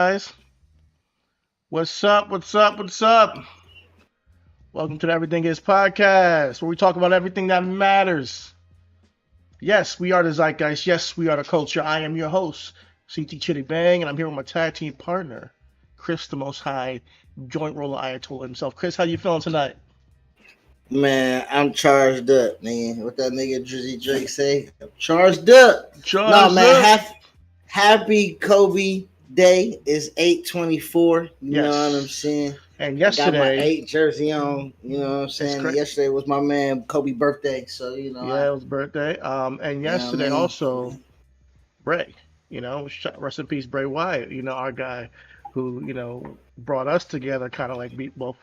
Guys, what's up? What's up? What's up? Welcome to the Everything Is podcast, where we talk about everything that matters. Yes, we are the zeitgeist. Yes, we are the culture. I am your host, CT Chitty Bang, and I'm here with my tag team partner, Chris, the Most High Joint Roller Ayatollah himself. Chris, how you feeling tonight? Man, I'm charged up, man. What that nigga Drizzy Drake say? I'm charged up. No, Charged man. up. Happy Kobe Day. It's 8/24. You know what I'm Yes. saying? And I got my yesterday, 8 jersey on. You know what I'm it's saying? great. Yesterday was my man Kobe birthday, so Yeah, it was birthday. And you know what I yesterday mean. also, Bray, rest in peace, Bray Wyatt, our guy who, brought us together, kind of like we both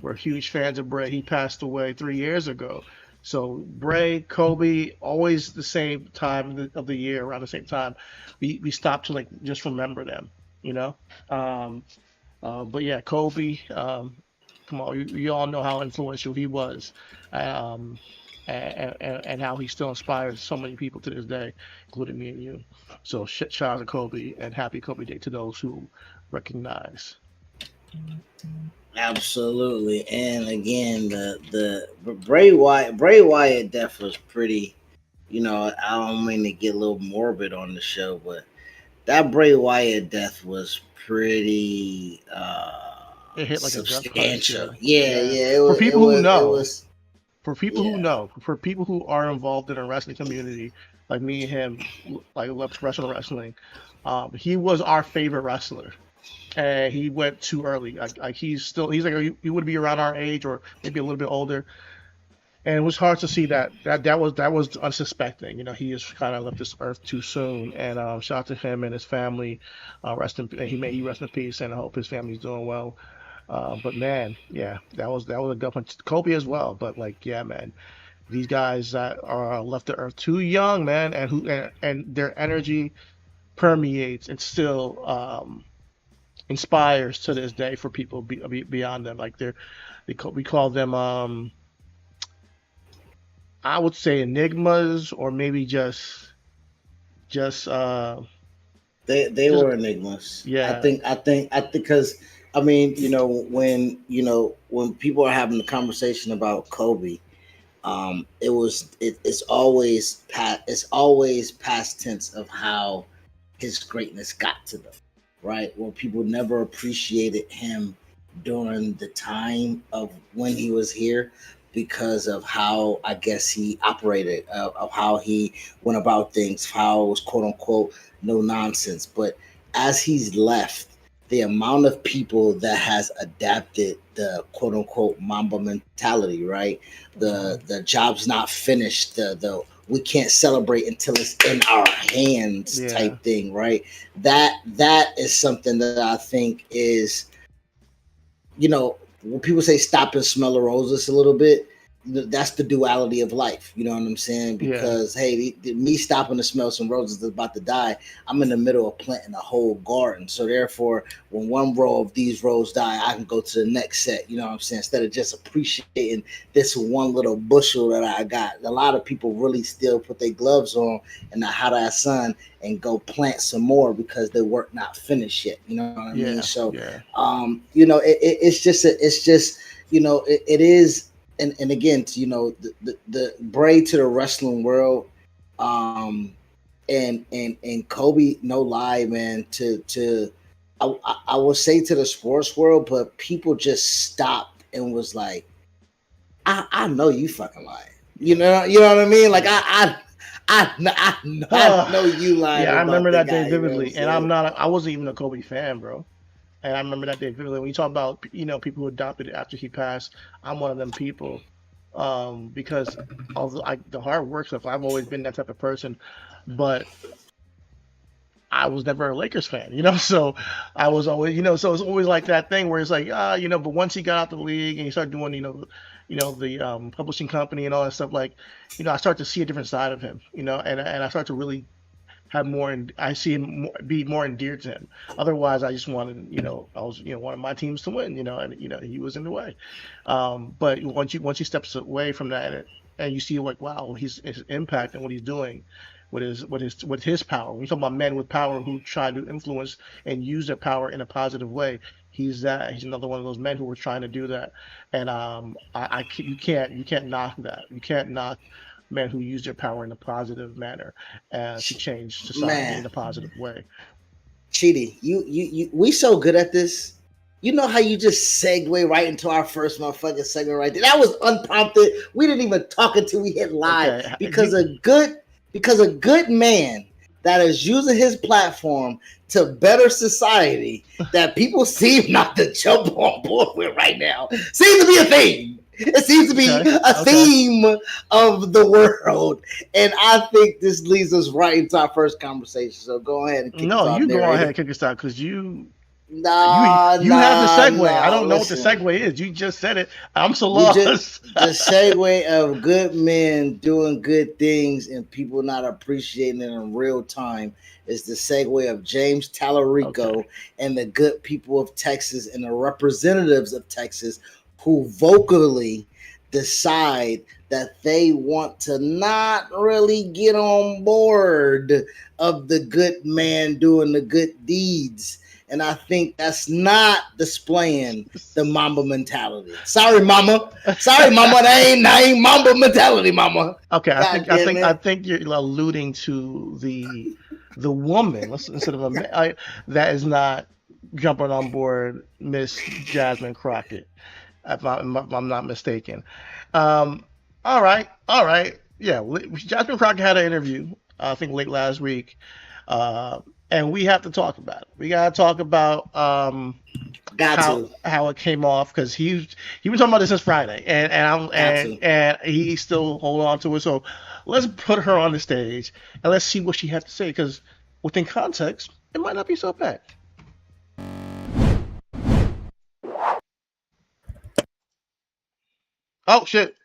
were huge fans of Bray. He passed away 3 years ago. So Bray, Kobe, always the same time of the year, around the same time, we stopped to like just remember them, you know. Um, but yeah, Kobe, come on, you all know how influential he was, um, and how he still inspires so many people to this day, including me and you. So shout out to Kobe and happy Kobe Day to those who recognize. Absolutely. And again, the Bray Wyatt death was pretty. I don't mean to get a little morbid on the show, but that Bray Wyatt death was pretty It hit like a gut punch, substantial. yeah, Yeah, yeah. yeah. It For was. It people who was. It know, was. for people who Yeah. know, for people who are involved in the wrestling community, like me and him, like love professional wrestling, he was our favorite wrestler. And he went too early. Like he's like he would be around our age or maybe a little bit older, and it was hard to see that was unsuspecting. He just kind of left this earth too soon. And shout out to him and his family. He rest in peace, and I hope his family's doing well. But man, yeah, that was a good one. Kobe as well, but like yeah, man, these guys that are left the earth too young, man, and their energy permeates and still inspires to this day for people beyond them. Like we call them I would say enigmas or maybe just They just were enigmas. I yeah. think. I think. I think because when people are having the conversation about Kobe, it's always past tense of how his greatness got to them, right? Well, people never appreciated him during the time of when he was here because of how I guess he operated, of how he went about things, how it was quote unquote no nonsense. But as he's left, the amount of people that has adapted the quote unquote Mamba mentality, right? Mhm. The job's not finished, the we can't celebrate until it's in our hands Yeah. type thing, right? That is something that I think is, when people say stop and smell the roses a little bit, that's the duality of life. You know what I'm saying? Yeah. Because hey, me stopping to smell some roses that's about to die, I'm in the middle of planting a whole garden. So therefore, when one row of these rows die, I can go to the next set. You know what I'm saying? Instead of just appreciating this one little bushel that I got. A lot of people really still put their gloves on in the hot ass sun and go plant some more because their work not finished yet. You know what I mean? Yeah. So Yeah. it's just it is. And again, the Bray to the wrestling world, um and Kobe, no lie, man, to I would say to the sports world, but people just stopped and was like, I know you fucking lying. You know what I mean? Like Yeah. I know you lying Yeah, I about remember the that day guy. You know what I'm vividly, and saying? I wasn't even a Kobe fan, bro. And I remember that day vividly. When you talk about, people who adopted it after he passed, I'm one of them people. Because although the hard work stuff, I've always been that type of person, but I was never a Lakers fan, So I was always, so it's always like that thing where it's like, but once he got out the league and he started doing, the publishing company and all that stuff, like, I start to see a different side of him, and I start to really have more, and I see him be more endeared to him. Otherwise, I just wanted, I was, wanted my teams to win, and he was in the way. But once he steps away from that, and you see like, wow, his impact and what he's doing, with his power. When you talk about men with power who try to influence and use their power in a positive way, he's another one of those men who were trying to do that. And you can't knock that. You can't knock men who use their power in a positive manner to change society in Man, a positive way. Cheaty, we so good at this. You know how you just segue right into our first motherfucking segment right there. That was unprompted. We didn't even talk until we hit live Okay, because a good man that is using his platform to better society that people seem not to jump on board with right now seems to be a theme. It seems to be a theme of the world. And I think this leads us right into our first conversation. So go ahead and kick us No, off, you go ahead narrator. and kick us out because you Nah, you have the segue. I don't know listen. what the segue is. You just said it. I'm so You lost. just the segue of good men doing good things and people not appreciating it in real time is the segue of James Talarico and the good people of Texas and the representatives of Texas who vocally decide that they want to not really get on board of the good man doing the good deeds. And I think that's not displaying the Mamba mentality. Sorry, Mama. That ain't Mamba mentality, Mama. Okay, God I think you're alluding to the woman instead of a man that is not jumping on board Miss Jasmine Crockett, if I'm not mistaken. All right. Yeah, Jasmine Crockett had an interview, I think late last week, and we have to talk about it. We gotta talk about how it came off because he was talking about this since Friday, and he still holding on to it. So let's put her on the stage and let's see what she had to say because within context, it might not be so bad. Oh shit!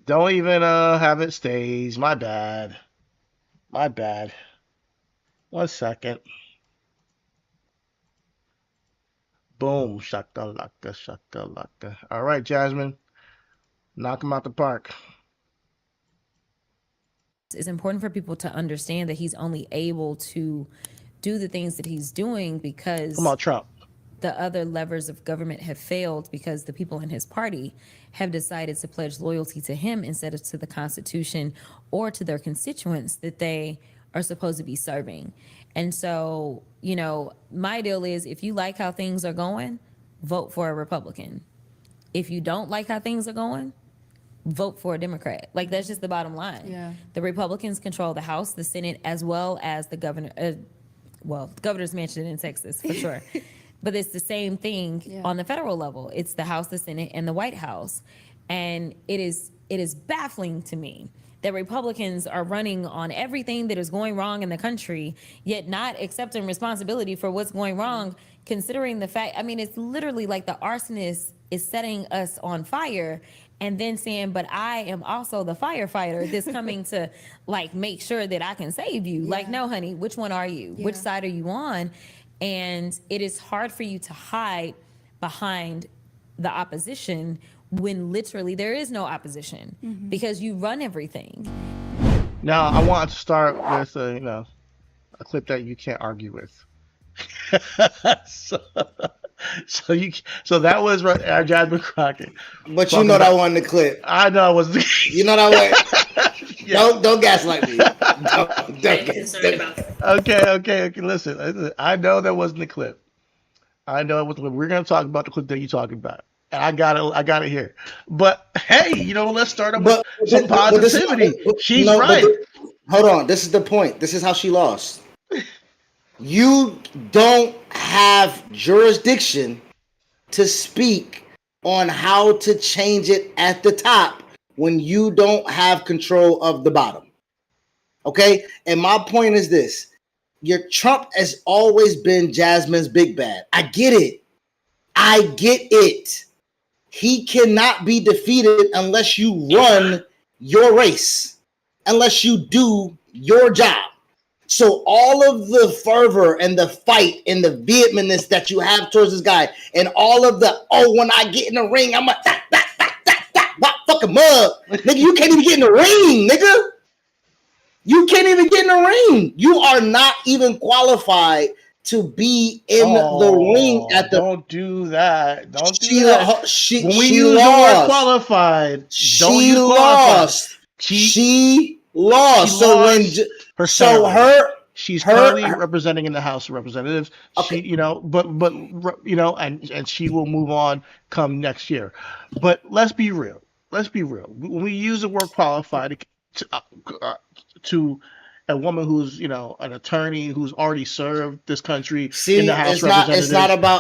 Don't even have it staged. My bad. My bad. 1 second. Boom. Shakalaka, shakalaka. All right, Jasmine. Knock him out the park. It's important for people to understand that he's only able to do the things that he's doing because Come on, Trump. the other levers of government have failed because the people in his party have decided to pledge loyalty to him instead of to the Constitution or to their constituents that they are supposed to be serving. And so, my deal is if you like how things are going, vote for a Republican. If you don't like how things are going, vote for a Democrat. Like, that's just the bottom line. Yeah. The Republicans control the House, the Senate, as well as the governor. The governor's mansion in Texas, for sure. But it's the same thing on the federal level. It's the House, the Senate, and the White House. And it is baffling to me that Republicans are running on everything that is going wrong in the country, yet not accepting responsibility for what's going wrong, considering the fact, it's literally like the arsonist is setting us on fire and then saying, but I am also the firefighter that's coming to make sure that I can save you. Like, no, honey, which one are you? Which side are you on? And it is hard for you to hide behind the opposition when literally there is no opposition because you run everything. Now, I want to start with a clip that you can't argue with. so that was our Jasmine Crockett. But you know that wasn't the clip. I know it was. You know that was. Don't gaslight me. Don't gaslight me. Okay. Listen. I know that wasn't the clip. I know it was. We're gonna talk about the clip that you're talking about, and I got it here. But hey, let's start up with some positivity. She's right. Hold on. This is the point. This is how she lost. You don't have jurisdiction to speak on how to change it at the top when you don't have control of the bottom. Okay? And my point is this. Your Trump has always been Jasmine's big bad. I get it. He cannot be defeated unless you run your race, unless you do your job. So all of the fervor and the fight and the vehementness that you have towards this guy and all of the, when I get in the ring, I'm a fucking mug. Nigga, you can't even get in the ring, nigga. You can't even get in the ring. You are not even qualified to be in the ring at the. Don't do that. Don't do She that. When we use the word qualified, don't use qualified. She lost. So lost when her so salary. her She's currently representing in the House of Representatives. Okay. She, but and she will move on come next year. But let's be real. Let's be real. When we use the word qualified to a woman who's an attorney who's already served this country in the House of Representatives,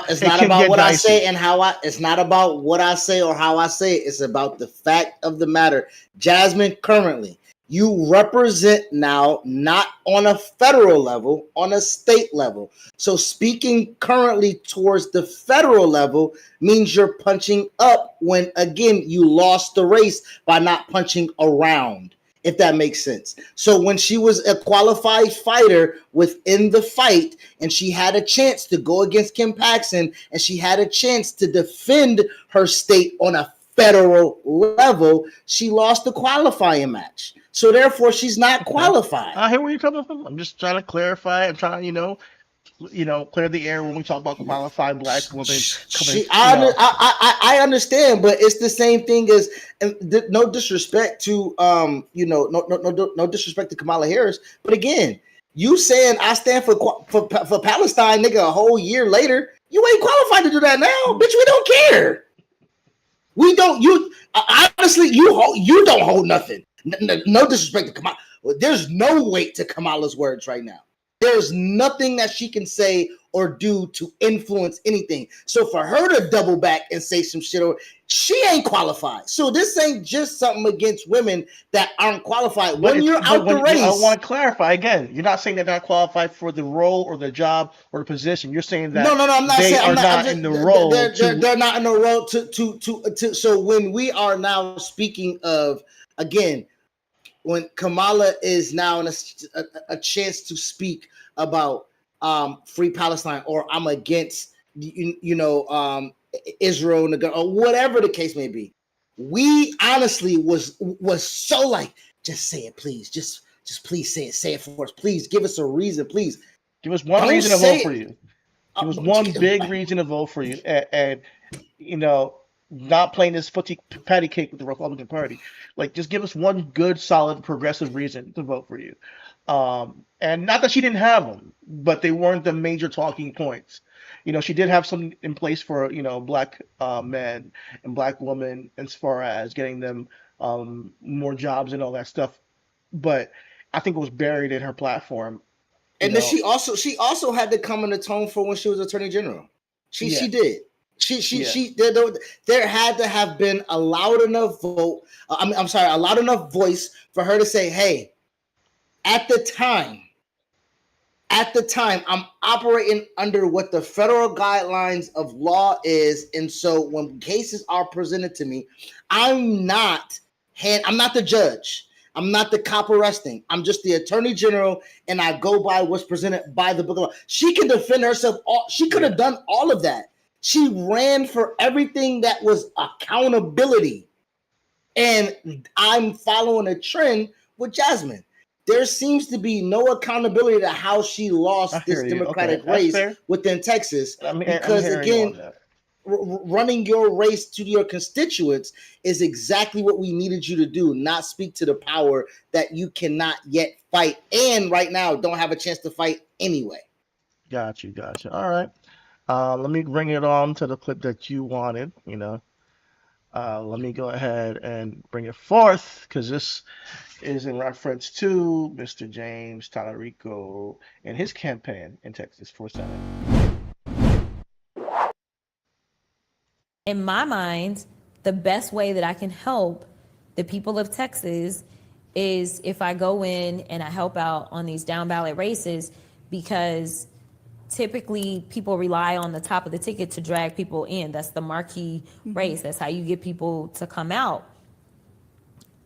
it's not about what I say and how I. It's not about what I say or how I say it. It's about the fact of the matter. Jasmine, currently, you represent now not on a federal level, on a state level. So speaking currently towards the federal level means you're punching up when, again, you lost the race by not punching around, if that makes sense. So when she was a qualified fighter within the fight and she had a chance to go against Kim Paxton and she had a chance to defend her state on a federal level, she lost the qualifying match. So therefore, she's not qualified. I hear where you're coming from. I'm just trying to clarify. I'm trying to, clear the air when we talk about qualified black women. I understand, but it's the same thing as, no disrespect to no disrespect to Kamala Harris, but again, you saying I stand for Palestine, nigga, a whole year later, you ain't qualified to do that now, bitch. We don't care. We don't. You honestly, you don't hold nothing. No disrespect to Kamala. There's no weight to Kamala's words right now. There's nothing that she can say or do to influence anything. So for her to double back and say some shit, she ain't qualified. So this ain't just something against women that aren't qualified. When you're out the race, I want to clarify again. You're not saying they're not qualified for the role or the job or the position. You're saying that I'm not they saying are not in the role. They're not in the role to. So when we are now speaking of, again, when Kamala is now in a chance to speak about free Palestine, or I'm against Israel or whatever the case may be, we honestly was so like, just say it, please, just please say it for us, please give us a reason, please give us one reason to vote for you. Give us one big reason to vote for you, and not playing this patty cake with the Republican Party. Like, just give us one good, solid, progressive reason to vote for you. And not that she didn't have them, but they weren't the major talking points. She did have some in place for, black men and black women as far as getting them more jobs and all that stuff. But I think it was buried in her platform. And then she also had to come in the tone for when she was Attorney General. She did. There had to have been a loud enough vote. A loud enough voice for her to say, "Hey, at the time, I'm operating under what the federal guidelines of law is, and so when cases are presented to me, I'm not the judge. I'm not the cop arresting. I'm just the Attorney General, and I go by what's presented by the book of law." She could defend herself. She could have done all of that. She ran for everything that was accountability. And I'm following a trend with Jasmine. There seems to be no accountability to how she lost this Democratic race within Texas. Because again, running your race to your constituents is exactly what we needed you to do, not speak to the power that you cannot yet fight, and right now don't have a chance to fight anyway. Got you. All right. Let me bring it on to the clip that you wanted. Let me go ahead and bring it forth, because this is in reference to Mr. James Talarico and his campaign in Texas for Senate. In my mind, the best way that I can help the people of Texas is if I go in and I help out on these down-ballot races, because typically people rely on the top of the ticket to drag people in. That's the marquee race. That's how you get people to come out.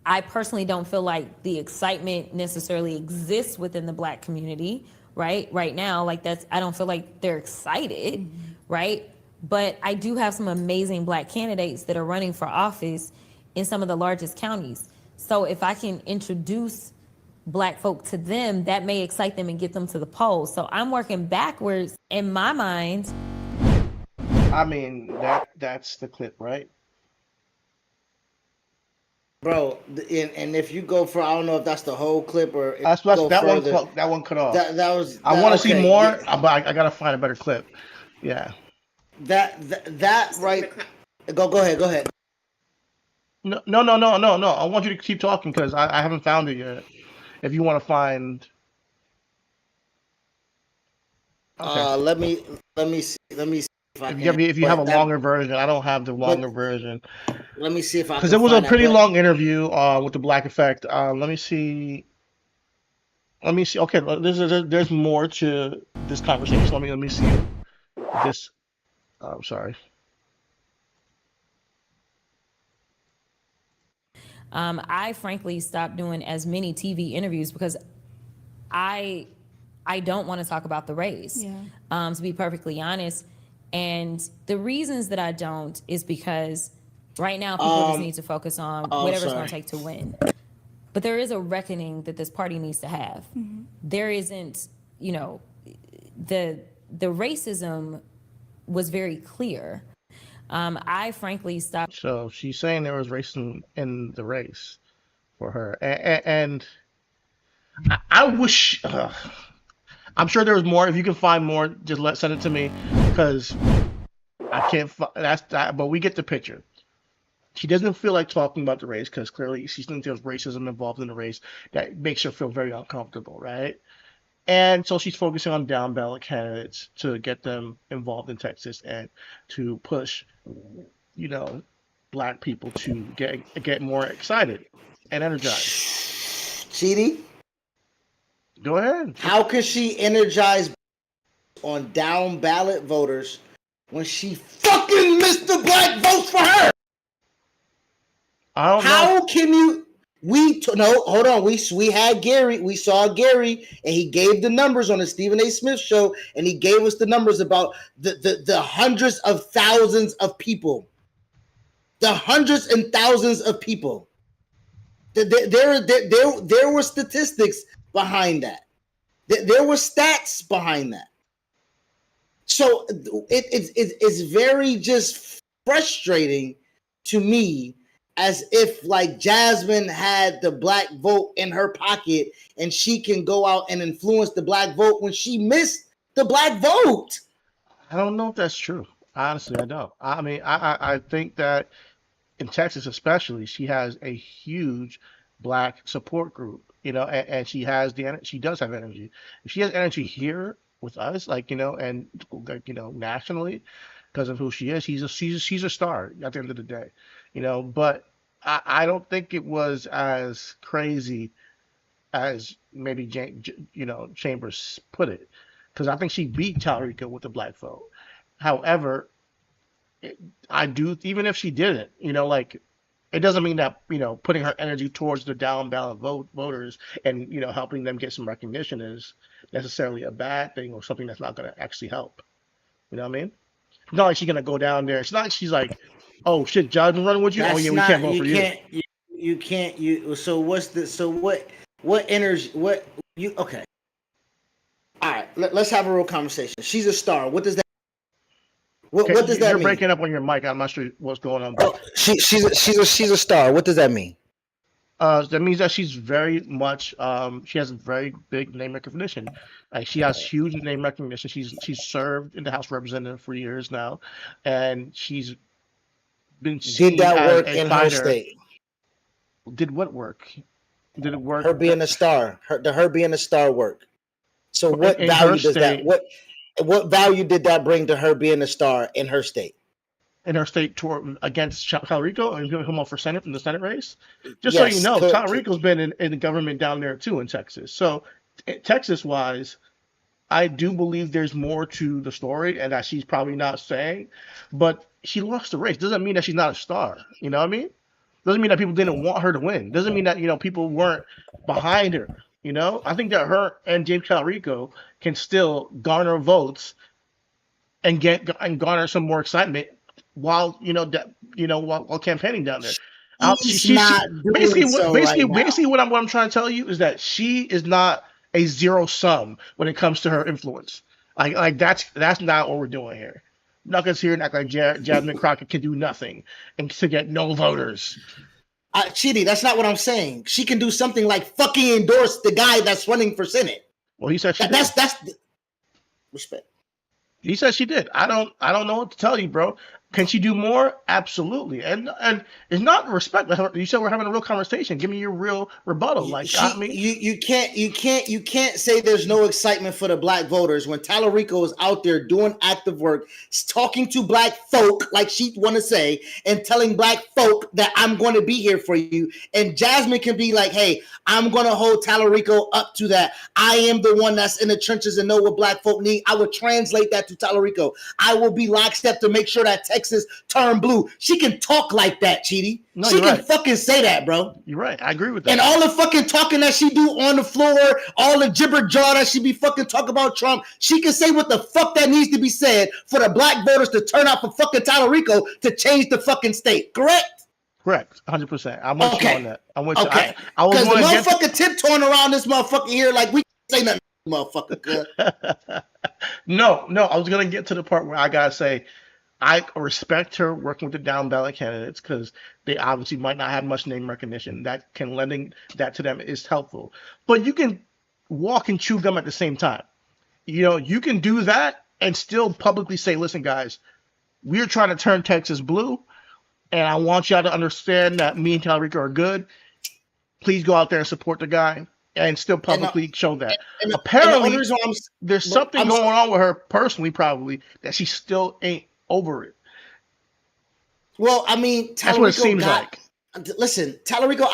I personally don't feel like the excitement necessarily exists within the black community, right now. Like, I don't feel like they're excited, right? But I do have some amazing black candidates that are running for office in some of the largest counties. So if I can introduce black folk to them, that may excite them and get them to the polls. So I'm working backwards in my mind. I mean, that's the clip, right? Bro, and if you go for, I don't know if that's the whole clip or if That's you go that further. one cut off. That was. I want to see okay, more, yeah. but I gotta find a better clip. Yeah. That right. Go ahead. No. I want you to keep talking because I haven't found it yet. If you want to find. Okay. Let me see if I can. If you have a longer version, I don't have the longer version. Let me see if I can. Because it was a pretty long interview with the Black Effect. Let me see. Okay, there's more to this conversation. Let me see this. I'm sorry. I frankly stopped doing as many TV interviews because I don't want to talk about the race. Yeah. To be perfectly honest, and the reasons that I don't is because right now people just need to focus on whatever it's going to take to win. But there is a reckoning that this party needs to have. Mm-hmm. There isn't, the racism was very clear. I frankly stopped. So she's saying there was racism in the race for her, and I wish. I'm sure there was more. If you can find more, just send it to me because I can't. That's that. But we get the picture. She doesn't feel like talking about the race because clearly she thinks there's racism involved in the race that makes her feel very uncomfortable, right? And so she's focusing on down-ballot candidates to get them involved in Texas and to push, Black people to get more excited and energized. Chidi? Go ahead. How can she energize on down-ballot voters when she fucking missed the black votes for her? I don't know. How can you? No, hold on. We had Gary. We saw Gary, and he gave the numbers on the Stephen A. Smith show, and he gave us the numbers about the hundreds of thousands of people. The hundreds and thousands of people. There were statistics behind that. There were stats behind that. So it's very just frustrating to me, as if like Jasmine had the black vote in her pocket and she can go out and influence the black vote when she missed the black vote. I don't know if that's true. Honestly, I don't. I mean, I think that in Texas especially, she has a huge Black support group, and she has she does have energy. If she has energy here with us, and nationally, because of who she is, she's a star at the end of the day, But I don't think it was as crazy as maybe Chambers put it, because I think she beat Talarico with the Black vote. However, I do, even if she didn't, it doesn't mean that putting her energy towards the down ballot voters and helping them get some recognition is necessarily a bad thing or something that's not going to actually help. You know what I mean? It's not like she's gonna go down there. It's not like she's like, oh shit, Jasmine running with you. That's oh yeah, we can't vote for you. You can't. So what's the? So what energy? What you? Okay. All right. Let's have a real conversation. She's a star. What does that? What does that mean? You're breaking up on your mic. I'm not sure what's going on. But she's a star. What does that mean? That means that she's very much. She has very big name recognition. Like she has huge name recognition. She's served in the House of Representatives for years now, and she's been seen Did that as work a in fighter. her state? Did what work? Did it work? Her being a star. Her being a star work. So what in value her does state, that? What value did that bring to her being a star in her state? In her state tour against Talarico and come up for Senate from the Senate race? Just so you know, Talarico's been in the government down there too in Texas. So Texas-wise, I do believe there's more to the story and that she's probably not saying, but she lost the race. Doesn't mean that she's not a star. You know what I mean? Doesn't mean that people didn't want her to win. Doesn't mean that, people weren't behind her. I think that her and James Talarico can still garner votes and garner some more excitement while while campaigning down there. He's not doing so right now. Basically, what I'm trying to tell you is that she is not a zero sum when it comes to her influence. Like that's not what we're doing here. I'm not gonna sit here and act like Jasmine Crockett can do nothing and to get no voters. Chidi, that's not what I'm saying. She can do something like fucking endorse the guy that's running for Senate. Well, he said she did. That's respect. He said she did. I don't know what to tell you, bro. Can she do more? Absolutely. And it's not respect. You said we're having a real conversation. Give me your real rebuttal. You can't say there's no excitement for the black voters when Talarico is out there doing active work, talking to black folk like she want to say, and telling black folk that I'm going to be here for you. And Jasmine can be like, hey, I'm going to hold Talarico up to that. I am the one that's in the trenches and know what black folk need. I will translate that to Talarico. I will be lockstep to make sure that Texas turn blue. She can talk like that, Chidi. No, she can fucking say that, bro. You're right. I agree with that. And all the fucking talking that she do on the floor, all the gibber jaw that she be fucking talk about Trump, she can say what the fuck that needs to be said for the black voters to turn out for fucking Talarico to change the fucking state. Correct? Correct. 100%. I'm with you on that. I'm with you. Okay. Because the motherfucker tiptoeing around this motherfucker here like we can't say nothing, motherfucker. No. I was going to get to the part where I got to say, I respect her working with the down-ballot candidates because they obviously might not have much name recognition. Lending that to them is helpful. But you can walk and chew gum at the same time. You can do that and still publicly say, listen, guys, we're trying to turn Texas blue, and I want y'all to understand that me and Talarico are good. Please go out there and support the guy and still publicly show that. Apparently, there's something going on with her personally, probably, that she still ain't over it. Well, I mean, that's what it seems like. Listen, Talarico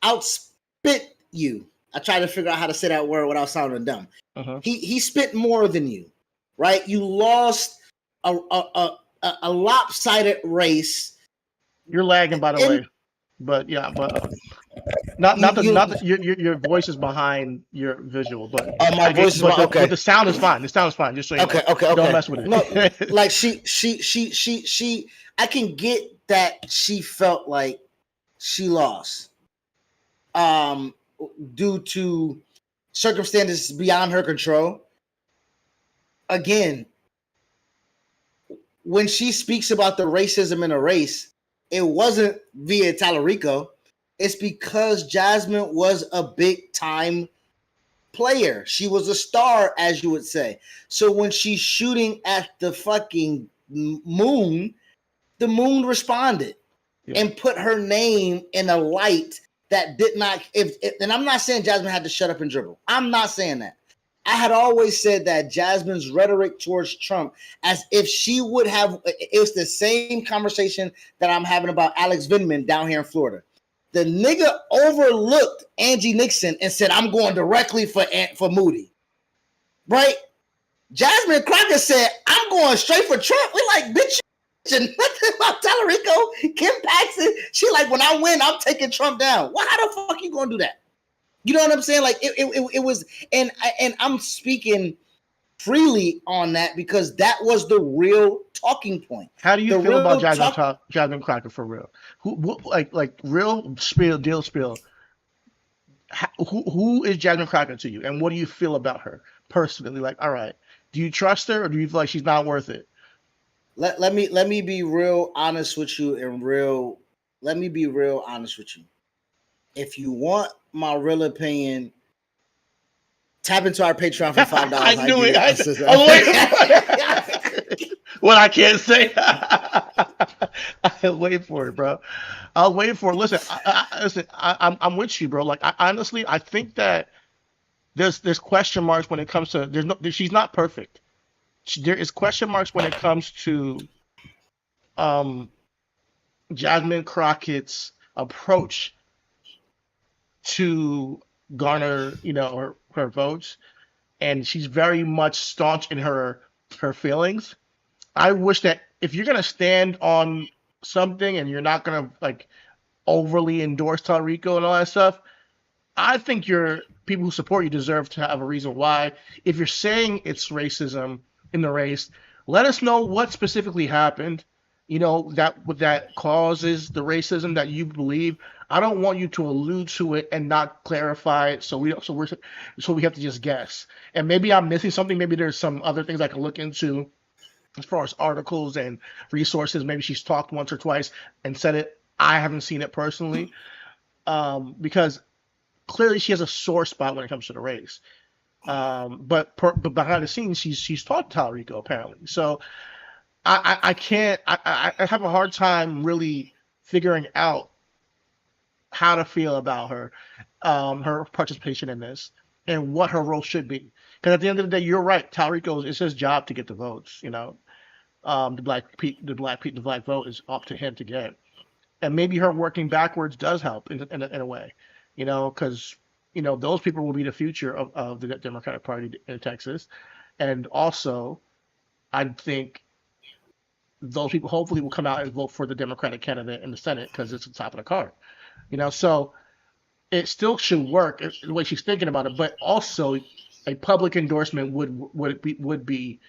outspit you. I try to figure out how to say that word without sounding dumb. Uh-huh. He spit more than you, right? You lost a lopsided race. You're lagging, by the way. But yeah, your voice is behind your visual, but my voice is okay. But the sound is fine. Just so you know. Okay. Don't mess with it. No, like she I can get that she felt like she lost due to circumstances beyond her control. Again, when she speaks about the racism in a race, it wasn't via Talarico. It's because Jasmine was a big time player. She was a star, as you would say. So when she's shooting at the fucking moon, the moon responded and put her name in a light that did not. And I'm not saying Jasmine had to shut up and dribble. I'm not saying that. I had always said that Jasmine's rhetoric towards Trump, as if she would have, it was the same conversation that I'm having about Alex Vindman down here in Florida. The nigga overlooked Angie Nixon and said, I'm going directly for Moody. Right? Jasmine Crockett said, I'm going straight for Trump. We like, bitch, nothing about Talarico, Kim Paxton. She like, when I win, I'm taking Trump down. Well, how the fuck you going to do that? You know what I'm saying? Like it was, and I'm speaking freely on that because that was the real talking point. How do you feel about Jasmine Crockett for real? Who like real deal spill? Who is Jasmine Crockett to you, and what do you feel about her personally? Like, all right, do you trust her, or do you feel like she's not worth it? Let me be real honest with you, let me be real honest with you. If you want my real opinion, tap into our Patreon for $5. I knew it. What I can't say. I'll wait for it, bro. I'll wait for it. Listen, I'm with you, bro. Like, honestly, I think that there's question marks when it comes to she's not perfect. There is question marks when it comes to Jasmine Crockett's approach to garner, her votes, and she's very much staunch in her feelings. I wish that if you're gonna stand on something and you're not gonna like overly endorse Talarico and all that stuff, I think your people who support you deserve to have a reason why. If you're saying it's racism in the race, Let us know what specifically happened. That causes the racism that you believe. I don't want you to allude to it and not clarify it. So we have to just guess. And maybe I'm missing something. Maybe there's some other things I can look into as far as articles and resources. Maybe she's talked once or twice and said it. I haven't seen it personally, because clearly she has a sore spot when it comes to the race. But behind the scenes, she's talked to Talarico apparently. So I can't. I have a hard time really figuring out how to feel about her participation in this and what her role should be. Because at the end of the day, you're right. Talarico, it's his job to get the votes. The black vote is up to him to get. And maybe her working backwards does help in a way, because those people will be the future of the Democratic Party in Texas, and also I think those people hopefully will come out and vote for the Democratic candidate in the Senate because it's the top of the card, So it still should work the way she's thinking about it, but also a public endorsement would be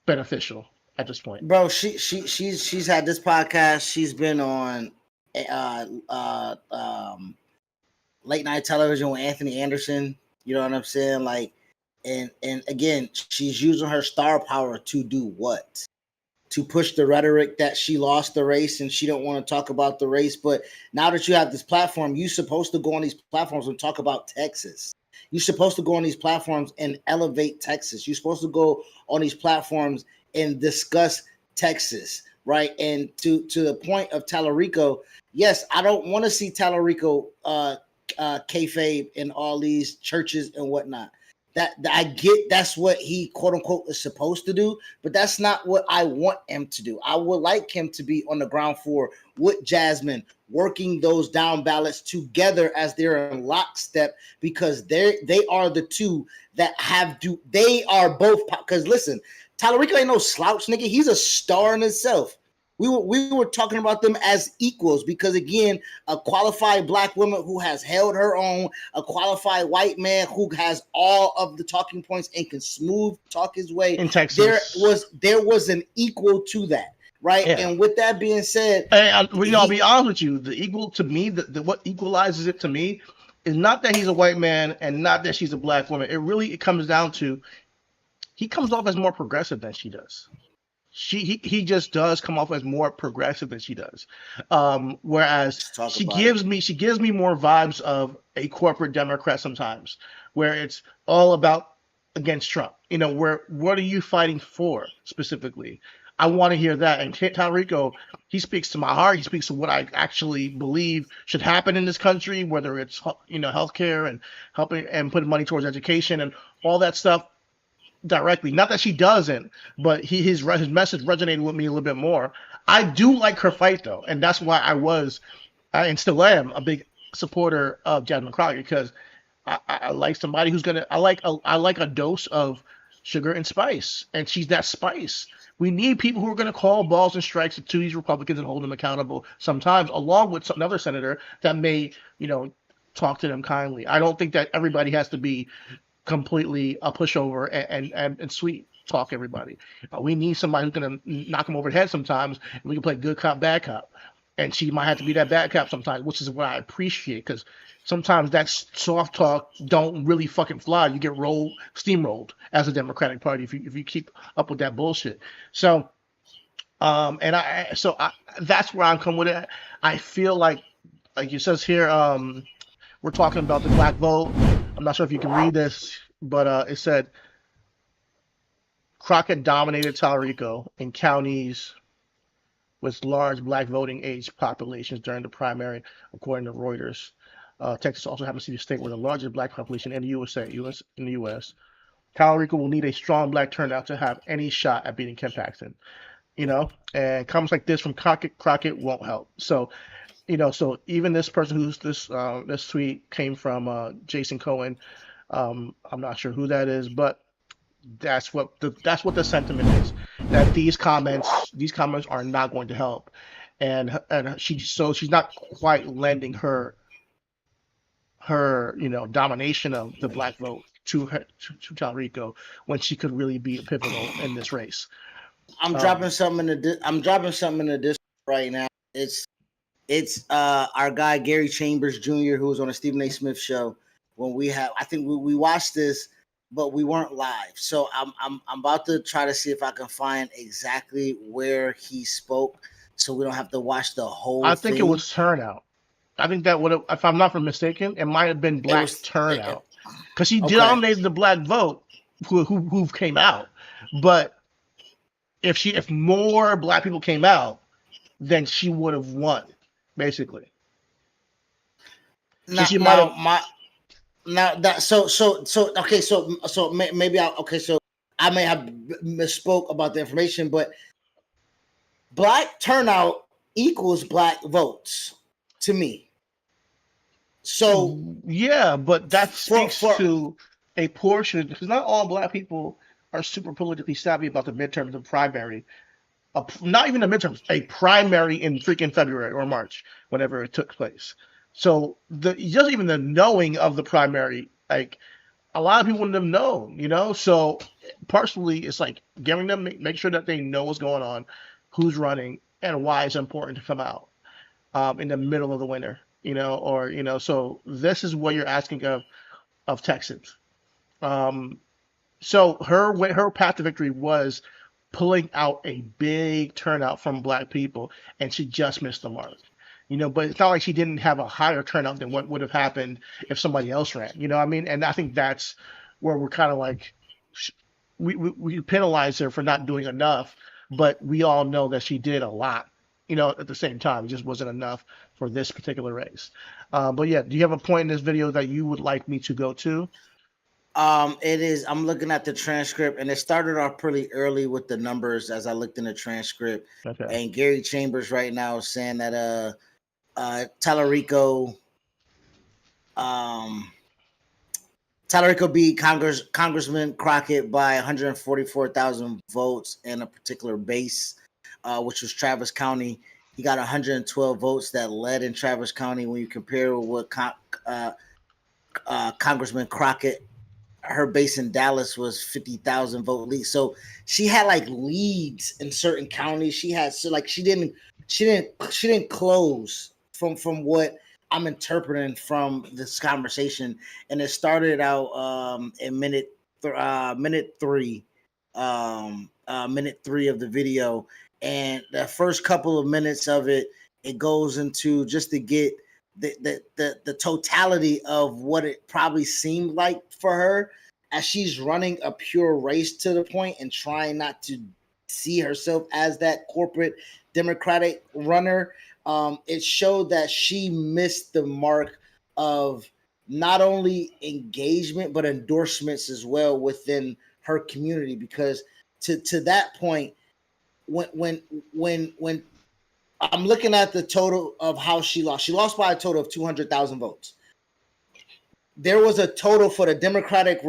beneficial at this point. Bro, she's had this podcast. She's been on late night television with Anthony Anderson. You know what I'm saying? Like, and again, she's using her star power to do what? To push the rhetoric that she lost the race and she don't want to talk about the race. But now that you have this platform, you're supposed to go on these platforms and talk about Texas. You're supposed to go on these platforms and elevate Texas. You're supposed to go on these platforms and discuss Texas, right? And to the point of Talarico, yes, I don't want to see Talarico kayfabe in all these churches and whatnot. That I get, that's what he quote unquote is supposed to do, but that's not what I want him to do. I would like him to be on the ground floor with Jasmine, working those down ballots together as they're in lockstep, because they are the two that they are both, because listen, Talarico ain't no slouch, nigga. He's a star in himself. We were talking about them as equals because, again, a qualified black woman who has held her own, a qualified white man who has all of the talking points and can smooth talk his way. In Texas, there was an equal to that, right? Yeah. And with that being said, I'll be honest with you. The equal to me, what equalizes it to me, is not that he's a white man and not that she's a black woman. It comes down to he comes off as more progressive than she does. He just does come off as more progressive than she does. Whereas she gives me more vibes of a corporate Democrat sometimes, where it's all about against Trump. What are you fighting for specifically? I want to hear that. And Talarico, he speaks to my heart. He speaks to what I actually believe should happen in this country, whether it's healthcare and helping and putting money towards education and all that stuff. Directly, not that she doesn't, but his message resonated with me a little bit more. I do like her fight though, and that's why and still am a big supporter of Jasmine Crockett, because I like somebody who's I like a dose of sugar and spice, and she's that spice. We need people who are gonna call balls and strikes to these Republicans and hold them accountable sometimes, along with another senator that may talk to them kindly. I don't think that everybody has to be completely a pushover and sweet talk everybody. We need somebody who's gonna knock them over the head sometimes, and we can play good cop, bad cop. And she might have to be that bad cop sometimes, which is what I appreciate, because sometimes that soft talk don't really fucking fly. You get steamrolled as a Democratic Party if you keep up with that bullshit. So, that's where I'm coming with it. I feel like it says here, we're talking about the black vote. I'm not sure if you can read this, but it said Crockett dominated Talarico in counties with large black voting age populations during the primary, according to Reuters. Texas also happens to be the state with the largest black population in the U.S. Talarico will need a strong black turnout to have any shot at beating Ken Paxton. And comments like this from Crockett won't help. So even this person this tweet came from Jason Cohen. I'm not sure who that is, but that's what the sentiment is. That these comments are not going to help, and she's not quite lending her domination of the black vote to Talarico when she could really be pivotal in this race. I'm dropping something in the Discord right now. It's our guy Gary Chambers Jr., who was on the Stephen A. Smith show. I think we watched this, but we weren't live. So I'm about to try to see if I can find exactly where he spoke, so we don't have to watch the whole thing. I think it was turnout. I think that would have, if I'm not mistaken, it might have been black turnout, because he dominated the black vote who came out. But if more black people came out, then she would have won, basically. So I may have misspoke about the information, but black turnout equals black votes to me. So yeah, but that speaks to a portion, because not all black people are super politically savvy about the midterms and primary. Not even the midterms, a primary in freaking February or March, whenever it took place. So just even the knowing of the primary, like a lot of people wouldn't have known, So personally, it's like giving them, make sure that they know what's going on, who's running, and why it's important to come out in the middle of the winter, So this is what you're asking of Texans. So her path to victory was pulling out a big turnout from black people, and she just missed the mark. But it's not like she didn't have a higher turnout than what would have happened if somebody else ran. You know what I mean? And I think that's where we're kind of like, we penalize her for not doing enough, but we all know that she did a lot, at the same time. It just wasn't enough for this particular race. But yeah, do you have a point in this video that you would like me to go to? It is. I'm looking at the transcript, and it started off pretty early with the numbers as I looked in the transcript. Okay. And Gary Chambers right now is saying that Talarico beat Congressman Crockett by 144,000 votes in a particular base, which was Travis County. He got 112 votes that led in Travis County. When you compare with what Congressman Crockett, her base in Dallas was 50,000 vote lead. So she had like leads in certain counties. She didn't close from what I'm interpreting from this conversation. And it started out in minute 3 of the video. And the first couple of minutes of it goes into just to get the totality of what it probably seemed like for her as she's running a pure race to the point and trying not to see herself as that corporate Democratic runner. It showed that she missed the mark of not only engagement but endorsements as well within her community, because to that point, when I'm looking at the total of how she lost by a total of 200,000 votes. There was a total for the Democratic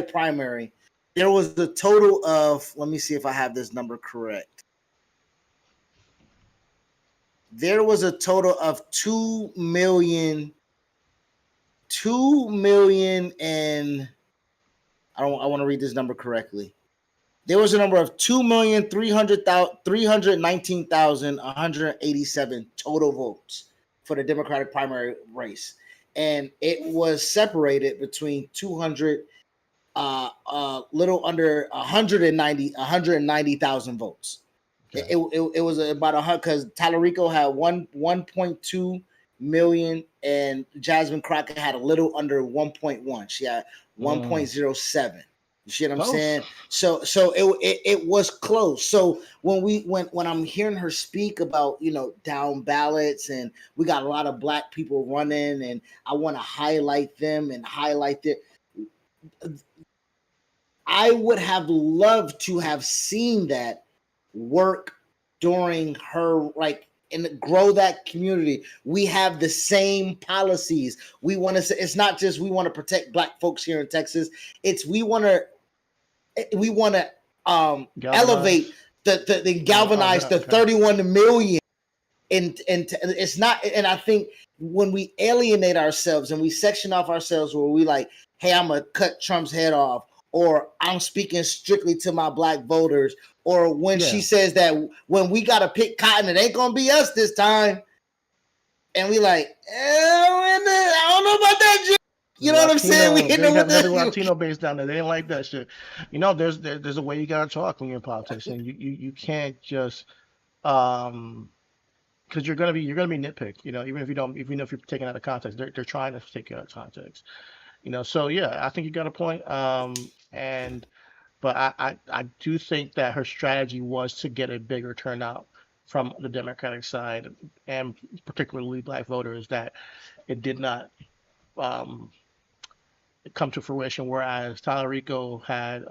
primary. There was the total of, let me see if I have this number correct. There was a total of 2 million and I want to read this number correctly. There was a number of 2,319,187 total votes for the Democratic primary race. And it was separated between 200, little under 190,000 votes. Okay. It was about 100 because Talarico had 1.2 million and Jasmine Crockett had a little under 1.1. She had 1.07. You see what I'm saying? So it was close. So when I'm hearing her speak about, down ballots and we got a lot of black people running and I want to highlight them and highlight it. I would have loved to have seen that work during her, and grow that community. We have the same policies. We want to say, it's not just we want to protect black folks here in Texas. It's we want to elevate the galvanize the 31 million. And it's not, and I think when we alienate ourselves and we section off ourselves where we like, hey, I'm gonna cut Trump's head off, or I'm speaking strictly to my black voters, or when she says that when we got to pick cotton, it ain't gonna be us this time, and we like, I don't know about that, Jim. You know what I'm saying? We hitting them with another Latino base down there. They didn't like that shit. You know, there's a way you gotta talk when you're in politics, and you can't just because you're gonna be nitpicked. You know, even if you're taken out of context, they're trying to take you out of context. You know, so yeah, I think you got a point. But I do think that her strategy was to get a bigger turnout from the Democratic side and particularly black voters that it did not um, come to fruition. Whereas Talarico had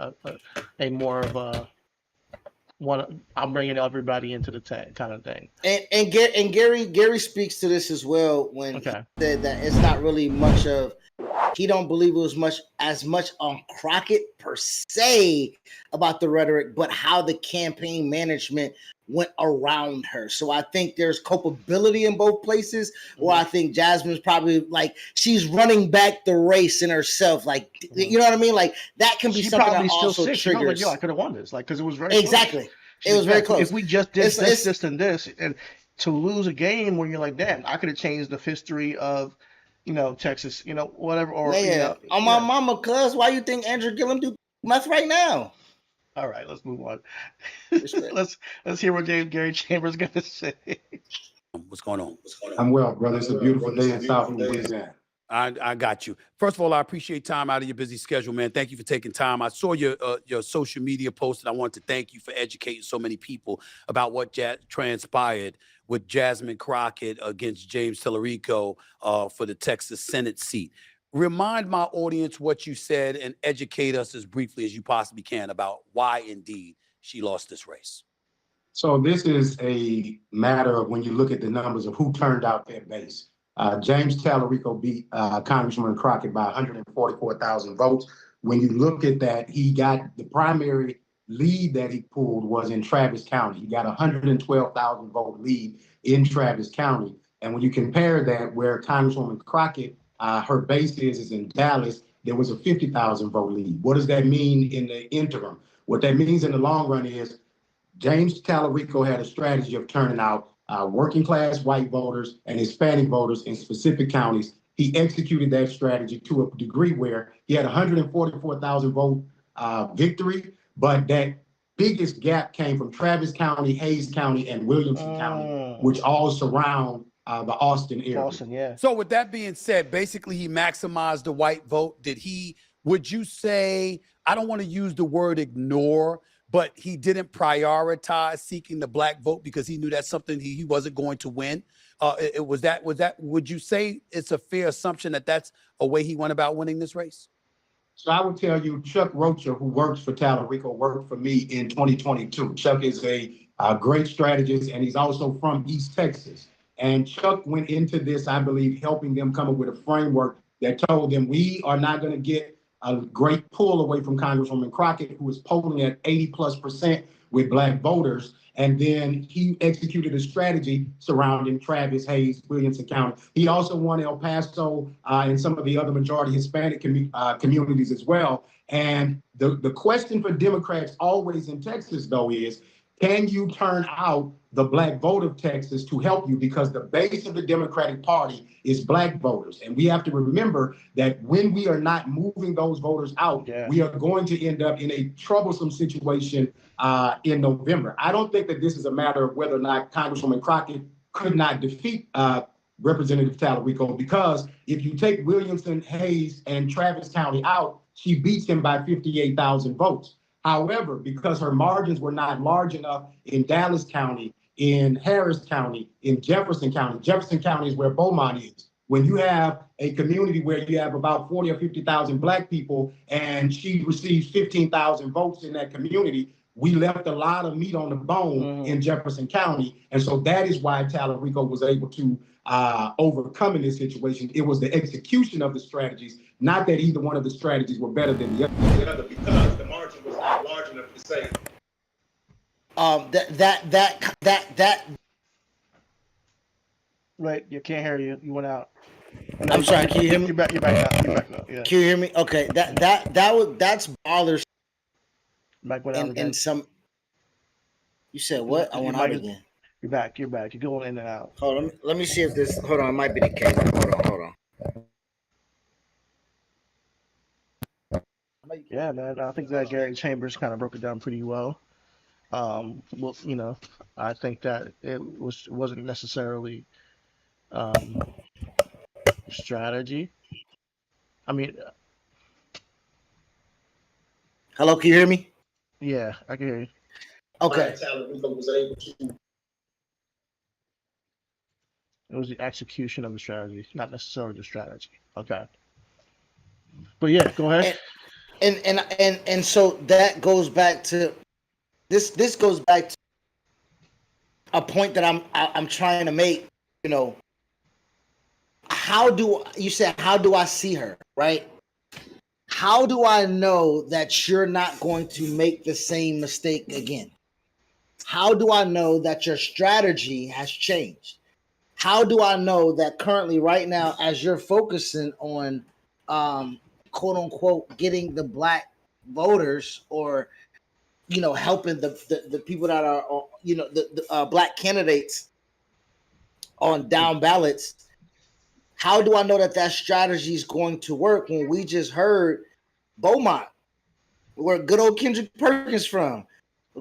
a more of a one, I'm bringing everybody into the tent kind of thing. And Gary speaks to this as well when he said that it's not really much of, he don't believe it was as much on Crockett per se about the rhetoric, but how the campaign management went around her. So I think there's culpability in both places, where I think Jasmine's probably like, she's running back the race in herself. Like, you know what I mean? Like that can be something that also triggers. Like, yo, I could have won this. Like, because it was very exactly. Close. It was very close. If we just did this, and to lose a game where you're like, damn, I could have changed the history of, you know, Texas, you know, whatever. Or yeah, you know, on my mama, cuz why you think Andrew Gillum do meth right now? All right, let's move on. let's hear what Gary Chambers got to say. What's going on? I'm well, brother. It's a beautiful day in South Louisiana. I got you. First of all, I appreciate time out of your busy schedule, man. Thank you for taking time. I saw your social media post, and I want to thank you for educating so many people about what transpired with Jasmine Crockett against James Talarico for the Texas Senate seat. Remind my audience what you said and educate us as briefly as you possibly can about why, indeed, she lost this race. So this is a matter of when you look at the numbers of who turned out their base. James Talarico beat Congressman Crockett by 144,000 votes. When you look at that, he got the primary lead that he pulled was in Travis County. He got 112,000 vote lead in Travis County. And when you compare that where Congresswoman Crockett, her base is in Dallas, there was a 50,000 vote lead. What does that mean in the interim? What that means in the long run is James Talarico had a strategy of turning out working class white voters and Hispanic voters in specific counties. He executed that strategy to a degree where he had 144,000 vote victory, but that biggest gap came from Travis County, Hayes County, and Williamson County, which all surround the Austin area. Austin, yeah. So with that being said, basically he maximized the white vote. Would you say, I don't want to use the word ignore, but he didn't prioritize seeking the black vote because he knew that's something he wasn't going to win? Would you say it's a fair assumption that that's a way he went about winning this race? So I would tell you, Chuck Rocha, who works for Talarico, worked for me in 2022. Chuck is a great strategist, and he's also from East Texas. And Chuck went into this, I believe, helping them come up with a framework that told them we are not going to get a great pull away from Congresswoman Crockett, who is polling at 80+% with black voters. And then he executed a strategy surrounding Travis, Hayes, Williamson County. He also won El Paso and some of the other majority Hispanic communities as well. And the question for Democrats always in Texas, though, is can you turn out the black vote of Texas to help you? Because the base of the Democratic Party is black voters. And we have to remember that when we are not moving those voters out, we are going to end up in a troublesome situation in November. I don't think that this is a matter of whether or not Congresswoman Crockett could not defeat Representative Talarico, because if you take Williamson, Hayes, and Travis County out, she beats him by 58,000 votes. However, because her margins were not large enough in Dallas County, in Harris County, in Jefferson County is where Beaumont is. When you have a community where you have about 40 or 50,000 black people and she receives 15,000 votes in that community, we left a lot of meat on the bone in Jefferson County. And so that is why Talarico was able to overcome in this situation. It was the execution of the strategies, not that either one of the strategies were better than the other, because the margin was not large enough to say. Wait, you can't hear you. You went out. I'm sorry. Can you hear me? You're back now. Yeah. Can you hear me? Okay. That's bothersome. Back went out again. You said what? I went out again. You're back. You're back. You're going in and out. Hold on. Let me see if this. Hold on. It might be the case. Hold on. Yeah, man. I think that Gary Chambers kind of broke it down pretty well. Well, I think that wasn't necessarily strategy. I mean, Hello, can you hear me? yeah, I can hear you. Okay. It was the execution of the strategy, not necessarily the strategy. Okay. But yeah, go ahead. And so that goes back to this. This goes back to a point that I'm trying to make. How do I see her, right? How do I know that you're not going to make the same mistake again? How do I know that your strategy has changed? How do I know that currently, right now, as you're focusing on, quote unquote, getting the black voters, or helping the people that are, the black candidates on down ballots? How do I know that strategy is going to work when we just heard Beaumont, where good old Kendrick Perkins from,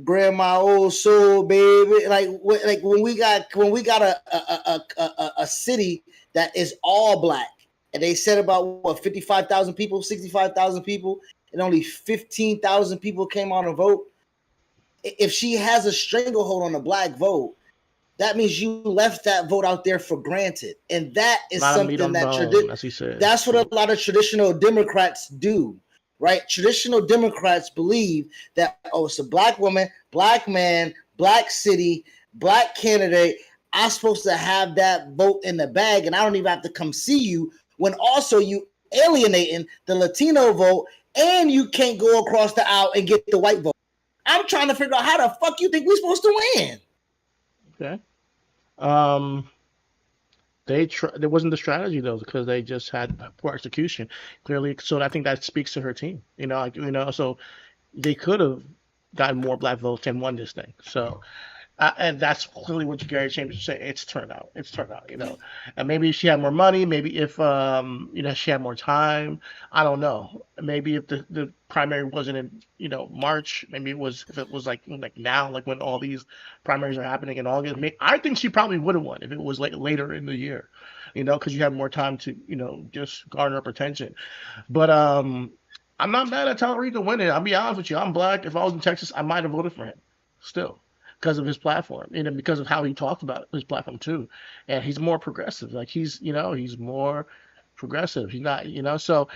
grandma old soul baby, like when we got a city that is all black, and they said about 55,000 people, 65,000 people, and only 15,000 people came on to vote. If she has a stranglehold on the black vote, that means you left that vote out there for granted, and that is something that as he said. That's what a lot of traditional Democrats do, right? Traditional Democrats believe that, it's a black woman, black man, black city, black candidate. I'm supposed to have that vote in the bag, and I don't even have to come see you, when also you alienating the Latino vote, and you can't go across the aisle and get the white vote. I'm trying to figure out how the fuck you think we're supposed to win. Okay. There wasn't the strategy though, because they just had poor execution clearly. So I think that speaks to her team. So they could have gotten more black votes and won this thing. So, and that's clearly what Gary Chambers was saying. It's turnout. And maybe if she had more money, maybe if she had more time. I don't know. Maybe if the primary wasn't in March, maybe if it was like now, like when all these primaries are happening in August. I think she probably would have won if it was later in the year, because you have more time to just garner up attention. But I'm not mad at Talarico winning. I'll be honest with you. I'm black. If I was in Texas, I might have voted for him still, because of his platform, because of how he talked about his platform too. And he's more progressive. Like he's more progressive. He's not, so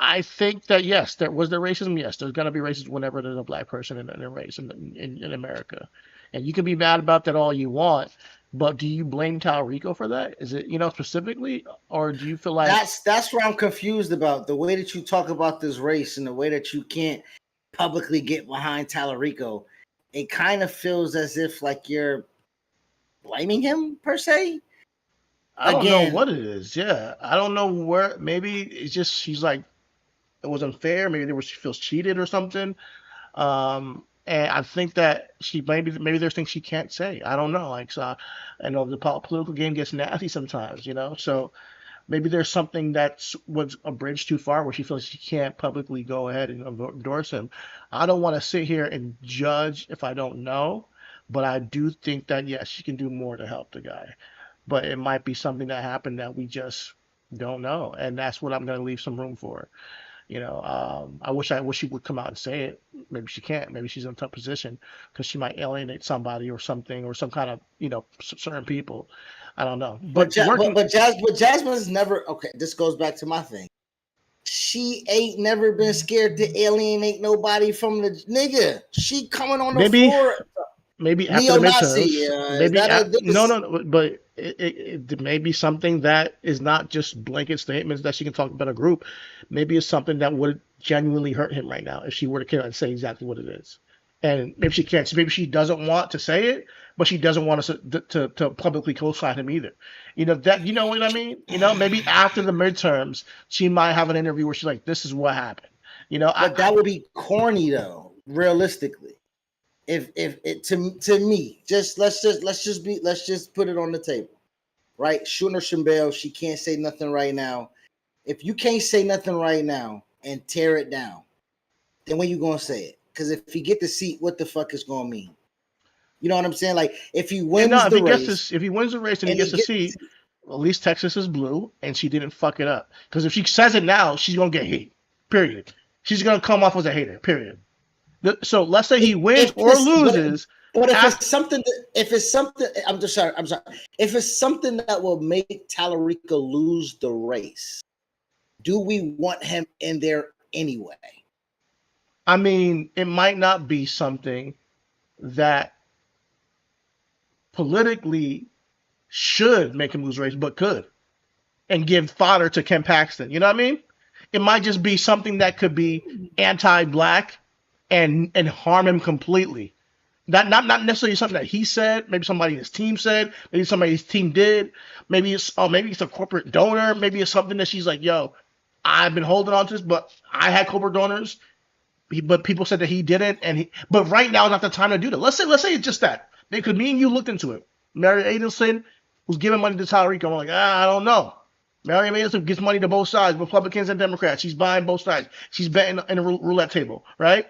I think that yes, there was the racism. Yes, there's gonna be racism whenever there's a black person in a race in America. And you can be mad about that all you want, but do you blame Talarico for that? Is it, specifically, or do you feel like that's where I'm confused about the way that you talk about this race and the way that you can't publicly get behind Talarico? It kind of feels as if like you're blaming him per se. I don't know what it is. Yeah, I don't know where. Maybe it's just she's like it was unfair. Maybe she feels cheated or something. And I think that she maybe there's things she can't say. I don't know. Like, so I know the political game gets nasty sometimes. So maybe there's something that was a bridge too far where she feels she can't publicly go ahead and endorse him. I don't want to sit here and judge if I don't know, but I do think that yes, she can do more to help the guy. But it might be something that happened that we just don't know, and that's what I'm going to leave some room for. I wish she would come out and say it. Maybe she can't. Maybe she's in a tough position because she might alienate somebody or something, or some kind of certain people. I don't know. But Jasmine is never okay. This goes back to my thing. She ain't never been scared to alienate nobody from the nigga. She coming on the floor. Maybe after the midterms. No. But it may be something that is not just blanket statements that she can talk about a group. Maybe it's something that would genuinely hurt him right now if she were to come out and say exactly what it is. And maybe she can't. So maybe she doesn't want to say it, but she doesn't want us to publicly co-sign him either. That. You know what I mean? Maybe after the midterms, she might have an interview where she's like, "This is what happened." But that would be corny though, realistically. if it to me, let's just put it on the table, right? Shooting her Shimbel, she can't say nothing right now. If you can't say nothing right now and tear it down, then when you gonna say it? Because if he get the seat, what the fuck is gonna mean? You know what I'm saying? Like if he wins if the he race, gets if he wins the race and he gets the seat, at least Texas is blue and she didn't fuck it up. Because if she says it now, she's gonna get hate. Period. She's gonna come off as a hater. Period. So let's say he wins or loses. But if it's something, I'm sorry. If it's something that will make Talarico lose the race, do we want him in there anyway? I mean, it might not be something that politically should make him lose race, but could, and give fodder to Ken Paxton. You know what I mean? It might just be something that could be anti-black and harm him completely. Not necessarily something that he said. Maybe somebody in his team said. Maybe somebody his team did. Maybe it's a corporate donor. Maybe it's something that she's like, yo, I've been holding on to this, but I had corporate donors. But people said that he didn't, but right now is not the time to do that. Let's say it's just that. Because me and you looked into it. Mary Adelson was giving money to Talarico. I'm like, I don't know. Mary Adelson gives money to both sides, Republicans and Democrats. She's buying both sides. She's betting in a roulette table, right?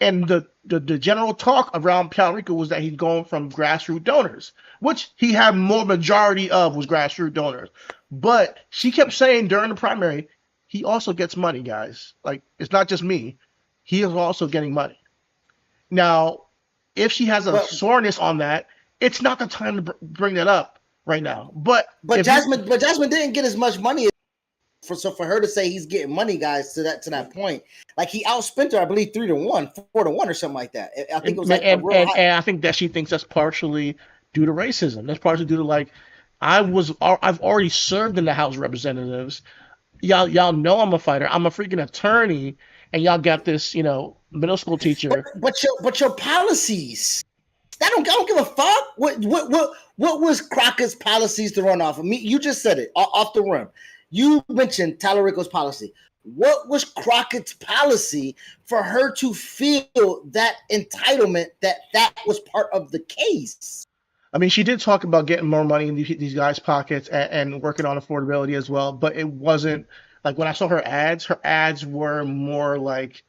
And the general talk around Talarico was that he's going from grassroots donors, which he had more majority of was grassroots donors. But she kept saying during the primary, he also gets money, guys. Like, it's not just me. He is also getting money. Now, if she has a soreness on that, it's not the time to bring that up right now. But Jasmine didn't get as much money for her to say he's getting money, guys. To that point, like he outspent her, I believe 3-1, 4-1, or something like that. I think it was like and I think that she thinks that's partially due to racism. That's partially due to like I've already served in the House of Representatives. Y'all know I'm a fighter. I'm a freaking attorney. And y'all got this, middle school teacher. But your policies, I don't give a fuck. What was Crockett's policies to run off of me? You just said it off the rim. You mentioned Talarico's policy. What was Crockett's policy for her to feel that entitlement that was part of the case? I mean, she did talk about getting more money in these guys' pockets and working on affordability as well, but it wasn't. Like when I saw her ads were more like,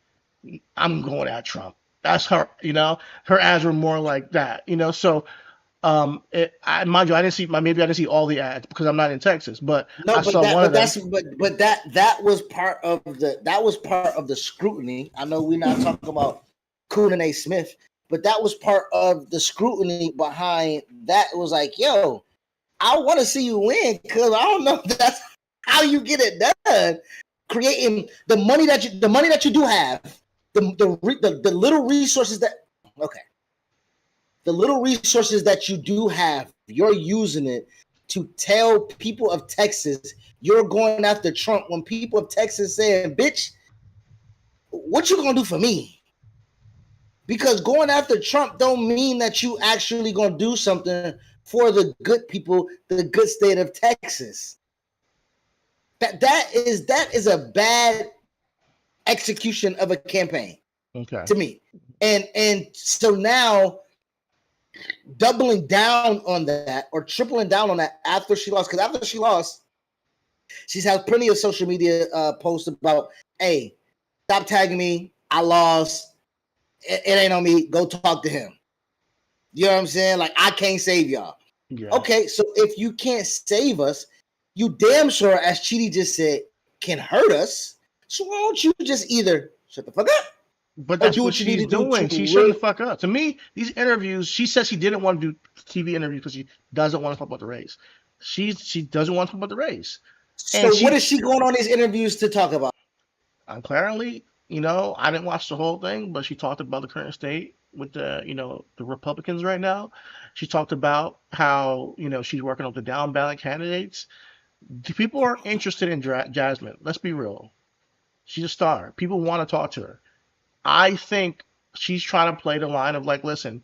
I'm going at Trump. That's her, her ads were more like that, So, mind you, I didn't see all the ads because I'm not in Texas, but I saw one of them. But that was part of the scrutiny. I know we're not talking about Coon A. Smith, but that was part of the scrutiny behind that. It was like, yo, I want to see you win because I don't know if that's how you get it done, creating the money that you do have, the little resources that you do have, you're using it to tell people of Texas you're going after Trump when people of Texas saying, bitch, what you gonna do for me? Because going after Trump don't mean that you actually gonna do something for the good people, the good state of Texas. That is a bad execution of a campaign, to me. And so now doubling down on that or tripling down on that after she lost, because after she lost, she's had plenty of social media posts about, hey, stop tagging me. I lost. It ain't on me. Go talk to him. You know what I'm saying? Like, I can't save y'all. Yeah. Okay, so if you can't save us, you damn sure, as Chidi just said, can hurt us. So why don't you just either shut the fuck up? But that's what she's doing. She's shutting the fuck up. To me, these interviews, she says she didn't want to do TV interviews because she doesn't want to talk about the race. She doesn't want to talk about the race. So what is she going on these interviews to talk about? Apparently, I didn't watch the whole thing, but she talked about the current state with the Republicans right now. She talked about how, she's working on the down-ballot candidates. People are interested in Jasmine. Let's be real. She's a star. People want to talk to her. I think she's trying to play the line of like, listen,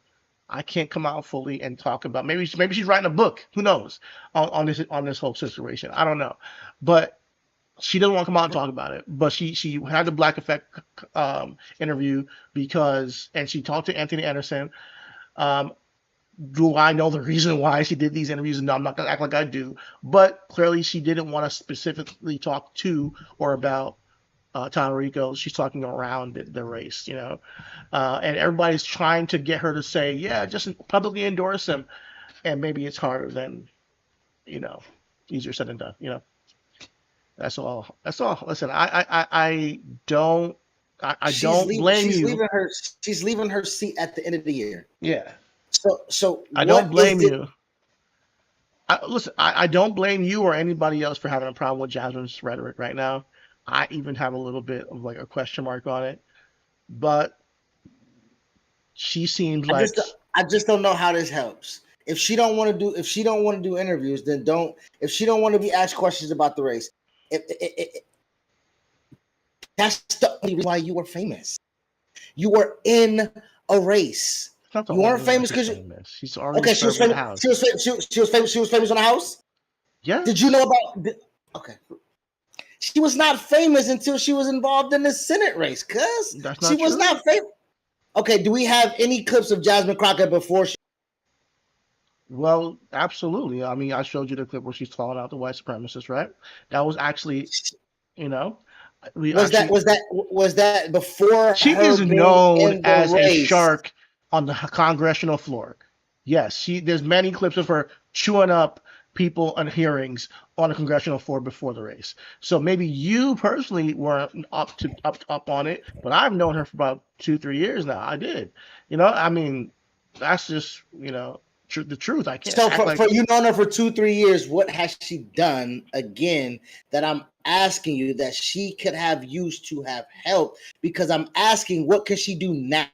I can't come out fully and talk about. Maybe she's writing a book. Who knows on this whole situation? I don't know. But She doesn't want to come out and talk about it, but she had the Black Effect interview and she talked to Anthony Anderson. Do I know the reason why she did these interviews? No, I'm not gonna act like I do, but clearly she didn't want to specifically talk to or about Talarico. She's talking around the race, and everybody's trying to get her to say, yeah, just publicly endorse him, and maybe it's harder than, easier said than done. That's all. Listen, I don't blame you. She's leaving her seat at the end of the year. Yeah. So I don't blame you. I don't blame you or anybody else for having a problem with Jasmine's rhetoric right now. I even have a little bit of like a question mark on it, but she seems like I just don't know how this helps. If she don't want to do interviews, then don't. If she don't want to be asked questions about the race, that's the only reason why you were famous. You were in a race. You weren't famous because she's already okay. She was famous. House. She was famous. She was famous on the house. Yeah. Did you know about? Okay. She was not famous until she was involved in the Senate race, cuz she was not famous. Okay, do we have any clips of Jasmine Crockett before she? Well, absolutely. I mean, I showed you the clip where she's calling out the white supremacists, right? That was actually, was that before? She is known as a shark on the congressional floor. Yes, there's many clips of her chewing up people on hearings on the congressional floor before the race. So maybe you personally weren't up on it, but I've known her for about 2-3 years now. I did. I mean, that's just, the truth. I can't. So for you known her for 2-3 years, what has she done again that I'm asking you that she could have used to have helped? Because I'm asking, what can she do now?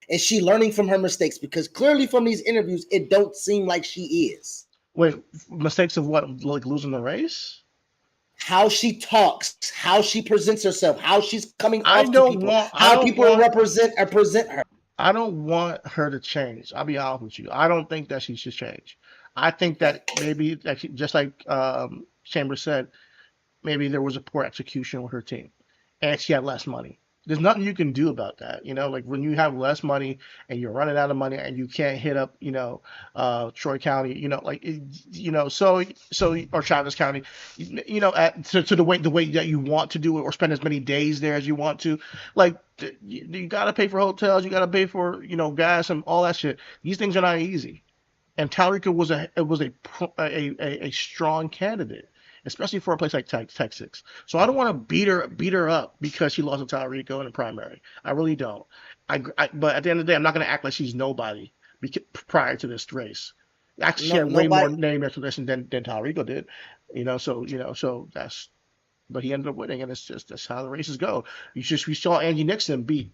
Is she learning from her mistakes? Because clearly from these interviews, it don't seem like she is. Wait, mistakes of what? Like losing the race? How she talks, how she presents herself, how she's coming off to people, how people present her. I don't want her to change. I'll be honest with you. I don't think that she should change. I think that maybe, just like Chambers said, maybe there was a poor execution with her team, and she had less money. There's nothing you can do about that. Like when you have less money and you're running out of money and you can't hit up, Troy County, or Travis County, to the way that you want to do it, or spend as many days there as you want to. Like you got to pay for hotels, you got to pay for, gas and all that shit. These things are not easy. And Talarico was a strong candidate, especially for a place like Texas. So I don't want to beat her up because she lost to Talarico in the primary. I really don't. But at the end of the day, I'm not going to act like she's nobody prior to this race. Actually, she had way more name recognition than Talarico did. So that's. But he ended up winning, and that's how the races go. We saw Angie Nixon beat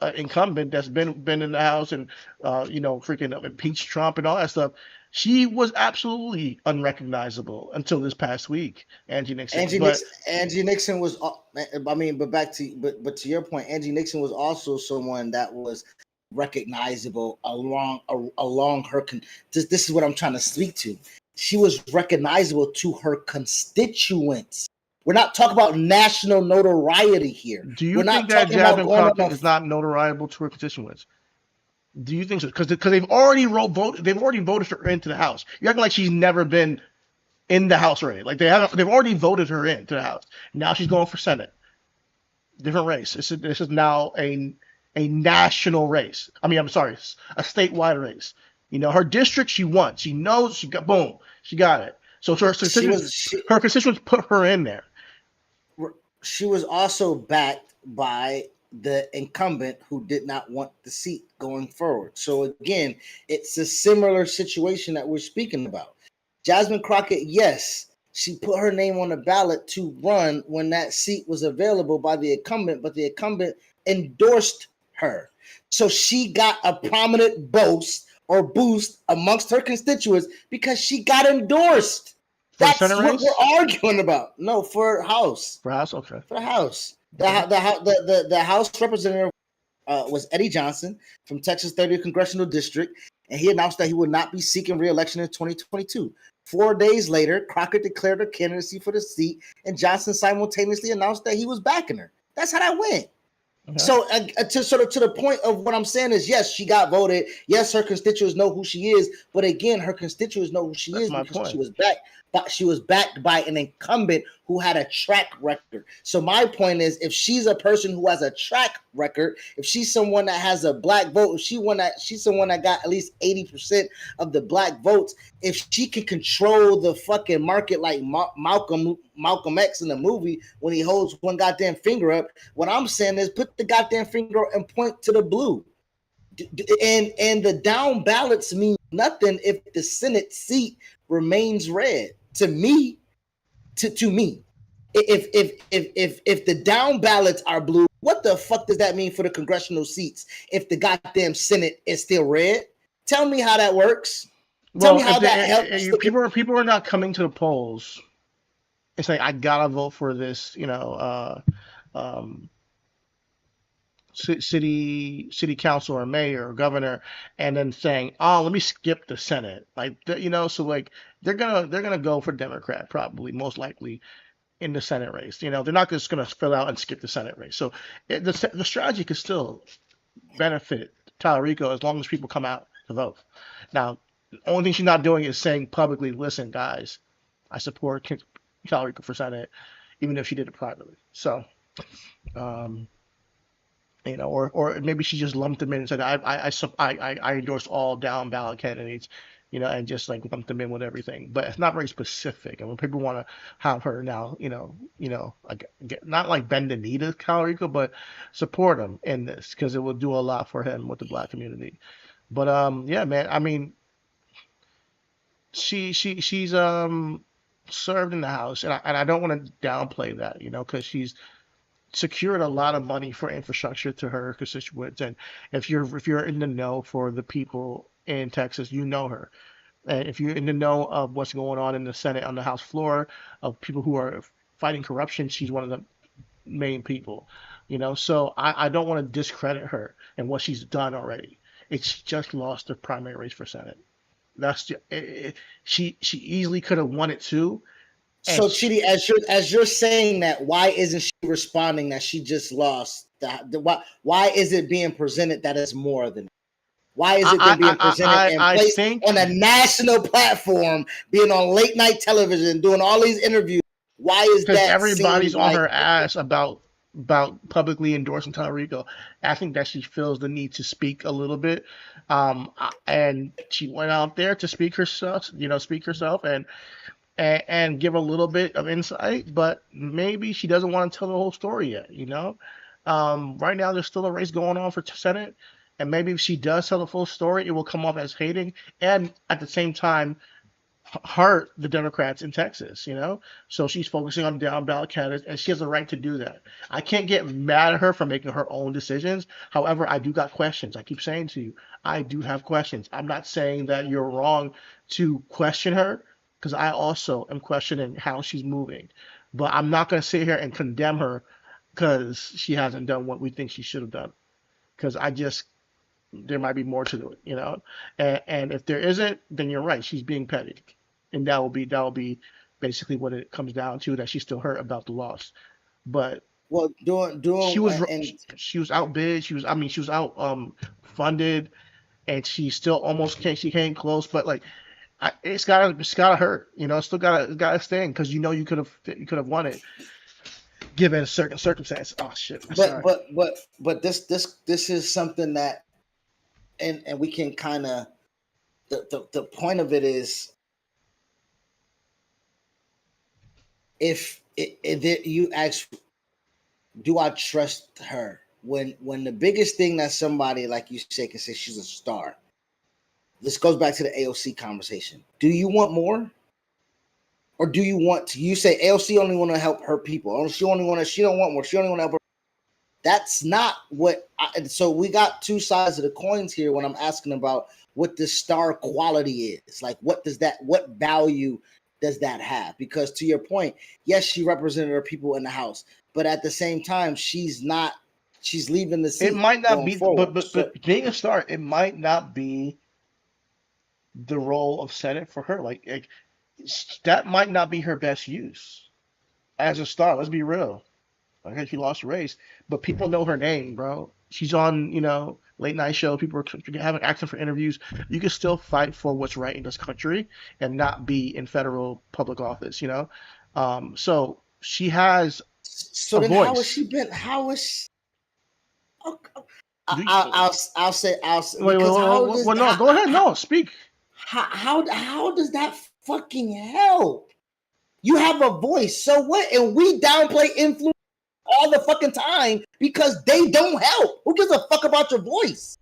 an incumbent that's been in the House and freaking impeached Trump and all that stuff. She was absolutely unrecognizable until this past week. Angie Nixon. Angie Nixon was. I mean, but to your point, Angie Nixon was also someone that was recognizable along her. This is what I'm trying to speak to. She was recognizable to her constituents. We're not talking about national notoriety here. Do you think that Jasmine Crockett is not notoriable to her constituents? Do you think so? Because they've already voted her into the House. You're acting like she's never been in the House already. Like they've already voted her into the House. Now she's going for Senate. Different race. This is now a national race. I mean, I'm sorry, a statewide race. Her district she won. She knows she got it. So her constituents put her in there. She was also backed by the incumbent who did not want the seat going forward. So again, it's a similar situation that we're speaking about. Jasmine Crockett, yes, she put her name on the ballot to run when that seat was available by the incumbent, but the incumbent endorsed her. So she got a prominent boost amongst her constituents because she got endorsed. That's what we're arguing about. No, for House. For House, okay. For the House. The House representative was Eddie Johnson from Texas 30th Congressional District, and he announced that he would not be seeking re-election in 2022. 4 days later, Crockett declared her candidacy for the seat, and Johnson simultaneously announced that he was backing her. That's how that went. Okay. So to the point of what I'm saying is, yes, she got voted. Yes, her constituents know who she is. But again, her constituents know who she is because she was backed. But she was backed by an incumbent who had a track record. So my point is, if she's a person who has a track record, if she's someone that has a black vote, if she's someone that got at least 80% of the black votes, if she can control the fucking market like Malcolm X in the movie when he holds one goddamn finger up, what I'm saying is put the goddamn finger up and point to the blue. And the down ballots mean nothing if the Senate seat remains red. To me, if the down ballots are blue, what the fuck does that mean for the congressional seats if the goddamn Senate is still red? Tell me how that works. Tell me how that helps. People are not coming to the polls. It's like, I gotta vote for this, city council or mayor or governor, and then saying, oh, let me skip the Senate. So like they're gonna go for Democrat, probably, most likely, in the Senate race. They're not just gonna fill out and skip the Senate race. So the strategy could still benefit Talarico as long as people come out to vote. Now, the only thing she's not doing is saying publicly, listen, guys, I support Talarico for Senate, even if she did it privately. So, or maybe she just lumped them in and said, I endorse all down ballot candidates, and just like lumped them in with everything. But it's not very specific. And when people want to have her now, not like bend the knee to Talarico, but support him in this because it will do a lot for him with the black community. But yeah, man, I mean, she's served in the House, and I don't want to downplay that, because she's secured a lot of money for infrastructure to her constituents. And if you're in the know for the people in Texas, you know her. And if you're in the know of what's going on in the Senate, on the House floor, of people who are fighting corruption, she's one of the main people. So I don't want to discredit her and what she's done already. She just lost the primary race for Senate. She easily could have won it too. So, Chidi, as you're saying that, why isn't she responding that she just lost? Why is it being presented that it's more than? Why is it being presented and placed on a national platform, being on late night television, doing all these interviews? Why is that? Because everybody's on her ass about publicly endorsing Talarico. I think that she feels the need to speak a little bit, and she went out there to speak herself, and give a little bit of insight, but maybe she doesn't want to tell the whole story yet, Right now, there's still a race going on for Senate, and maybe if she does tell the full story, it will come off as hating, and at the same time, hurt the Democrats in Texas, So she's focusing on down-ballot candidates, and she has a right to do that. I can't get mad at her for making her own decisions. However, I do got questions. I keep saying to you, I do have questions. I'm not saying that you're wrong to question her, because I also am questioning how she's moving. But I'm not going to sit here and condemn her because she hasn't done what we think she should have done. Because there might be more to it, And if there isn't, then you're right. She's being petty. And that will be basically what it comes down to, that she's still hurt about the loss. But she was outbid. She was out funded, and she still almost came close. But it's gotta hurt, It's still gotta sting, because you could have won it given a certain circumstance. Oh shit! But this is something that, and we can kind of the point of it is, if you ask, do I trust her when the biggest thing that somebody like you say can say she's a star. This goes back to the AOC conversation. Do you want more? Or do you say AOC only want to help her people? She don't want more. She only want to help her. That's not what, so we got two sides of the coins here when I'm asking about what the star quality is. Like, what value does that have? Because to your point, yes, she represented her people in the House, but at the same time, she's not she's leaving the seat. It might not going be, forward. but being a star, it might not be the role of Senate for her. Like that might not be her best use as a star. Let's be real. Okay, she lost the race, but people know her name, bro. She's on, late night show. People are having access for interviews. You can still fight for what's right in this country and not be in federal public office, So she has so a then, voice. how has she been? How is she? Do you- I'll say Wait, because how does no, go ahead. No, speak. how does that fucking help? You have a voice, so what? And we downplay influence all the fucking time because they don't help. Who gives a fuck about your voice?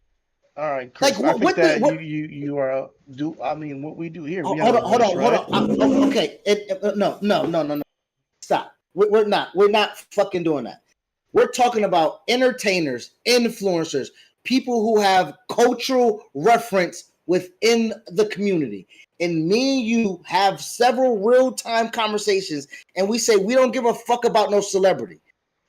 All right, Chris. Like, I think that you are do. I mean, what we do here. We have Hold a voice, on. Okay, no. Stop. We're not fucking doing that. We're talking about entertainers, influencers, people who have cultural reference within the community. And me and you have several real-time conversations, and we say we don't give a fuck about no celebrity.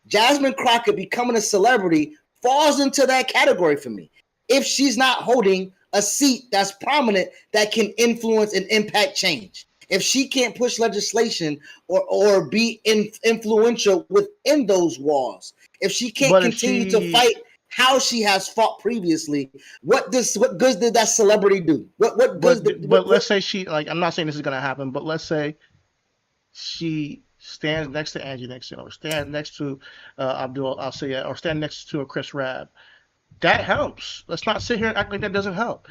Jasmine Crockett becoming a celebrity falls into that category for me. If she's not holding a seat that's prominent that can influence and impact change. If she can't push legislation or be influential within those walls, if she can't continue to fight how she has fought previously, what good did that celebrity do? But let's say she, like, I'm not saying this is gonna happen, but let's say she stands next to Angie Nixon or stand next to Abdul, I'll say it, or stand next to a Chris Rabb. That helps. Let's not sit here and act like that doesn't help.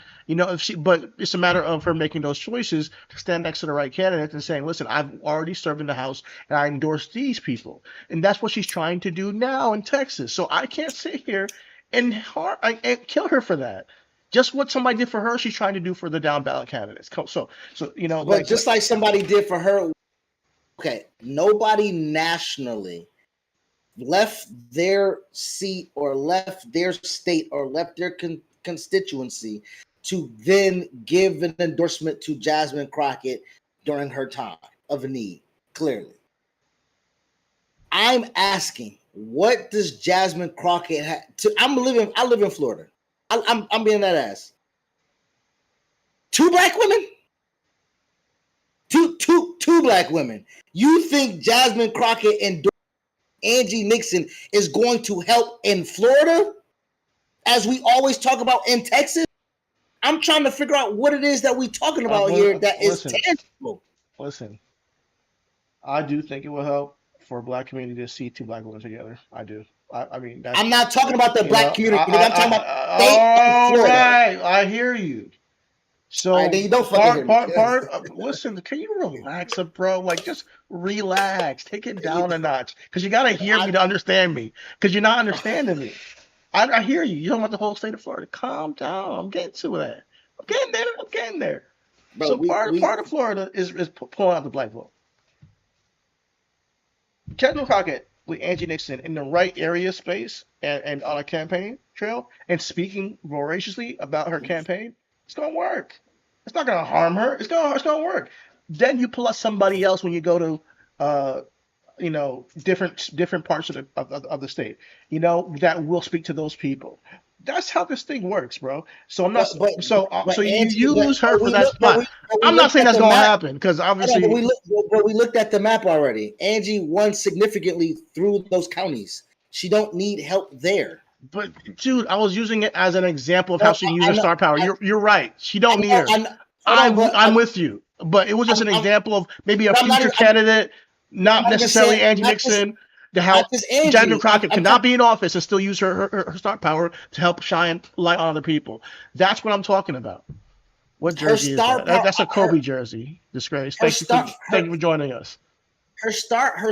But it's a matter of her making those choices to stand next to the right candidate and saying, listen, I've already served in the House and I endorse these people. And that's what she's trying to do now in Texas. So I can't sit here and kill her for that. Just what somebody did for her, she's trying to do for the down-ballot candidates. So but just like somebody did for her, okay, nobody nationally left their seat or left their state or left their constituency to then give an endorsement to Jasmine Crockett during her time of need. Clearly, I'm asking, what does Jasmine Crockett have to? I live in Florida. I'm being that ass. 2 black women. Two black women. You think Jasmine Crockett and Angie Nixon is going to help in Florida, as we always talk about in Texas? I'm trying to figure out what it is that we're talking about here that is tangible. Listen, I do think it will help for a black community to see 2 black women together. I do. I mean, I'm not talking about the black community. I'm talking about All right, I hear you. So then you don't fucking hear me. Listen, can you relax, bro? Like, just relax. Take it down a notch. Because you got to hear me to understand me. Because you're not understanding me. I hear you. You're talking about the whole state of Florida. Calm down. I'm getting to that. I'm getting there. Bro, so part of Florida is pulling out the black vote. Jasmine Crockett with Angie Nixon in the right area space and on a campaign trail and speaking voraciously about her campaign, it's going to work. It's not going to harm her. It's going to work. Then you pull up somebody else when you go to, different parts of the state, that will speak to those people. That's how this thing works, bro. So I'm not. So Angie, you use her for that spot. I'm not saying that's going to happen because obviously. But we looked at the map already. Angie won significantly through those counties. She don't need help there. But dude, I was using it as an example of how she can use her star power. You're right. She don't need her. I'm with you. But it was just an example of maybe a future candidate, not necessarily Angie Nixon, to help. Jasmine Crockett cannot be in office and still use her star power to help shine light on other people. That's what I'm talking about. What jersey is that? That's a Kobe jersey. Disgrace. Thank you for joining us. Her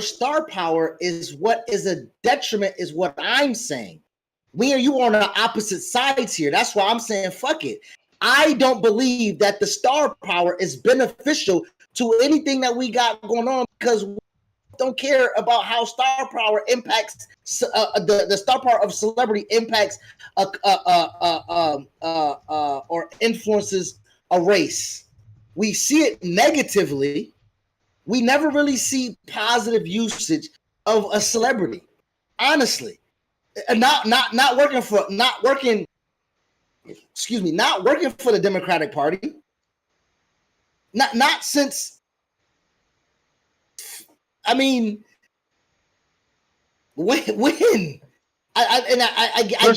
star power is what is a detriment, is what I'm saying. Me and you are on the opposite sides here. That's why I'm saying fuck it. I don't believe that the star power is beneficial to anything that we got going on because we don't care about how star power impacts the star power of celebrity impacts or influences a race. We see it negatively. We never really see positive usage of a celebrity, honestly. not working for not working for the Democratic Party. Not since. I mean, when? First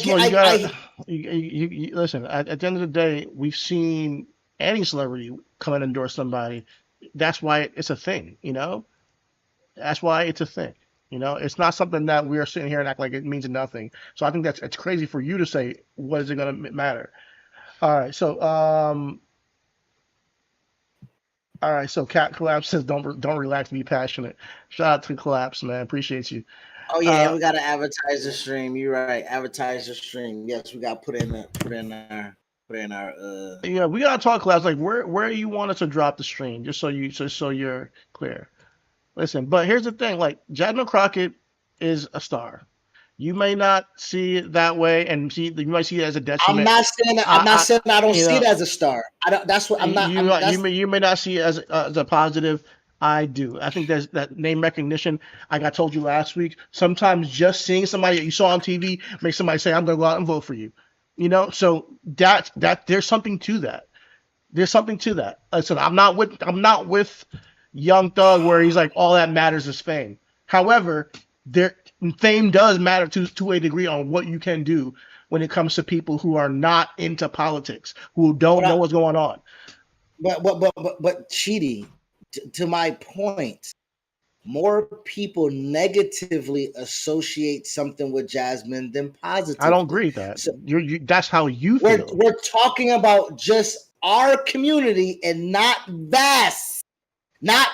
of all, you gotta you listen. At the end of the day, we've seen any celebrity come and endorse somebody. That's why it's a thing, you know. That's why it's a thing. You know, it's not something that we're sitting here and act like it means nothing. So I think it's crazy for you to say, what is it going to matter? All right, so Cat Collapse says, don't relax, be passionate. Shout out to Collapse, man. Appreciate you. Oh yeah, we gotta advertise the stream. You're right, advertise the stream. Yes, we gotta put in our. Yeah, we gotta talk, Collapse. Like where you want us to drop the stream, just so you're clear. Listen, but here's the thing: like Jasmine Crockett is a star. You may not see it that way, and you might see it as a detriment. I'm not saying I don't see it as a star. I don't. That's what I'm not. You may not see it as a positive. I do. I think there's that name recognition. Like I told you last week, sometimes just seeing somebody that you saw on TV makes somebody say, "I'm going to go out and vote for you." You know, so that there's something to that. There's something to that. Listen, I'm not with Young Thug where he's like all that matters is fame. However, fame does matter to a degree on what you can do when it comes to people who are not into politics, who don't know what's going on. But Chidi, to my point, more people negatively associate something with Jasmine than positively. I don't agree with that. So, that's how you feel. We're talking about just our community and not vast, not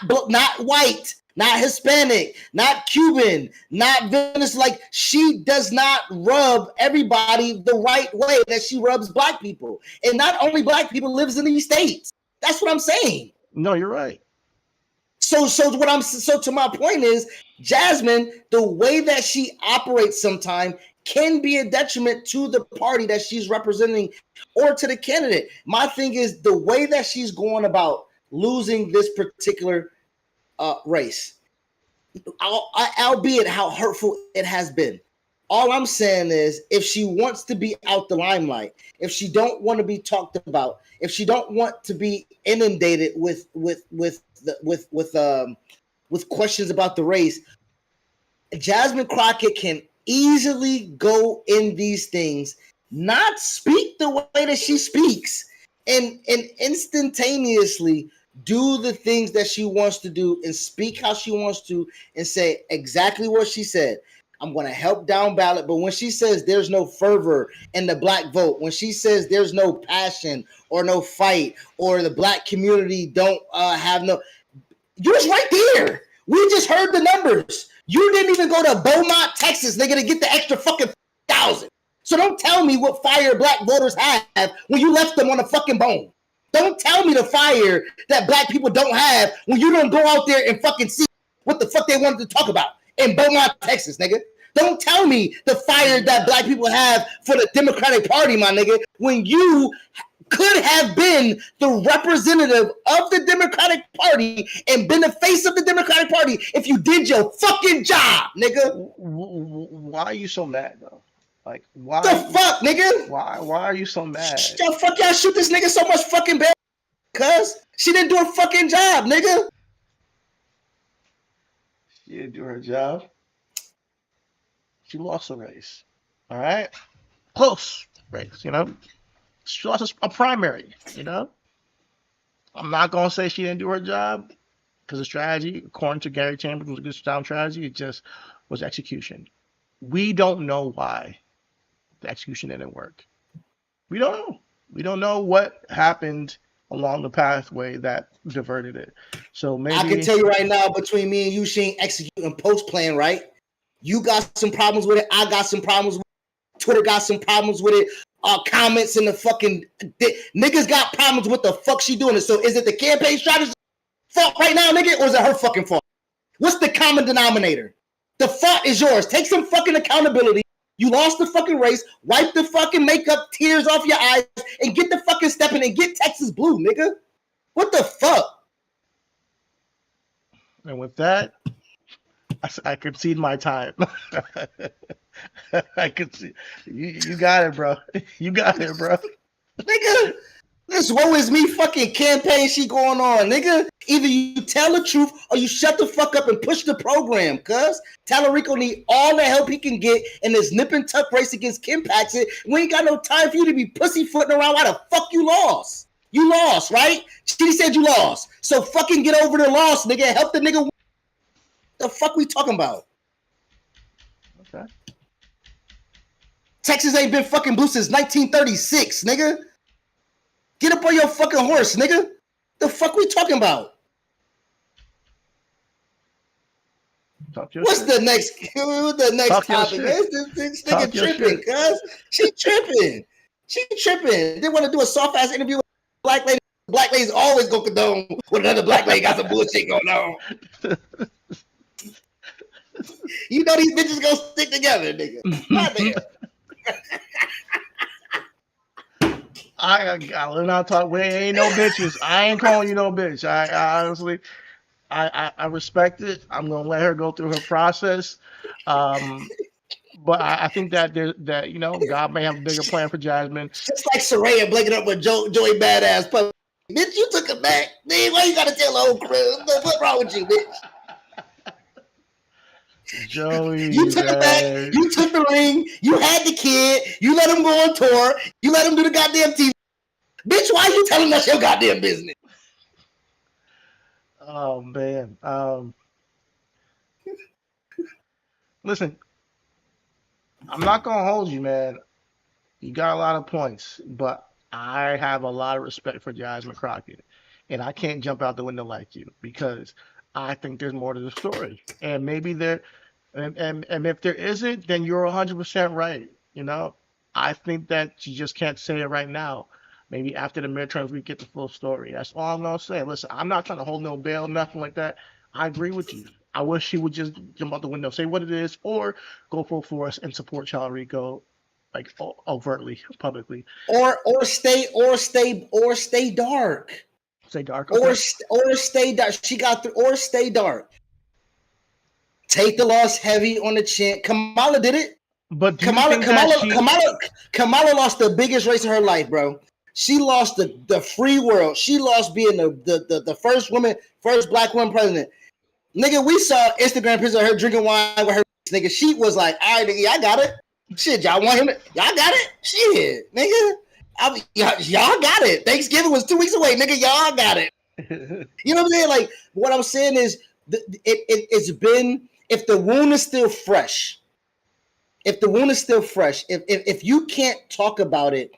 white, not Hispanic, not Cuban, not Venice. Like, she does not rub everybody the right way that she rubs black people. And not only black people lives in these states. That's what I'm saying. No, you're right. So to my point is, Jasmine, the way that she operates sometimes can be a detriment to the party that she's representing or to the candidate. My thing is the way that she's going about losing this particular race, albeit how hurtful it has been. All I'm saying is, if she wants to be out the limelight, if she don't want to be talked about, if she don't want to be inundated with questions about the race, Jasmine Crockett can easily go in these things, not speak the way that she speaks, and instantaneously do the things that she wants to do and speak how she wants to and say exactly what she said. I'm going to help Down-Ballot. But when she says there's no fervor in the black vote, when she says there's no passion or no fight or the black community don't have no, you're just right there. We just heard the numbers. You didn't even go to Beaumont, Texas, nigga, to get the extra fucking 1,000. So don't tell me what fire black voters have when you left them on a fucking bone. Don't tell me the fire that black people don't have when you don't go out there and fucking see what the fuck they wanted to talk about in Beaumont, Texas, nigga. Don't tell me the fire that black people have for the Democratic Party, my nigga, when you could have been the representative of the Democratic Party and been the face of the Democratic Party if you did your fucking job, nigga. Why are you so mad, though? Like, why? The fuck, nigga? Why are you so mad? The fuck y'all shoot this nigga so much fucking bad? Cuz she didn't do her fucking job, nigga. She didn't do her job. She lost the race. All right? Close race, you know? She lost a primary, you know? I'm not going to say she didn't do her job because the strategy, according to Gary Chambers, was a good sound strategy. It just was execution. We don't know why the execution didn't work. We don't know. We don't know what happened along the pathway that diverted it. So maybe I can tell you right now, between me and you, she ain't executing post plan, right? You got some problems with it. I got some problems with it. Twitter got some problems with it. Comments in the fucking niggas got problems with the fuck she doing it. So is it the campaign strategy fault right now, nigga, or is it her fucking fault? What's the common denominator? The fault is yours. Take some fucking accountability. You lost the fucking race. Wipe the fucking makeup tears off your eyes and get the fucking step in and get Texas blue, nigga. What the fuck? And with that, I concede my time. I could see you got it, bro. You got it, bro. Nigga, this woe is me fucking campaign shit going on, nigga. Either you tell the truth or you shut the fuck up and push the program, cuz Talarico need all the help he can get in this nip and tuck race against Kim Paxton. We ain't got no time for you to be pussyfooting around. Why the fuck you lost? You lost, right? She said you lost. So fucking get over the loss, nigga. Help the nigga. The fuck we talking about? Okay. Texas ain't been fucking blue since 1936, nigga. Get up on your fucking horse, nigga. The fuck we talking about? What's the next topic? This nigga tripping, cuz. She tripping. She tripping. They want to do a soft ass interview with a black lady. Black lady's always gonna condone when another black lady got some bullshit going on. You know these bitches gonna stick together, nigga. Goddamn. I learn how to talk. We ain't no bitches. I ain't calling you no bitch. I honestly, I respect it. I'm gonna let her go through her process. But I think that God may have a bigger plan for Jasmine. Just like Soraya blanking up with Joey Badass puppy. Bitch, you took it back. Man, why you gotta tell the whole crew? What's wrong with you, bitch? Joey, you took it back. You took the ring. You had the kid. You let him go on tour. You let him do the goddamn TV. Bitch, why are you telling us your goddamn business? Oh man. Listen, I'm not gonna hold you, man. You got a lot of points, but I have a lot of respect for Jasmine Crockett, and I can't jump out the window like you because I think there's more to the story, and maybe there. And if there isn't, then you're 100% right. I think that you just can't say it right now. Maybe after the midterms, we get the full story. That's all I'm gonna say. Listen, I'm not trying to hold no bail, nothing like that. I agree with you. I wish she would just jump out the window, say what it is, or go full force and support Talarico, like overtly, publicly. Or stay dark. Stay dark. Okay. Or stay dark. She got through. Or stay dark. Take the loss heavy on the chin. Kamala did it. But Kamala lost the biggest race of her life, bro. She lost the free world. She lost being the first black woman president. Nigga, we saw Instagram pictures of her drinking wine with her. Nigga, she was like, all right, nigga, I got it. Shit, y'all want him? Y'all got it? Shit, nigga. Y'all got it. Thanksgiving was 2 weeks away, nigga. Y'all got it. You know what I'm saying? Like, what I'm saying is, it's been, if the wound is still fresh, if you can't talk about it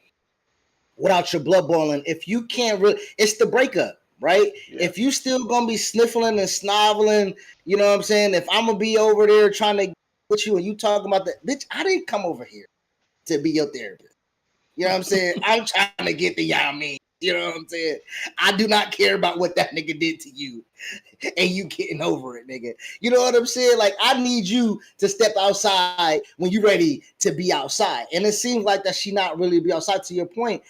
without your blood boiling, if you can't really, it's the breakup, right? Yeah. If you still gonna be sniffling and snoveling, you know what I'm saying? If I'm gonna be over there trying to get with you and you talking about that, bitch, I didn't come over here to be your therapist. You know what I'm saying? I'm trying to get the y'all mean. You know what I'm saying? I do not care about what that nigga did to you and you getting over it, nigga. You know what I'm saying? Like, I need you to step outside when you're ready to be outside. And it seems like that she not really be outside. To your point,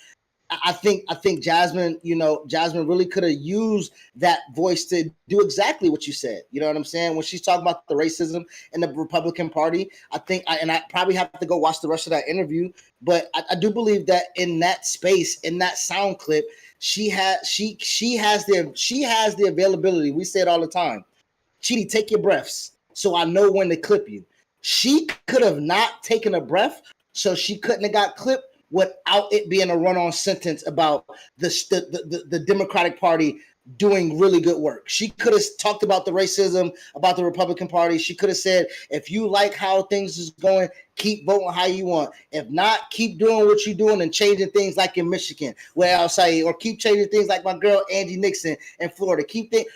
I think Jasmine, Jasmine really could have used that voice to do exactly what you said. You know what I'm saying? When she's talking about the racism in the Republican Party, I probably have to go watch the rest of that interview, but I do believe that in that space, in that sound clip, she has the availability. We say it all the time. Chidi, take your breaths so I know when to clip you. She could have not taken a breath, so she couldn't have got clipped without it being a run-on sentence about the Democratic Party doing really good work. She could have talked about the racism, about the Republican Party. She could have said, if you like how things is going, keep voting how you want. If not, keep doing what you're doing and changing things like in Michigan, where I'll say, or keep changing things like my girl Angie Nixon in Florida.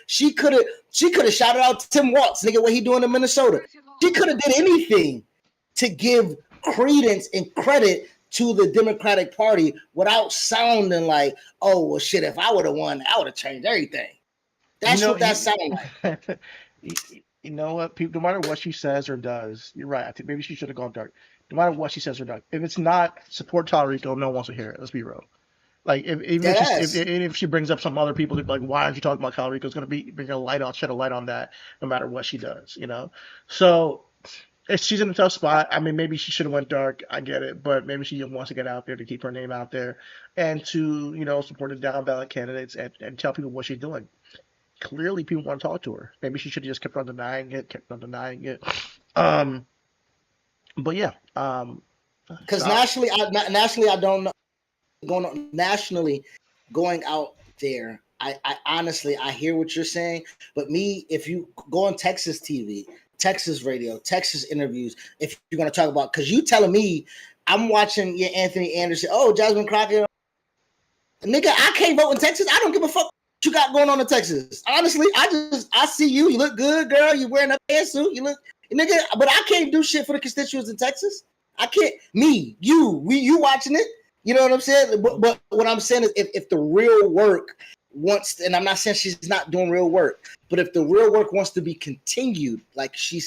She could have shouted out Tim Walz, nigga, what he doing in Minnesota. She could have did anything to give credence and credit to the Democratic Party without sounding like, oh, well, shit, if I would have won, I would have changed everything. That's what that sounded like. You know what, people, no matter what she says or does, you're right. I think maybe she should have gone dark. No matter what she says or does, if it's not support Talarico, no one wants to hear it. Let's be real. Like Yes. even if she brings up some other people, they'd be like, why aren't you talking about Talarico? It's gonna be bring a light on, shed a light on that, no matter what she does, you know. So she's in a tough spot. I mean, maybe she should have went dark. I get it, but maybe she wants to get out there to keep her name out there, and to support the down ballot candidates and tell people what she's doing. Clearly, people want to talk to her. Maybe she should have just kept on denying it, Um, but yeah, Because so nationally, I don't know. Nationally, going out there, I honestly, I hear what you're saying. But me, if you go on Texas TV, Texas radio, Texas interviews, if you're going to talk about, because you telling me, I'm watching your Anthony Anderson, oh, Jasmine Crockett. Nigga, I can't vote in Texas. I don't give a fuck what you got going on in Texas. Honestly, I see you. You look good, girl. You wearing a pantsuit. You look, nigga, but I can't do shit for the constituents in Texas. I can't. Me, you watching it. You know what I'm saying? But what I'm saying is, if the real work wants, and I'm not saying she's not doing real work, but if the real work wants to be continued, like she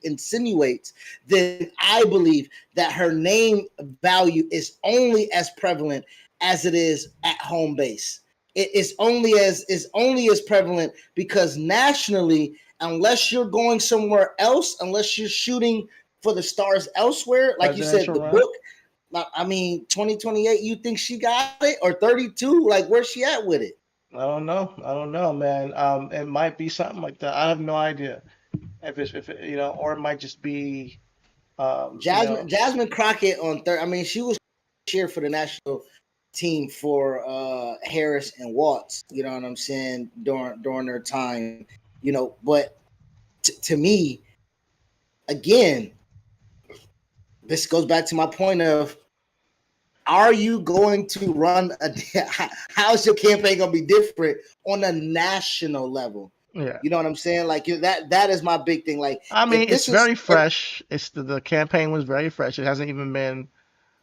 insinuates, then I believe that her name value is only as prevalent as it is at home base. It is only as prevalent because nationally, unless you're going somewhere else, unless you're shooting for the stars elsewhere, like you said, the book. I mean, 2028, you think she got it, or 32? Like, where's she at with it? I don't know, man. It might be something like that. I have no idea if or it might just be Jasmine Crockett on third. I mean, she was cheer for the national team for Harris and Watts. You know what I'm saying, during their time. But to me, again, this goes back to my point of, are you going to run how's your campaign going to be different on a national level? Yeah. You know what I'm saying? Like, that is my big thing. Like, I mean, it's very fresh. It's the campaign was very fresh. It hasn't even been.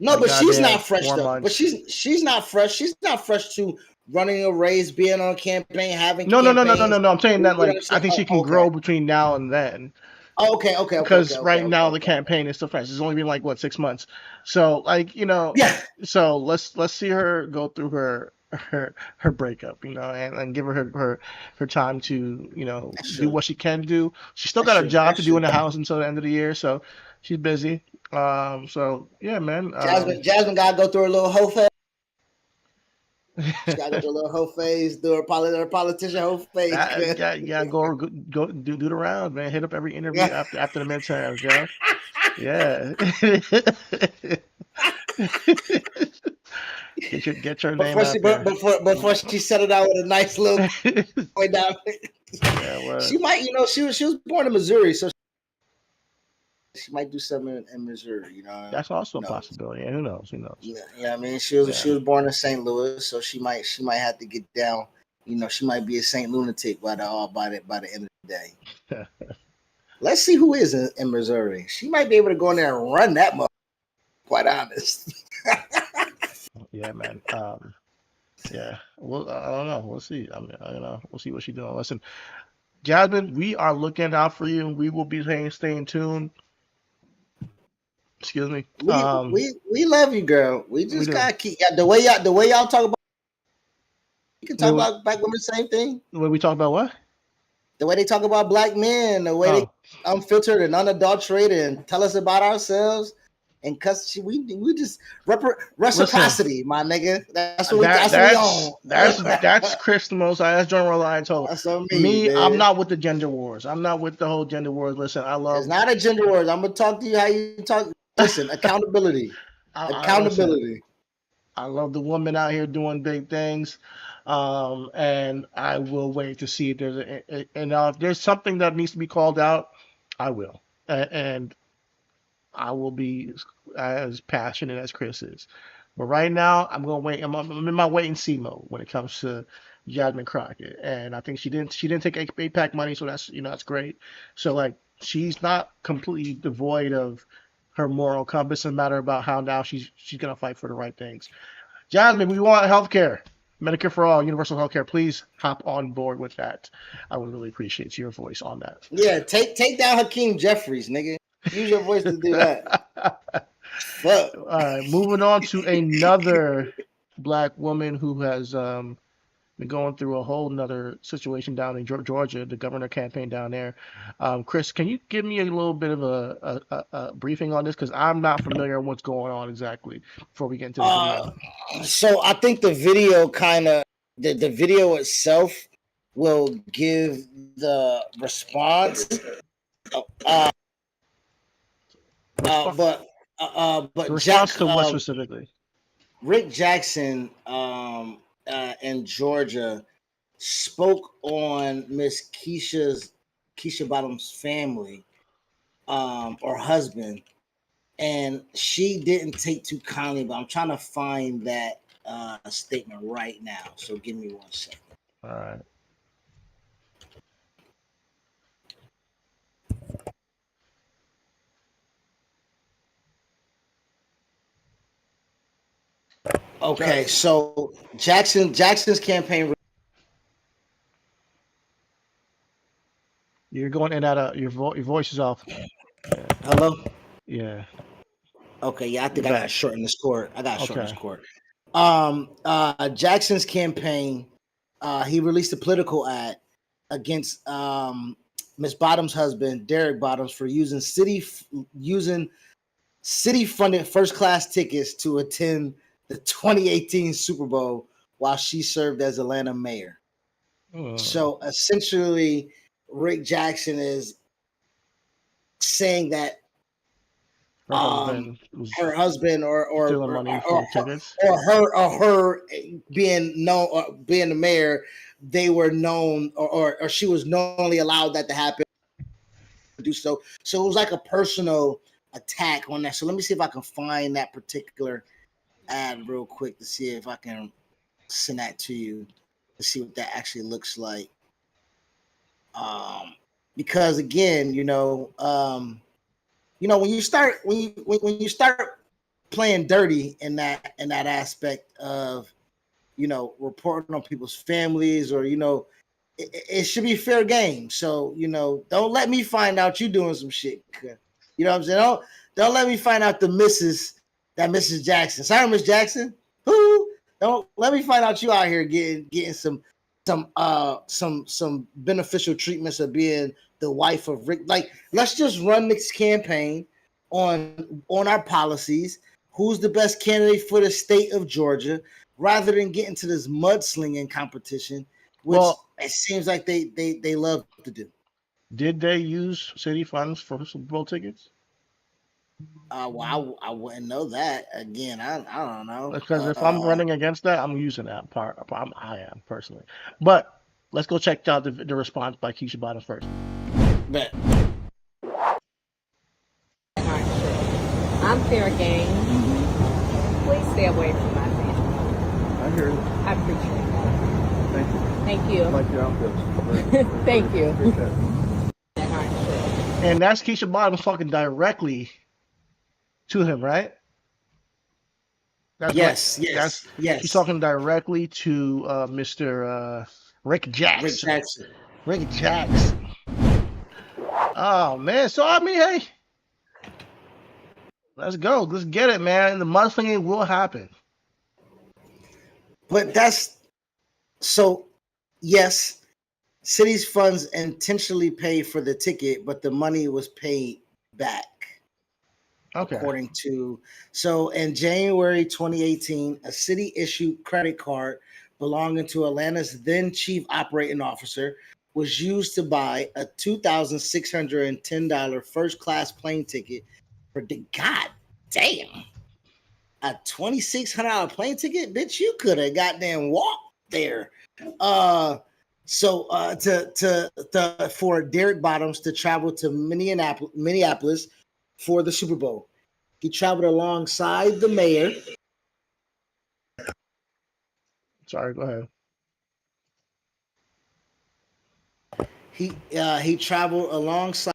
No, but she's not fresh though. Months. But she's not fresh. She's not fresh to running a race, being on a campaign, having No. I'm saying that, like, I think she can grow between now and then. Okay. Because right now the campaign is still fresh. It's only been like 6 months. So, like, Yeah. So let's see her go through her breakup, and give her time to do what she can do. She's still got a job to do in the house until the end of the year, so she's busy. So yeah, man. Jasmine gotta go through a little hoe phase. She gotta go through a little hoe phase, do her politician hoe phase. Yeah, go do the round, man. Hit up every interview after the midterms, yeah. Get your name out there. Before she settled out with a nice little way down. Yeah, she might, she was born in Missouri, so she might do something in Missouri, That's also a possibility. And who knows? Yeah, I mean, she was born in St. Louis, so she might have to get down. She might be a St. Lunatic by the end of the day. Let's see who is in Missouri. She might be able to go in there and run that mother. Quite honest. Yeah, man. Yeah. Well, I don't know. We'll see. I mean, we'll see what she's doing. Listen, Jasmine, we are looking out for you. We will be staying tuned. Excuse me. We love you, girl. We just gotta keep the way y'all talk about. You can talk about black women, same thing. When we talk about what? The way they talk about black men, the way they unfiltered and unadulterated, and tell us about ourselves. And we just reciprocity, listen, my nigga. That's what we own. That's Chris the most. That's John Reliant told That's on me. I'm not with the gender wars. I'm not with the whole gender wars. Listen, It's not a gender wars. I'm gonna talk to you how you talk. Listen, accountability. Accountability. I love the woman out here doing big things, and I will wait to see if if there's something that needs to be called out, I will, and I will be as passionate as Chris is. But right now, I'm gonna wait. I'm in my wait and see mode when it comes to Jasmine Crockett, and I think she didn't take APAC money, so that's great. So, like, she's not completely devoid of her moral compass. It's a matter about how now she's gonna fight for the right things. Jasmine, we want healthcare, Medicare for all, universal healthcare. Please hop on board with that. I would really appreciate your voice on that. Yeah, take down Hakeem Jeffries, nigga. Use your voice to do that. Fuck. All right, moving on to another black woman who has been going through a whole nother situation down in Georgia, the governor campaign down there. Chris, can you give me a little bit of a briefing on this? Because I'm not familiar with what's going on exactly before we get into the video. So I think the video the video itself will give the response. But the response to what specifically? Rick Jackson in Georgia spoke on Miss Kesha Bottoms' family or husband, and she didn't take too kindly. But I'm trying to find that statement right now. So give me 1 second. All right. Okay, so Jackson's campaign. You're going in and out. Your voice is off. Hello. Yeah. Okay. Yeah, I think I got to shorten this cord. Jackson's campaign. He released a political ad against Miss Bottoms' husband, Derek Bottoms, for using city-funded first-class tickets to attend the 2018 Super Bowl while she served as Atlanta mayor. So essentially, Rick Jackson is saying that her husband or her being known or being the mayor, they were known or she was knowingly allowed that to happen. Do so. So it was like a personal attack on that. So let me see if I can find that particular ad real quick to see if I can send that to you to see what that actually looks like. Because again, when you start playing dirty in that aspect of reporting on people's families or it should be fair game. So don't let me find out you doing some shit. You know what I'm saying? Don't let me find out Mrs. Jackson. Sorry, Miss Jackson. Who? Don't let me find out you out here getting some beneficial treatments of being the wife of Rick. Like, let's just run this campaign on our policies. Who's the best candidate for the state of Georgia, rather than get into this mudslinging competition, which it seems like they love to do. Did they use city funds for Super Bowl tickets? Well, I wouldn't know that. Again, I don't know. Because if I'm running against that, I'm using that part. I am personally. But let's go check out the response by Keisha Bottoms first. Bet. I'm fair game. Please stay away from my family. I hear you. I appreciate that. Thank you. I like your outfits. Thank you. And that's Keisha Bottoms talking directly to him, right? Yes. She's talking directly to Mr. Rick Jackson. Rick Jackson. Oh man, so I mean, hey, let's go. Let's get it, man. The mudslinging will happen. But yes, city's funds intentionally paid for the ticket, but the money was paid back. Okay. According to, in January 2018, a city issued credit card belonging to Atlanta's then chief operating officer was used to buy a $2,610 first class plane ticket for God damn. A $2,600 plane ticket? Bitch, you could have goddamn walked there. For Derek Bottoms to travel to Minneapolis for the Super Bowl. He traveled alongside the mayor. Sorry, go ahead. He traveled alongside.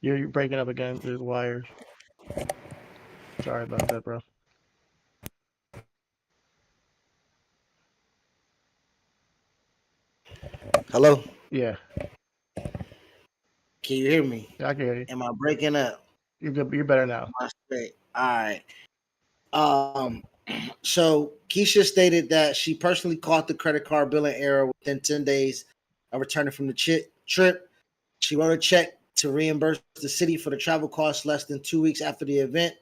You're breaking up again. There's wires. Sorry about that, bro. Hello? Yeah. Can you hear me? Yeah, I can hear you. Am I breaking up? You're good. You're better now. All right. Um, so Keisha stated that she personally caught the credit card billing error within 10 days of returning from the trip. She wrote a check to reimburse the city for the travel costs less than 2 weeks after the event,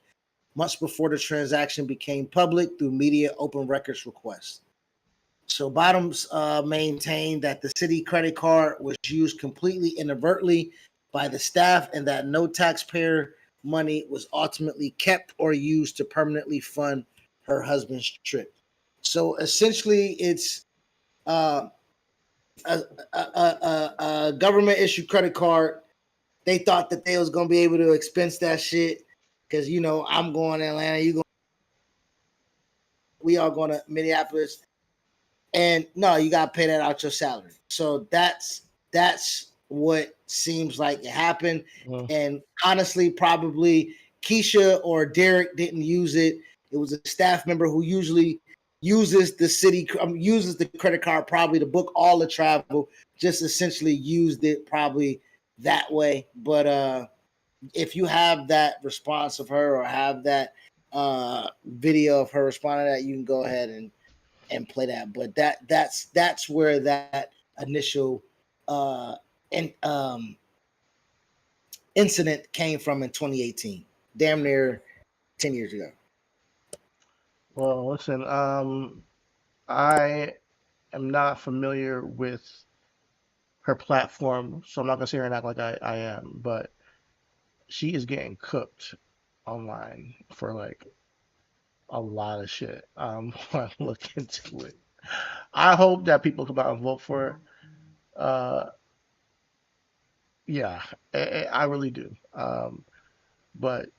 months before the transaction became public through media open records requests. So Bottoms maintained that the city credit card was used completely inadvertently by the staff and that no taxpayer money was ultimately kept or used to permanently fund her husband's trip. So essentially, it's a government issued credit card. They thought that they was gonna be able to expense that shit because I'm going to Atlanta, we are going to Minneapolis, and no, you gotta pay that out your salary. So that's what seems like it happened. And honestly, probably Keisha or Derek didn't use it. It was a staff member who usually uses the credit card probably to book all the travel, just essentially used it probably that way. But if you have that response of her or have that video of her responding to that, you can go ahead and play that. But that's where that initial incident came from in 2018, damn near 10 years ago. Well, listen, I am not familiar with her platform, so I'm not gonna sit here and act like I am, but she is getting cooked online for like a lot of shit. When I look into it, I hope that people come out and vote for her. Yeah, I really do. But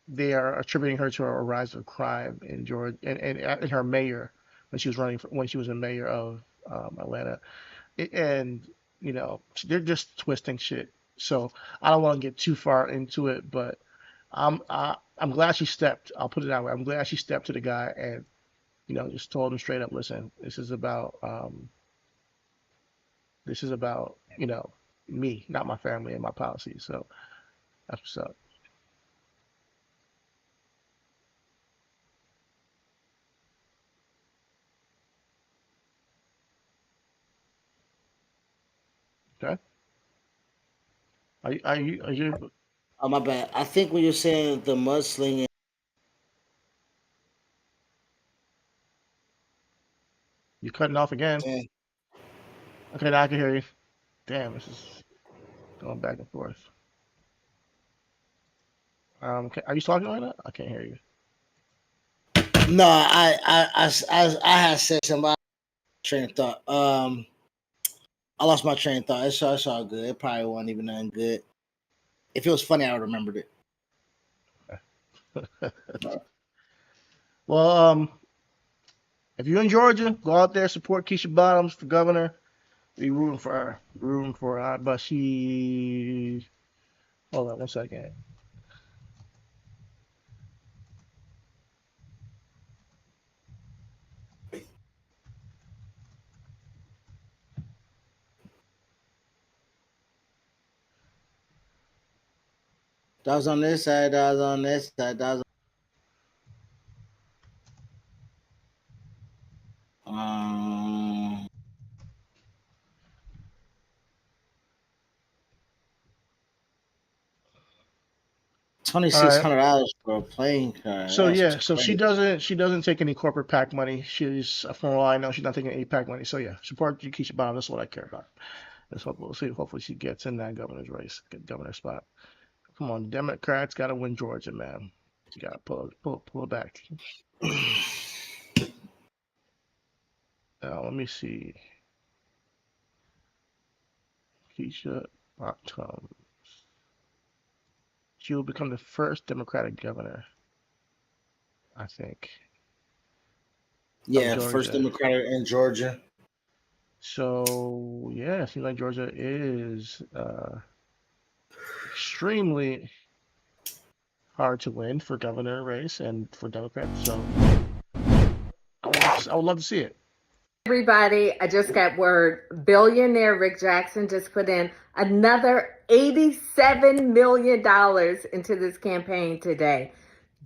they are attributing her to a rise of crime in Georgia and her mayor when she was when she was a mayor of Atlanta. And they're just twisting shit. So I don't want to get too far into it, but I'm glad she stepped. I'll put it that way. I'm glad she stepped to the guy and just told him straight up, listen, this is about me, not my family and my policy. So that's what's up. Okay. Are you Oh, my bad. I think when you're saying the mudslinging, you cutting off again? eh, Okay, now I can hear you. Damn, this is going back and forth. Are you talking right now? I can't hear you. no, I had said somebody train of thought. I lost my train of thought. It's all good. It probably wasn't even nothing good. If it was funny, I would have remembered it. Well, if you're in Georgia, go out there, support Keisha Bottoms for governor. Be rooting for her. Rooting for her. But she. Hold on 1 second. That was on this side. That was on this side. That was. 2,600 for a plane card. So That's yeah, so crazy. she doesn't take any corporate PAC money. She's from all I know, she's not taking any PAC money. So yeah, support Keisha Bottoms. That's what I care about. Let's hope we'll see. Hopefully she gets in that governor's race, get governor spot. Come on, Democrats got to win Georgia, man. You got to pull it back. Now let me see. Keisha Bottoms. She will become the first Democratic governor, I think. Yeah, Georgia. first Democrat in Georgia. So yeah, it seems like Georgia is extremely hard to win for governor race and for Democrats. So I would love to see it. Everybody, I just got word. Billionaire Rick Jackson just put in another $87 million into this campaign today.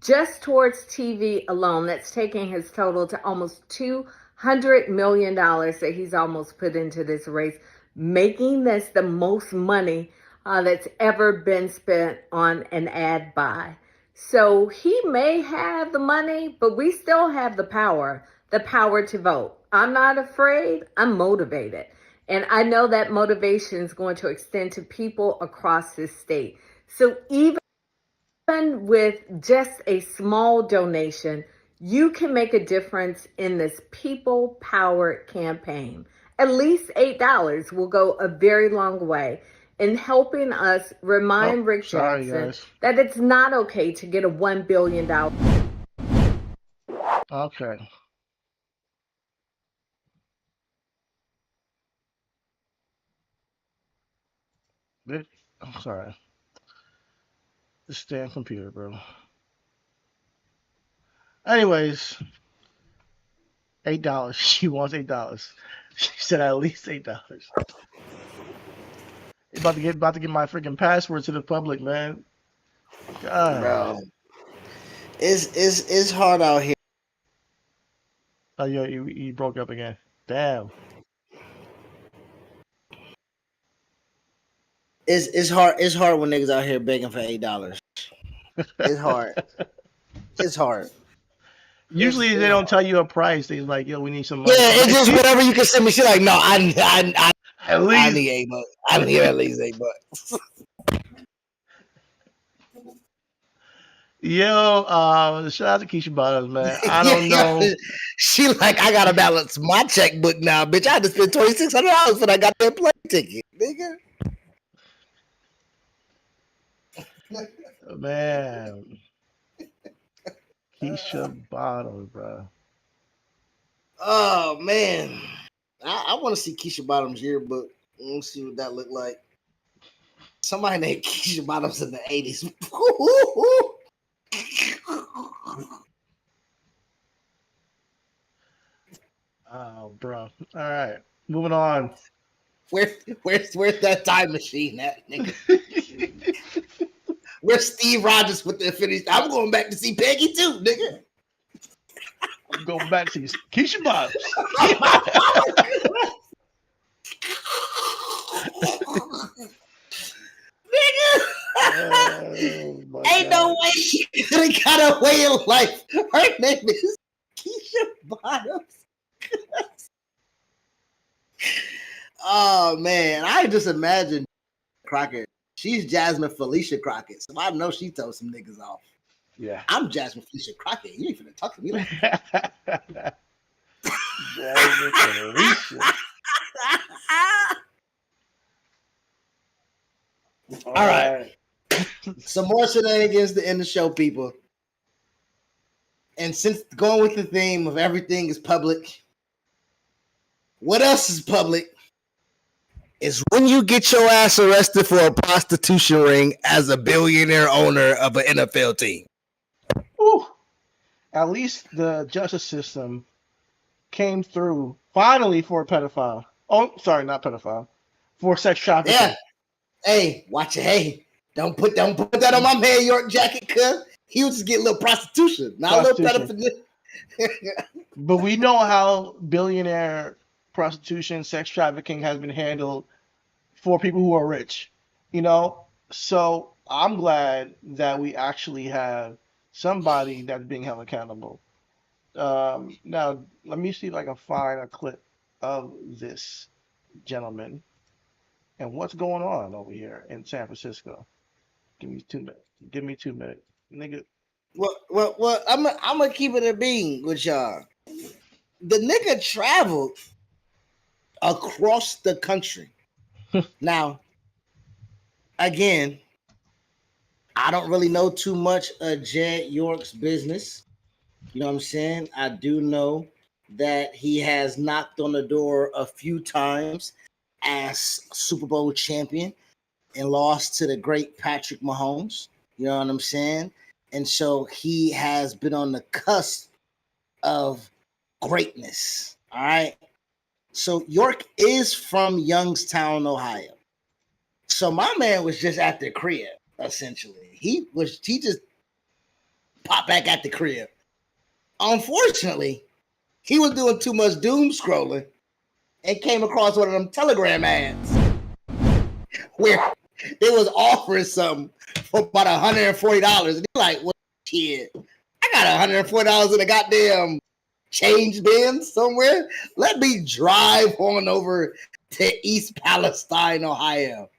just towards TV alone. That's taking his total to almost $200 million that he's almost put into this race, making this the most money that's ever been spent on an ad buy. So he may have the money, but we still have the power to vote. I'm not afraid. I'm motivated. And I know that motivation is going to extend to people across this state. So even with just a small donation, you can make a difference in this people powered campaign. At least $8 will go a very long way in helping us remind Rick Jackson that it's not okay to get a $1 billion. Okay. I'm sorry. This damn computer, bro. Anyways, $8. She wants $8. She said at least $8. About to get my freaking password to the public, man. God. Bro, it's hard out here. Oh yeah, you broke up again. Damn. It's hard. It's hard when niggas out here begging for $8. It's hard. It's hard. Usually they don't tell you a price. They like, yo, we need some money. Yeah, it's just whatever you can send me. She's like, no, I need $8. I need at least $8. Yo, shout out to Keisha Bottoms, man. I don't know. She like, I gotta balance my checkbook now, bitch. I had to spend $2,600 for that goddamn plane ticket, nigga. Man. Keisha Bottoms, bro. Oh man, I want to see Keisha Bottoms yearbook. Let's see what that look like. Somebody named Keisha Bottoms in the 80s. Oh, bro. All right, moving on. Where's that time machine at, nigga? Where's Steve Rogers with the Infinity? I'm going back to see Peggy too, nigga. I'm going back to Keisha Bottoms. Oh, ain't no way she could have got away in life. Her name is Keisha Bottoms. Oh man, I just imagine Crockett. She's Jasmine Felicia Crockett, so I know she told some niggas off. Yeah, I'm Jasmine Felicia Crockett. You ain't finna talk to me like that. Jasmine Felicia. All right. Some more shenanigans to end the show, people. And since going with the theme of everything is public, what else is public is when you get your ass arrested for a prostitution ring as a billionaire owner of an NFL team. Whew. At least the justice system came through finally for a pedophile. Oh, sorry, not pedophile. For sex trafficking. Yeah. Hey, watch it. Hey, don't put that on my man York jacket, cuz he was just getting a little prostitution, not a little pedophilia. But we know how billionaire prostitution, sex trafficking has been handled for people who are rich, you know? So I'm glad that we actually have somebody that's being held accountable. Now, let me see if I can find a clip of this gentleman and what's going on over here in San Francisco. Give me 2 minutes. Give me 2 minutes. Nigga. Well, I'm gonna keep it a bean with y'all. The nigga traveled across the country. Now, again, I don't really know too much of Jed York's business. You know what I'm saying? I do know that he has knocked on the door a few times as Super Bowl champion and lost to the great Patrick Mahomes. You know what I'm saying? And so he has been on the cusp of greatness. All right. So York is from Youngstown, Ohio. So my man was just at the crib, essentially. He pop back at the crib. Unfortunately, he was doing too much doom scrolling and came across one of them Telegram ads where they was offering something for about $140. And you're like, well, shit, I got $140 in a goddamn change bin somewhere. Let me drive on over to East Palestine, Ohio.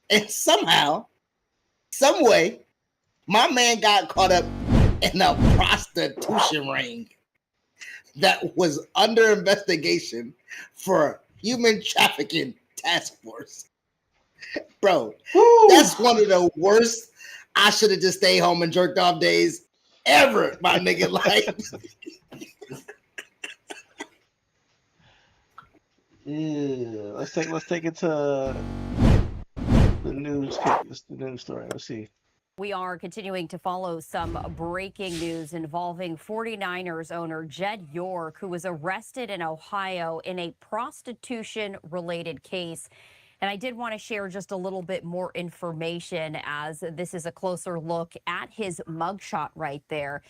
And somehow, some way, my man got caught up in a prostitution ring that was under investigation for human trafficking task force. Bro, that's one of the worst I should have just stayed home and jerked off days ever, my nigga. Like, yeah, let's take it to the news. The news story. Let's see. We are continuing to follow some breaking news involving 49ers owner Jed York, who was arrested in Ohio in a prostitution-related case. And I did want to share just a little bit more information, as this is a closer look at his mugshot right there.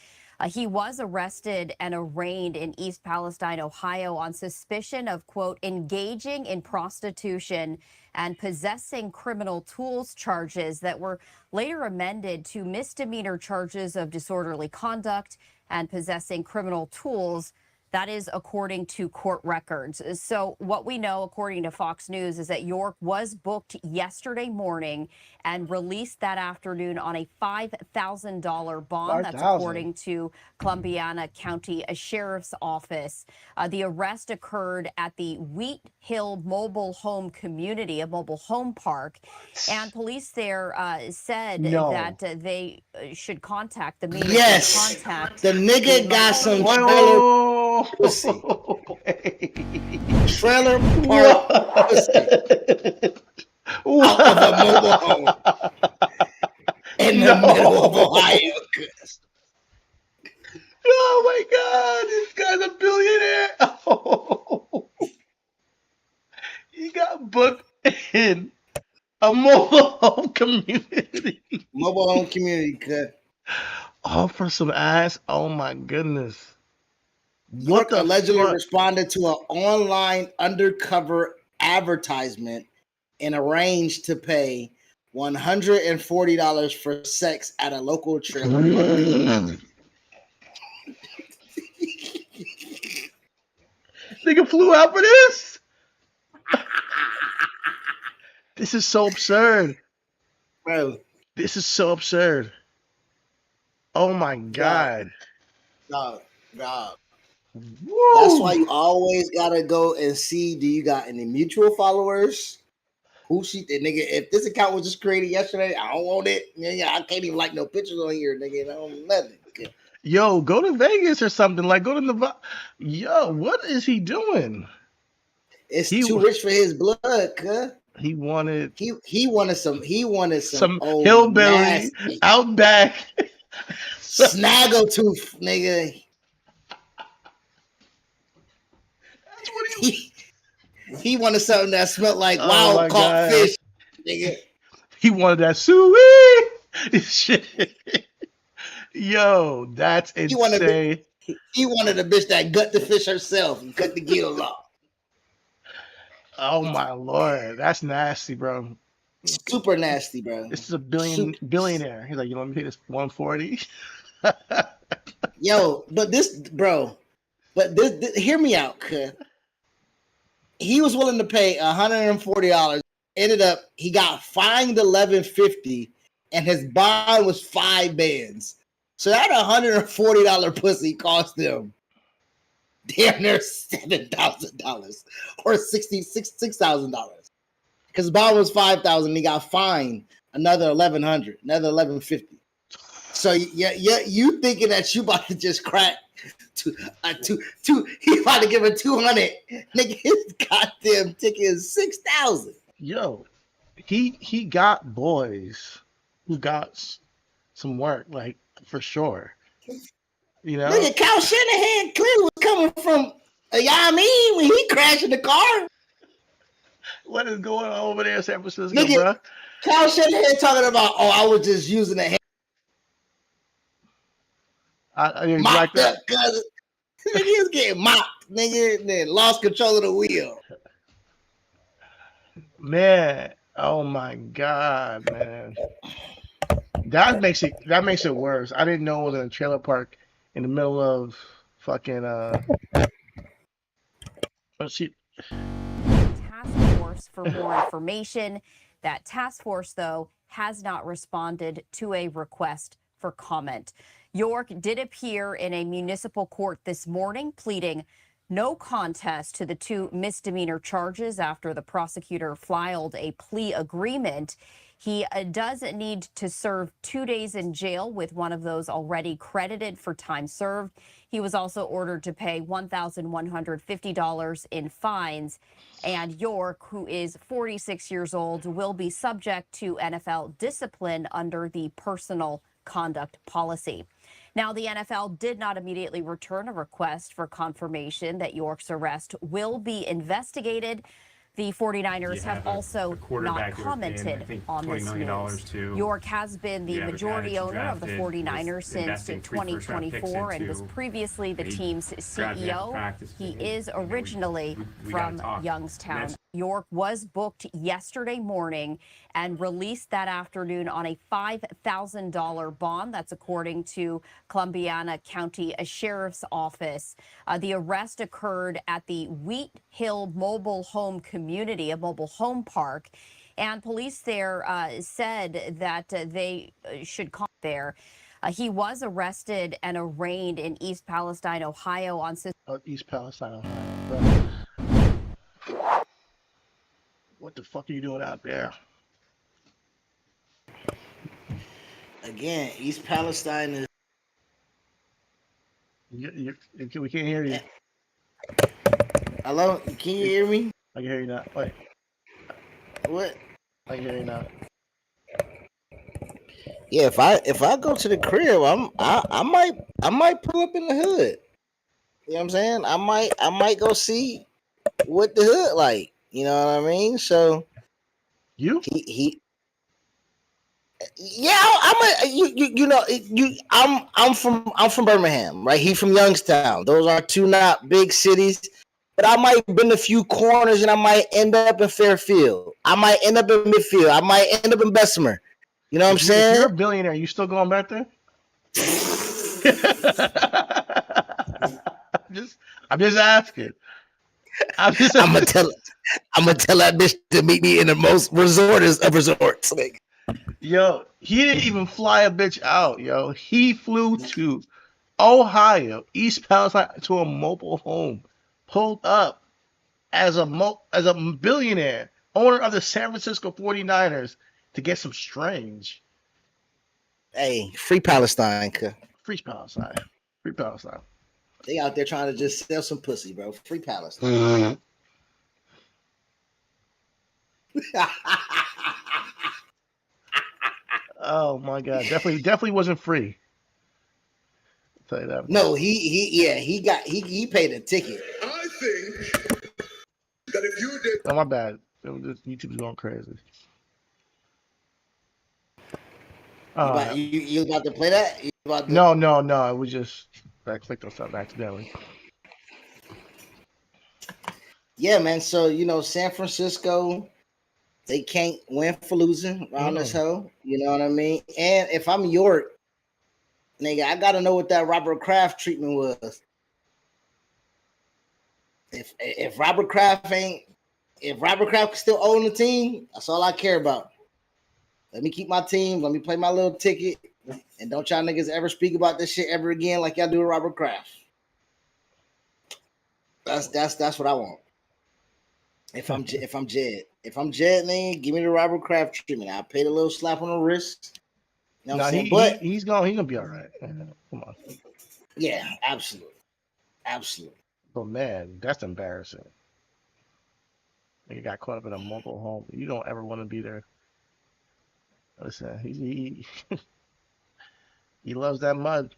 He was arrested and arraigned in East Palestine, Ohio, on suspicion of, quote, engaging in prostitution and possessing criminal tools charges that were later amended to misdemeanor charges of disorderly conduct and possessing criminal tools. That is according to court records. So what we know, according to Fox News, is that York was booked yesterday morning and released that afternoon on a $5,000 bond. That's according to Columbiana County Sheriff's Office. The arrest occurred at the Wheat Hill Mobile Home Community, a mobile home park. And police there said that they should contact the media. yes, the nigga got some pussy. Trailer park pussy out of a mobile home in the middle of Ohio. Oh my God, this guy's a billionaire. Oh. He got booked in a mobile home community. Mobile home community, good. Oh, for some ass. Oh my goodness. York allegedly responded to an online undercover advertisement and arranged to pay $140 for sex at a local trailer park. Nigga flew out for this? This is so absurd. Bro. This is so absurd. Oh my God. Dog. Woo. That's why you always gotta go and see, do you got any mutual followers? Who she the nigga? If this account was just created yesterday, I don't want it. Yeah, I can't even like no pictures on here, nigga. I don't nothing. Yo, go to Vegas or something. Like, go to Nevada. Yo, what is he doing? It's too rich for his blood, cuz. He wanted some old hillbilly nasty outback snaggletooth, nigga. That's what he wanted something that smelled like wild caught fish, nigga. He wanted that suey shit. Yo, that's insane. He wanted a bitch that gut the fish herself and cut the gill off. Oh my Lord, that's nasty, bro. Super nasty, bro. This is a billionaire. He's like, you know, let me pay this 140. Yo, but this, hear me out, cuz. He was willing to pay $140. Ended up, he got fined $11.50, and his bond was 5 bands. So that $140 pussy cost him damn near $7,000 or $6,000. Because bond was $5,000, he got fined another $1,100, another $11.50. So you thinking that you about to just crack two? He about to give her 200. Nigga, his goddamn ticket is 6,000. Yo, he got boys who got some work, like for sure. You know, nigga, Kyle Shanahan clearly was coming from Yami when he crashed in the car. What is going on over there in San Francisco, nigga, bro? Kyle Shanahan talking about, I was just using a hand. I didn't like Mopped that. up, cousin. Nigga, he was getting mopped. Nigga, and then lost control of the wheel. Man, oh my God, man. That makes it worse. I didn't know it was in a trailer park in the middle of fucking let's see. Task force for more information. That task force, though, has not responded to a request for comment. York did appear in a municipal court this morning, pleading no contest to the 2 misdemeanor charges after the prosecutor filed a plea agreement. He does need to serve 2 days in jail, with one of those already credited for time served. He was also ordered to pay $1,150 in fines. And York, who is 46 years old, will be subject to NFL discipline under the personal conduct policy. Now, the NFL did not immediately return a request for confirmation that York's arrest will be investigated. The 49ers have also not commented on this news. York has been the majority owner of the 49ers since 2024 and was previously the team's CEO. He is originally from Youngstown. York was booked yesterday morning and released that afternoon on a $5,000 bond. That's according to Columbiana County Sheriff's Office. The arrest occurred at the Wheat Hill Mobile Home Community, a mobile home park. And police there said that they should come there. He was arrested and arraigned in East Palestine, Ohio on East Palestine, Ohio. What the fuck are you doing out there? Again, East Palestine is. We can't hear you. Hello, can you hear me? I can hear you now. Wait. What? I can hear you now. Yeah, if I go to the crib, I might pull up in the hood. You know what I'm saying? I might go see what the hood like. You know what I mean? So you I'm from Birmingham, right? He from Youngstown. Those are 2 not big cities, but I might bend a few corners and I might end up in Fairfield. I might end up in Midfield. I might end up in Bessemer. You know what I'm saying? If you're a billionaire, you still going back there? I'm just asking. I'm gonna tell that bitch to meet me in the most resortest of resorts. Yo, he didn't even fly a bitch out, yo. He flew to Ohio, East Palestine, to a mobile home, pulled up as a billionaire, owner of the San Francisco 49ers, to get some strange. Hey, free Palestine, free Palestine, free Palestine. They out there trying to just sell some pussy, bro. Free Palestine. Oh my God! Definitely wasn't free. I'll tell you that. No, he paid a ticket. I think that if you did. Oh, my bad. YouTube's going crazy. You about to play that? No. It was just I clicked on something accidentally. Yeah, man. So San Francisco, they can't win for losing around this hoe. You know what I mean? And if I'm York, nigga, I gotta know what that Robert Kraft treatment was. If Robert Kraft still own the team, that's all I care about. Let me keep my team. Let me play my little ticket, and don't y'all niggas ever speak about this shit ever again like y'all do with Robert Kraft. That's what I want. If I'm Jed, nigga, give me the Robert Kraft treatment. I paid a little slap on the wrist. You know what I'm saying? But he's gonna be all right. Come on. Yeah, absolutely. But man, that's embarrassing. You got caught up in a mobile home. You don't ever want to be there. Listen, he loves that mud.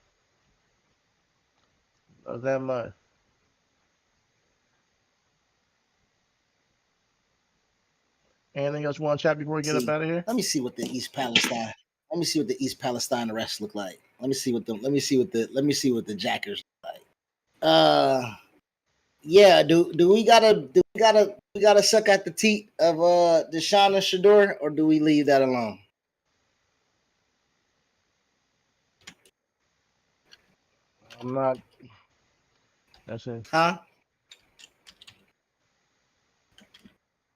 Anything else you want to chat before we get up out of here? Let me see what the East Palestine arrests look like. Let me see what the Jackers like. Yeah, do we gotta suck at the teat of Deshawn and Shedeur, or do we leave that alone? I'm not. That's it. Huh?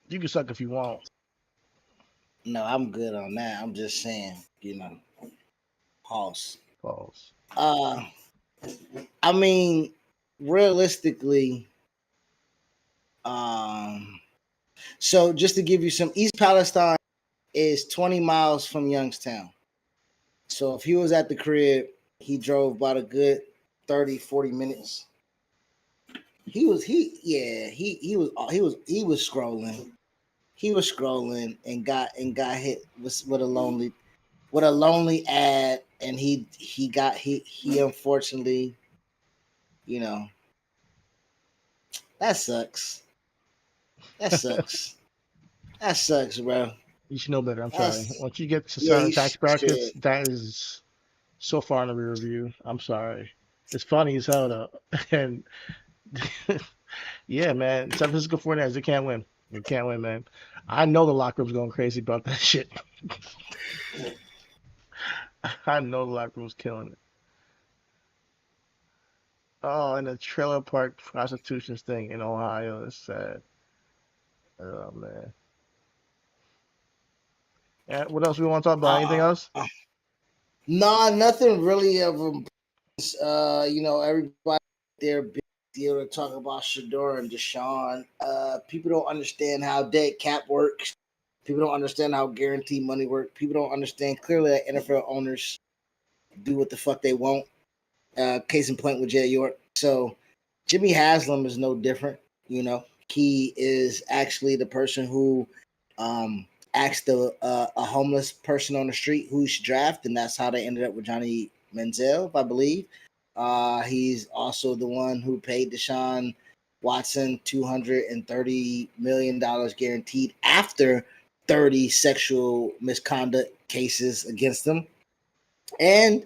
You can suck if you want. No, I'm good on that. I'm just saying, pause. Pause. I mean, realistically, so just to give you some, East Palestine is 20 miles from Youngstown. So if he was at the crib, he drove about a good 30, 40 minutes. He was scrolling. He was scrolling and got hit with a lonely ad, and he unfortunately, that sucks. That sucks. That sucks, bro. You should know better. I'm sorry. Once you get to Yeah, certain you tax brackets, should. that is so far in the rear view. I'm sorry. It's funny as hell though. And yeah, man, San Francisco 49ers, they can't win. They can't win, man. I know the locker room's going crazy about that shit. I know the locker room's killing it. Oh, and the trailer park prostitution thing in Ohio is sad. Oh man. And what else we want to talk about? Anything else? Nah, nothing really of them. Everybody there big deal to talk about Shedeur and Deshawn. People don't understand how dead cap works. People don't understand how guaranteed money works. People don't understand clearly that NFL owners do what the fuck they want. Case in point with Jed York. So Jimmy Haslam is no different. He is actually the person who asked a homeless person on the street who he should draft, and that's how they ended up with Johnny Manziel, if I believe. He's also the one who paid Deshaun Watson $230 million guaranteed after 30 sexual misconduct cases against him. And,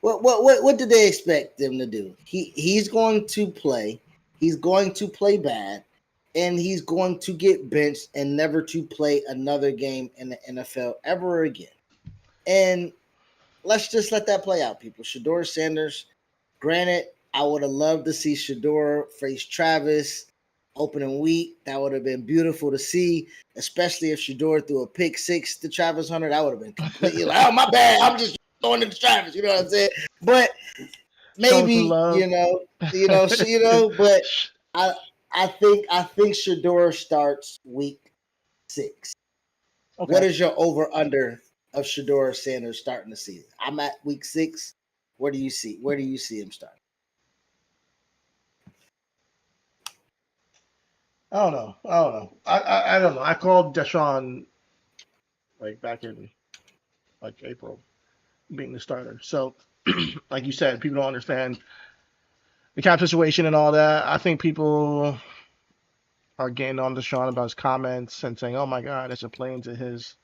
what did they expect them to do? He's going to play. He's going to play bad, and he's going to get benched and never to play another game in the NFL ever again. And let's just let that play out, people. Shedeur Sanders, granted, I would have loved to see Shedeur face Travis opening week. That would have been beautiful to see, especially if Shedeur threw a pick six to Travis Hunter. That would have been completely like, oh, my bad. I'm just throwing it to Travis. You know what I'm saying? But maybe, but I think Shedeur starts week 6. Okay. What is your over-under of Shedeur Sanders starting the season? I'm at week 6. Where do you see him start? I don't know. I don't know. I called Deshawn back in April being the starter. So like you said, people don't understand the cap situation and all that. I think people are getting on Deshaun about his comments and saying, oh my God, it's a play into his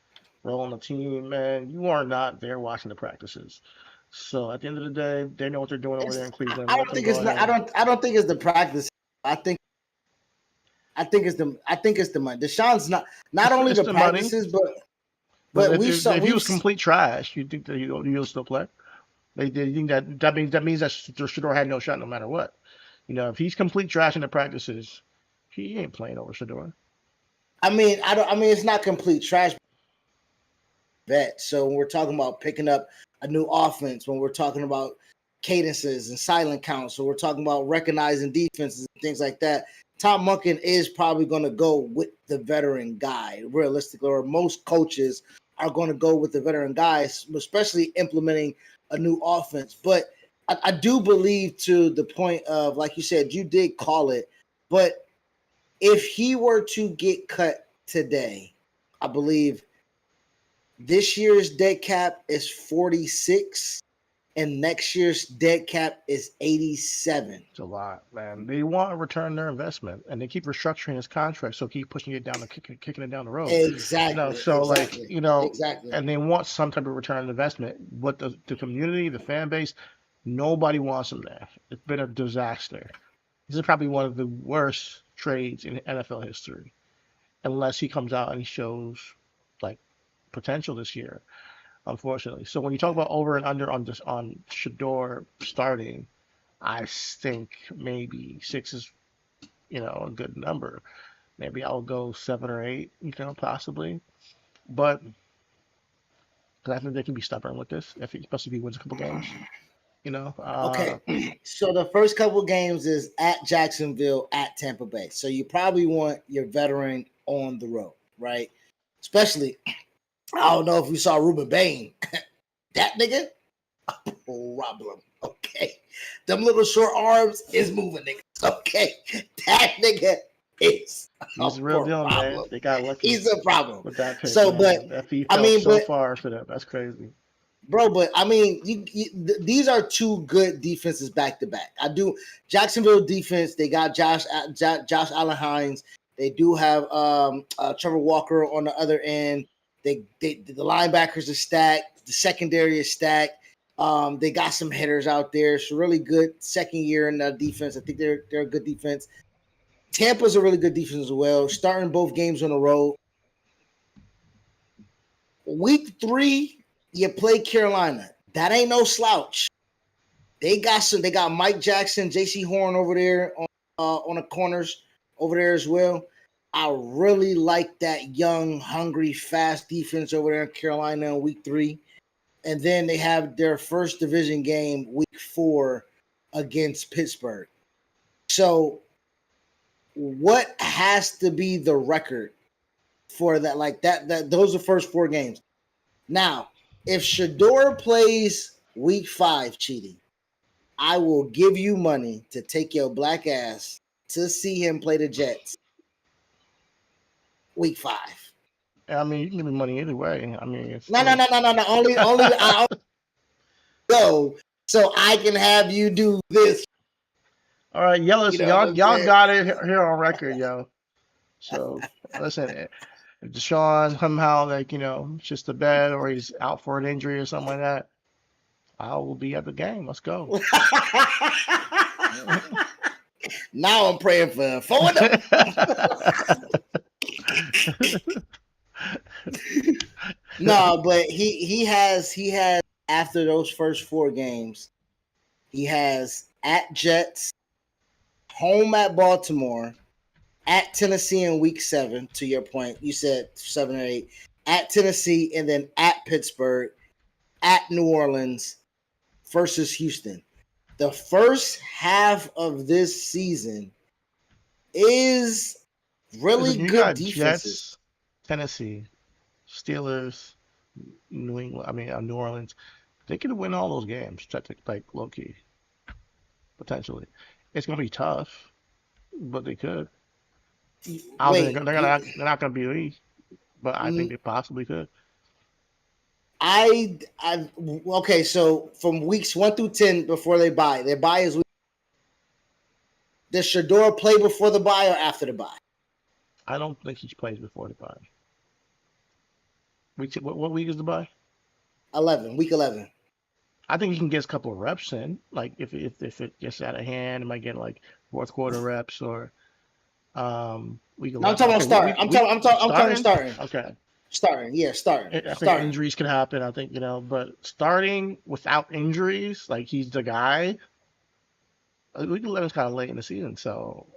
role on the team. Man, you are not there watching the practices. So at the end of the day, they know what they're doing over there in Cleveland. I don't think it's the practice. I think it's the money. Deshaun's not only the practices, money, but if he was complete trash, you think that he'll still play? You think that means that Shedeur had no shot no matter what. If he's complete trash in the practices, he ain't playing over Shedeur. I mean, it's not complete trash. Bet. So when we're talking about picking up a new offense, when we're talking about cadences and silent counts, so we're talking about recognizing defenses and things like that, Tom Monken is probably going to go with the veteran guy, realistically, or most coaches are going to go with the veteran guys, especially implementing a new offense. But I do believe, to the point of, like you said, you did call it, but if he were to get cut today, I believe this year's dead cap is 46, and next year's dead cap is 87. It's a lot, man. They want to return their investment, and they keep restructuring his contract, so keep pushing it down and kicking it down the road. Exactly. So like, Exactly. and they want some type of return on investment. But the community, the fan base, nobody wants him there. It's been a disaster. This is probably one of the worst trades in NFL history, unless he comes out and he shows like potential this year, unfortunately. So when you talk about over and under on Shedeur starting, I think maybe 6 is, a good number. Maybe I'll go 7 or 8, possibly. But 'cause I think they can be stubborn with this, especially if he wins a couple games. Okay. So the first couple games is at Jacksonville, at Tampa Bay. So you probably want your veteran on the road, right? Especially, I don't know if you saw Ruben Bain. That nigga, a problem. Okay. Them little short arms is moving, nigga. Okay. That nigga is He's a real deal, man. They got lucky. He's a problem. With that pick, so, man. but that he fell so far for them. That's crazy. Bro, but I mean, these are two good defenses back to back. Jacksonville defense. They got Josh Allen Hines. They do have Trevor Walker on the other end. The linebackers are stacked. The secondary is stacked. They got some hitters out there. It's a really good second year in the defense. I think they're a good defense. Tampa's a really good defense as well. Starting both games on the road. Week 3. You play Carolina. That ain't no slouch. They got Mike Jackson, J.C. Horn over there on the corners over there as well. I really like that young, hungry, fast defense over there in Carolina in week 3. And then they have their first division game week 4 against Pittsburgh. So what has to be the record for that? Like that those are the first 4 games. Now, if Shedeur plays week 5, Chidi, I will give you money to take your black ass to see him play the Jets week 5. I mean, you can give me money either way. I mean, No. Only I go so I can have you do this. All right, y'all got it here on record, yo. So listen. If Deshawn somehow just a bad or he's out for an injury or something like that, I will be at the game. Let's go. Now I'm praying for him. Forward up. No, but he has after those first 4 games, he has at Jets, home at Baltimore, at Tennessee in week 7, to your point. You said 7 or 8. At Tennessee, and then at Pittsburgh, at New Orleans versus Houston. The first half of this season is really good defenses. Jets, Tennessee, Steelers, New Orleans. They could win all those games, like low key, potentially. It's gonna be tough, but they could. They're not going to be elite, but I think they possibly could. Okay, so from weeks 1 through 10 before their bye is does Shedeur play before the bye or after the bye? I don't think he plays before the bye. What week is the bye? 11, week 11. I think he can get a couple of reps in. Like if it gets out of hand, it might get like 4th quarter reps or. I'm talking about starting. I'm talking starting. Okay. Starting. Yeah, starting. I think injuries could happen. I think, but starting without injuries, like he's the guy. Week 11 is kind of late in the season, so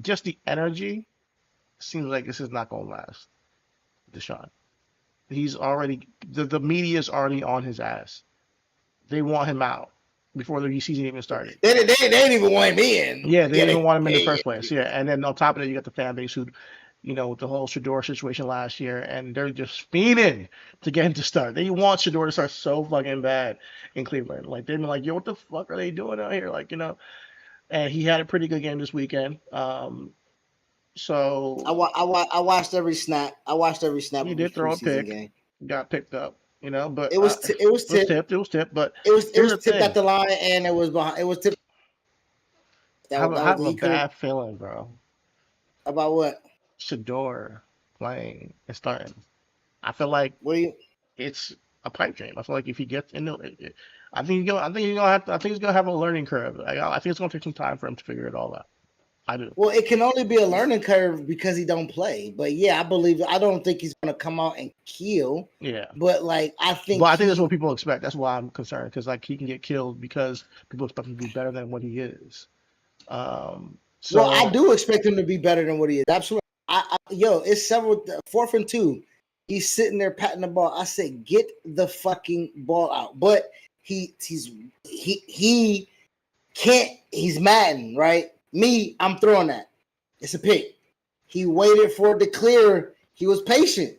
just the energy seems like this is not going to last. Deshawn, he's already the media's already on his ass. They want him out before the season even started. They didn't even want him in. Yeah, they didn't even want him in the first place. Yeah, and then on top of that, you got the fan base who, with the whole Shedeur situation last year, and they're just fiending to get him to start. They want Shedeur to start so fucking bad in Cleveland. Like they've been like, yo, what the fuck are they doing out here? Like, and he had a pretty good game this weekend. So I watched every snap. He did throw a pick. Got picked up. you know. But It was it was tipped. It was tipped. But It here's was the tipped thing. at the line, and it was behind. It was tipped. I have a bad feeling, bro. About what? Shedeur playing and starting. I feel like What do you? it's a pipe dream. I feel like if he gets into it, I think he's gonna. I think he's gonna have. I think he's gonna have a learning curve. I think it's gonna take some time for him to figure it all out. I do. Well, it can only be a learning curve because he don't play. But yeah, I believe. I don't think he's gonna come out and kill. Yeah. But like, I think. But I think that's what people expect. That's why I'm concerned because like he can get killed because people expect him to be better than what he is. So Well, I do expect him to be better than what he is. Absolutely. It's several 4th and 2. He's sitting there patting the ball. I said, get the fucking ball out. But he can't. He's Madden, right? Me, I'm throwing that. It's a pick. He waited for it to clear. He was patient,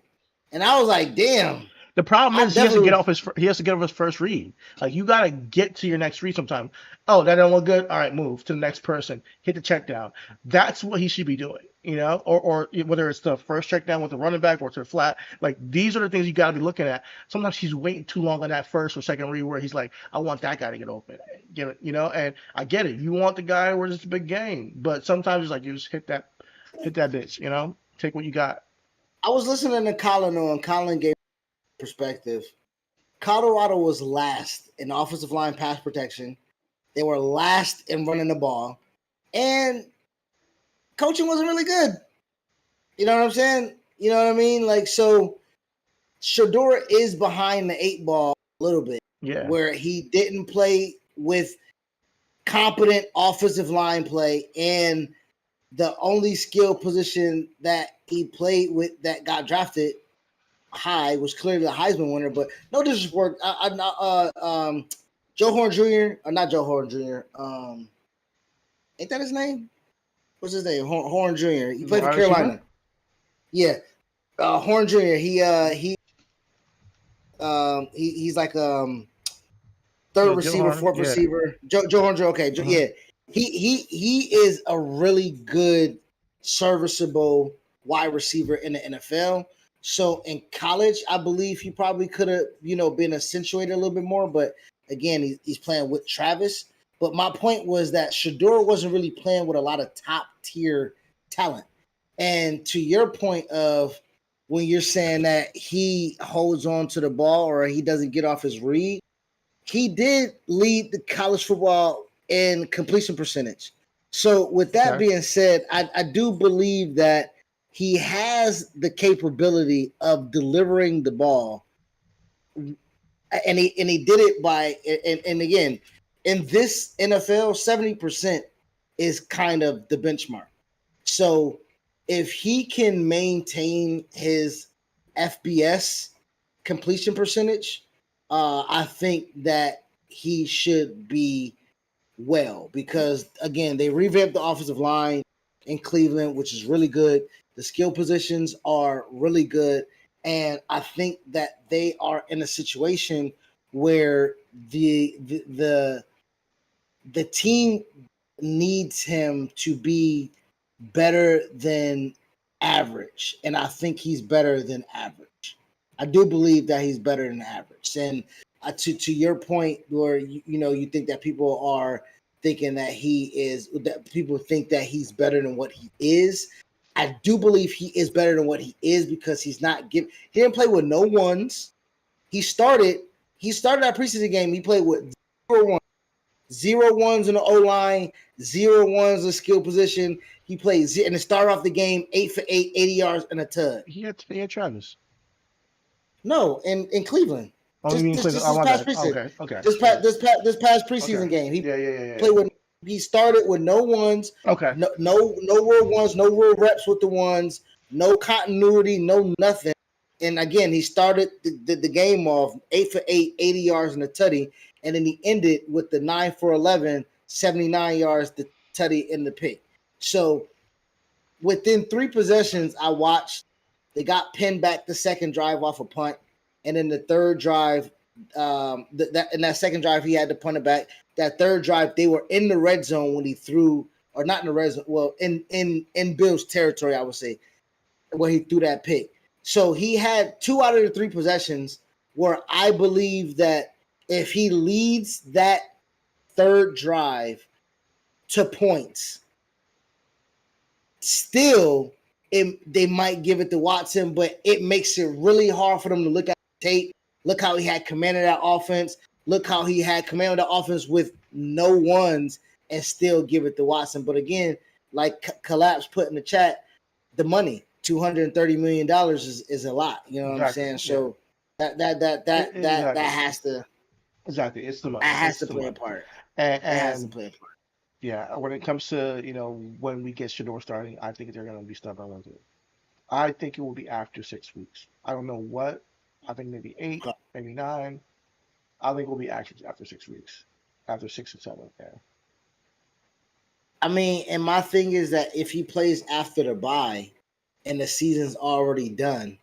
and I was like, damn. the problem is he has to get off his first read. Like you gotta get to your next read sometime. Oh, that don't look good. All right, move to the next person. Hit the check down. That's what he should be doing, you know, or whether it's the first check down with the running back or to the flat. Like these are the things you gotta be looking at. Sometimes he's waiting too long on that first or second read where he's like, I want that guy to get open. Get it, you know, and I get it. You want the guy where it's a big game, but sometimes it's like you just hit that bitch, you know, take what you got. I was listening to Colin and Colin gave perspective. Colorado was last in offensive line pass protection. They were last in running the ball, and coaching wasn't really good. You know what I'm saying? You know what I mean? Like, so Shedeur is behind the 8 ball a little bit, where he didn't play with competent offensive line play, and the only skill position that he played with that got drafted high was clearly the Heisman winner. But no disrespect, Joe Horn Jr. or not Joe Horn Jr. Ain't that his name? What's his name? Horn Jr. He played for Carolina. Yeah, Horn Jr. He's like third receiver, fourth receiver. Joe Horn Jr. Okay, yeah. He is a really good, serviceable wide receiver in the NFL. So in college, I believe he probably could have, been accentuated a little bit more. But again, he's playing with Travis. But my point was that Shedeur wasn't really playing with a lot of top tier talent. And to your point of when you're saying that he holds on to the ball or he doesn't get off his read, he did lead the college football in completion percentage. So with that being said, I do believe that he has the capability of delivering the ball, and he did it by and again in this NFL 70% is kind of the benchmark. So if he can maintain his FBS completion percentage, I think that he should be well, because again, they revamped the offensive line in Cleveland, which is really good. The skill positions are really good. And I think that they are in a situation where the team needs him to be better than average. And I think he's better than average. I do believe that he's better than average. And to your point, where you think that people are thinking that people think that he's better than what he is. I do believe he is better than what he is because he didn't play with no ones. He started that preseason game. He played with 0 ones in the O-line, 0 ones in skill position. He played and to start off the game 8 for 8, 80 yards and a tud. He had Travis. No, in Cleveland. This past preseason. Okay. This past preseason game. He played with. He started with no ones. Okay. No real ones. No real reps with the ones. No continuity. No nothing. And again, he started the game off 8 for 8, 80 yards and a tutty, and then he ended with the 9 for 11, 79 yards, the tutty and the pick. So within 3 possessions, I watched. They got pinned back the second drive off a punt. And then the third drive, in that second drive, he had to punt it back. That third drive, they were in the red zone when he threw, or not in the red zone, well, in Bill's territory, I would say, where he threw that pick. So he had 2 out of the 3 possessions where I believe that if he leads that third drive to points, still they might give it to Watson, but it makes it really hard for them to look at the tape. Look how he had command of that offense. Look how he had command of the offense with no ones and still give it to Watson. But again, like Collapse put in the chat, the money, $230 million is a lot. You know what I'm saying? So that has to It's the money. That has It's to the play a money. part. And, It has to and play a part. yeah, when it comes to when we get Shedeur starting, I think they're gonna be stubborn with it. I think it will be after 6 weeks. I don't know what. I think maybe 8, maybe 9. I think it will be after 6 weeks, after 6 or 7. Yeah. I mean, and my thing is that if he plays after the bye and the season's already done,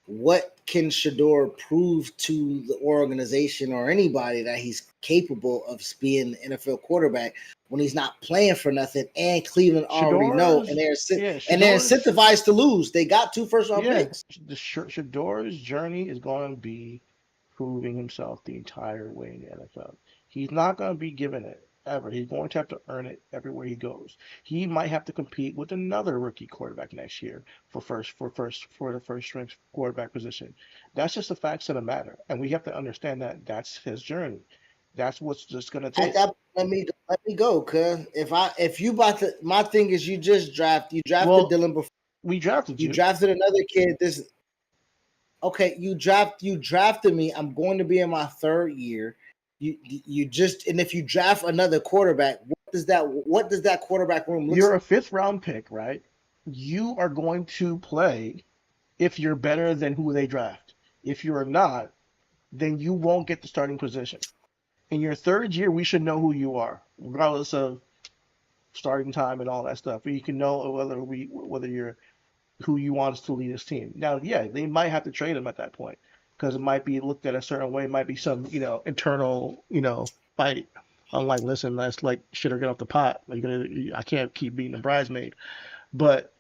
what can Shedeur prove to the organization or anybody that he's capable of being an NFL quarterback when he's not playing for nothing and Cleveland already know and they're incentivized to lose? They got 2 first-round picks. Shedeur's journey is going to be proving himself the entire way in the NFL. He's not going to be given it ever. He's going to have to earn it everywhere he goes. He might have to compete with another rookie quarterback next year for the first string quarterback position. That's just the facts of the matter, and we have to understand that that's his journey. That's what's just going to take. Let me go, cuz if you about to, my thing is you drafted Dylan before. We drafted you. You drafted another kid. You drafted me. I'm going to be in my 3rd year. And if you draft another quarterback, what does that quarterback room look like? You're a 5th round pick, right? You are going to play if you're better than who they draft. If you're not, then you won't get the starting position. In your 3rd year, we should know who you are, regardless of starting time and all that stuff. You can know whether you're who you want us to lead this team. Now, yeah, they might have to trade him at that point because it might be looked at a certain way. It might be some, internal, fight. I'm like, listen, let's like shit or get off the pot. I can't keep being a bridesmaid, but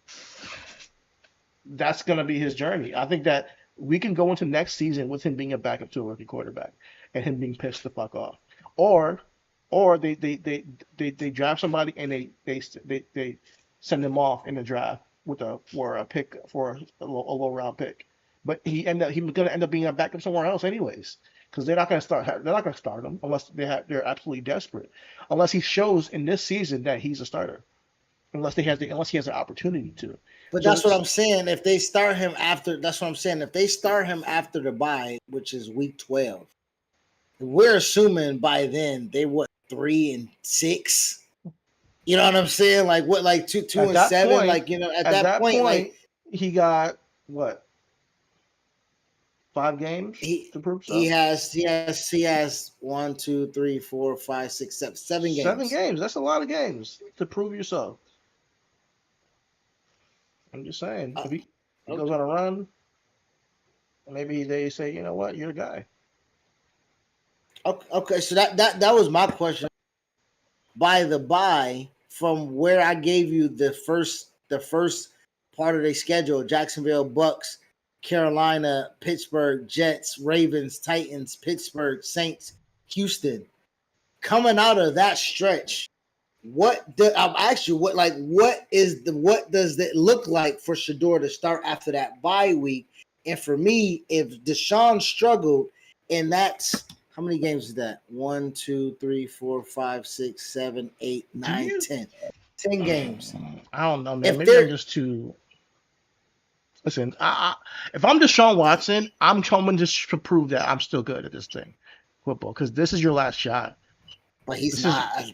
that's gonna be his journey. I think that we can go into next season with him being a backup to a rookie quarterback and him being pissed the fuck off, or they draft somebody and they send him off in the draft for a low round pick. But he's gonna end up being a backup somewhere else anyways, because they're not gonna start him unless they're absolutely desperate. Unless he shows in this season that he's a starter. Unless he has the opportunity to. But that's what I'm saying. If they start him after, that's what I'm saying. If they start him after the bye, which is week 12, we're assuming by then they 3-6. You know what I'm saying? Like 2-7. Point, like at that point, like he got what? 5 games to prove so? He has 1, 2, 3, 4, 5, 6, 7 games. 7 games. That's a lot of games to prove yourself. I'm just saying. If he goes on a run, maybe they say, you know what, you're a guy. Okay, so that was my question. By the bye, from where I gave you the first part of their schedule, Jacksonville, Bucks, Carolina, Pittsburgh, Jets, Ravens, Titans, Pittsburgh, Saints, Houston. Coming out of that stretch, what does it look like for Shedeur to start after that bye week? And for me, if Deshawn struggled, and that's how many games is that? 1, 2, 3, 4, 5, 6, 7, 8, 9, 10. 10 games. I don't know, man. Maybe I'm just too. Listen, if I'm Deshaun Watson, I'm coming just to prove that I'm still good at this thing, football, because this is your last shot. But he's not.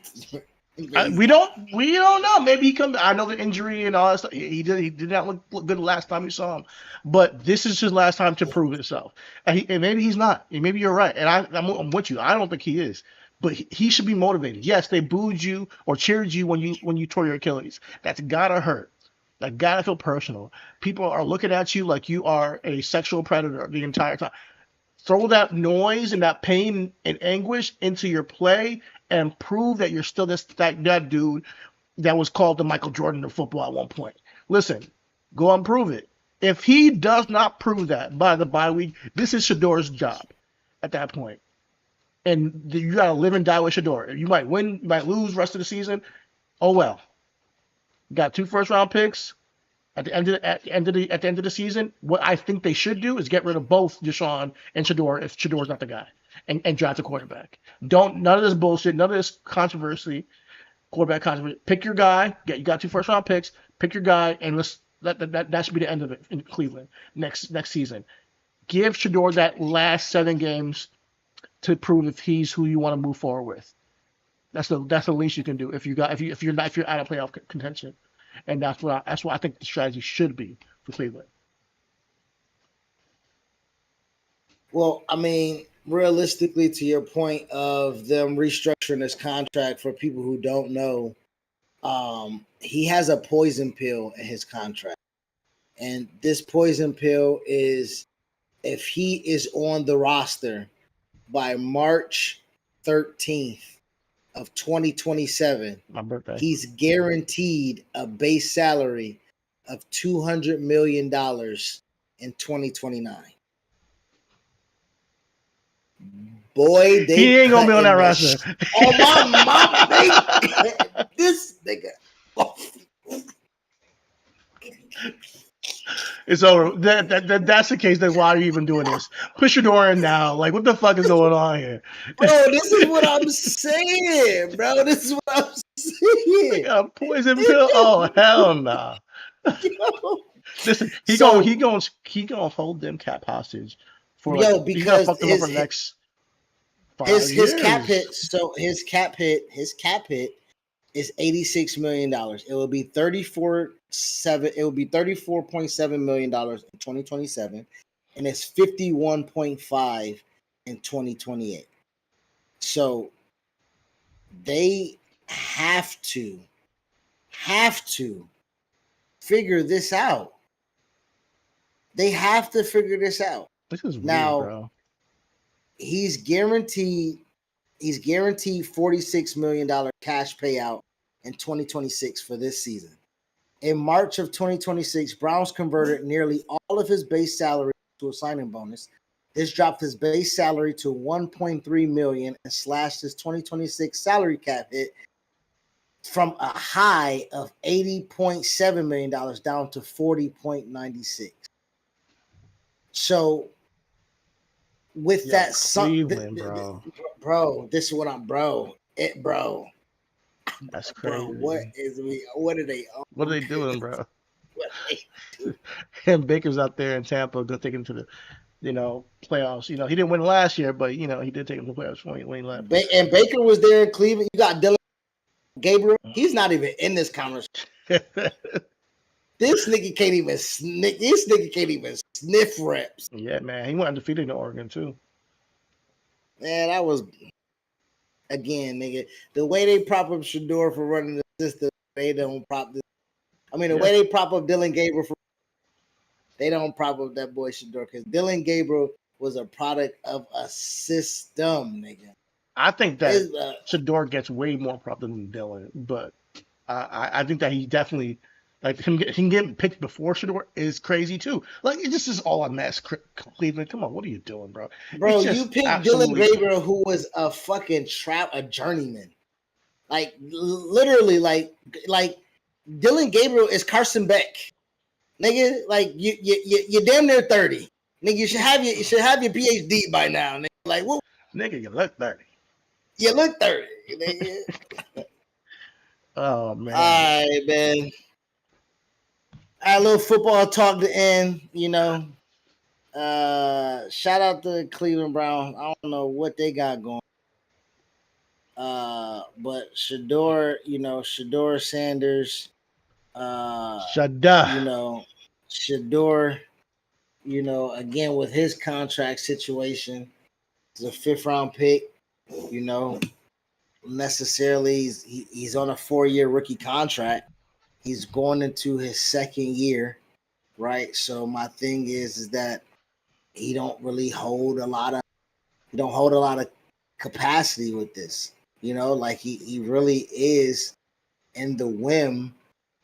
We don't know. Maybe he comes. I know the injury and all that stuff. He did not look good the last time we saw him, but this is his last time to prove himself. And maybe he's not. And maybe you're right. And I'm with you. I don't think he is. But he should be motivated. Yes, they booed you or cheered you when you tore your Achilles. That's gotta hurt. That gotta feel personal. People are looking at you like you are a sexual predator the entire time. Throw that noise and that pain and anguish into your play and prove that you're still that dude that was called the Michael Jordan of football at one point. Listen, go and prove it. If he does not prove that by the bye week, this is Shedeur's job. at that point. And you got to live and die with Shedeur. You might win, you might lose rest of the season. Oh well. You got 2 first-round picks at the end of the season. What I think they should do is get rid of both Deshawn and Shedeur if Shedeur's not the guy, and draft a quarterback. None of this bullshit, none of this controversy, quarterback controversy. Pick your guy. You got 2 first-round picks. Pick your guy, and that should be the end of it in Cleveland next season. Give Shedeur that last 7 games to prove if he's who you want to move forward with. That's the least you can do if you're out of playoff contention, and that's what I think the strategy should be for Cleveland. Well, I mean, realistically, to your point of them restructuring this contract, for people who don't know, he has a poison pill in his contract, and this poison pill is if he is on the roster by March 13th of 2027, My birthday. he's guaranteed a base salary of $200 million in 2029. Boy, He ain't gonna be on that roster. Oh my this nigga. It's over. That's the case. Then why are you even doing this? Push your door in now. Like, what the fuck is going on here? Bro, this is what I'm saying, bro. This is what I'm saying. A poison pill? Oh hell no! Listen, he gonna hold them cap hostage for because fuck them up for the next 5 years. his cap hit. So his cap hit is $86 million. It will be $34.7 million in 2027, and it's 51.5 in 2028. So they have to figure this out. They have to figure this out. This is weird, Now, bro. He's guaranteed $46 million cash payout in 2026 for this season. In March of 2026, Browns converted nearly all of his base salary to a signing bonus. This dropped his base salary to $1.3 million and slashed his 2026 salary cap hit from a high of $80.7 million down to $40.96. So with that, Cleveland, bro, this is what I'm, bro. That's crazy. Bro, what are they? What are they doing, bro? And Baker's out there in Tampa, going to take him to the, playoffs. He didn't win last year, but he did take him to the playoffs when he left. And Baker was there in Cleveland. You got Dylan Gabriel. He's not even in this conversation. This nigga can't even sniff. This nigga can't even sniff reps. Yeah, man. He went undefeated in Oregon too. Man, that was again, nigga. The way they prop up Shedeur for running the system, they don't prop this. I mean, the way they prop up Dylan Gabriel they don't prop up that boy Shedeur because Dylan Gabriel was a product of a system, nigga. I think that Shedeur gets way more prop than Dylan, but I think that he definitely. Like him getting picked before Shedeur is crazy too. Like it just is all a mess. Cleveland, come on, what are you doing, bro? Bro, you picked Dylan Gabriel, who was a fucking a journeyman. Like literally, like Dylan Gabriel is Carson Beck, nigga. Like you're damn near 30, nigga. You should have your PhD by now, nigga. Like what? Nigga, you look 30. You look 30, nigga. Oh man. All right, man. A little football talk to end, shout out to Cleveland Browns. I don't know what they got going. But Shedeur, Shedeur Sanders, Shedeur, again with his contract situation, it's a 5th round pick, necessarily he's on a 4-year rookie contract. He's going into his 2nd year, right? So my thing is that he don't hold a lot of capacity with this. Like he really is in the whim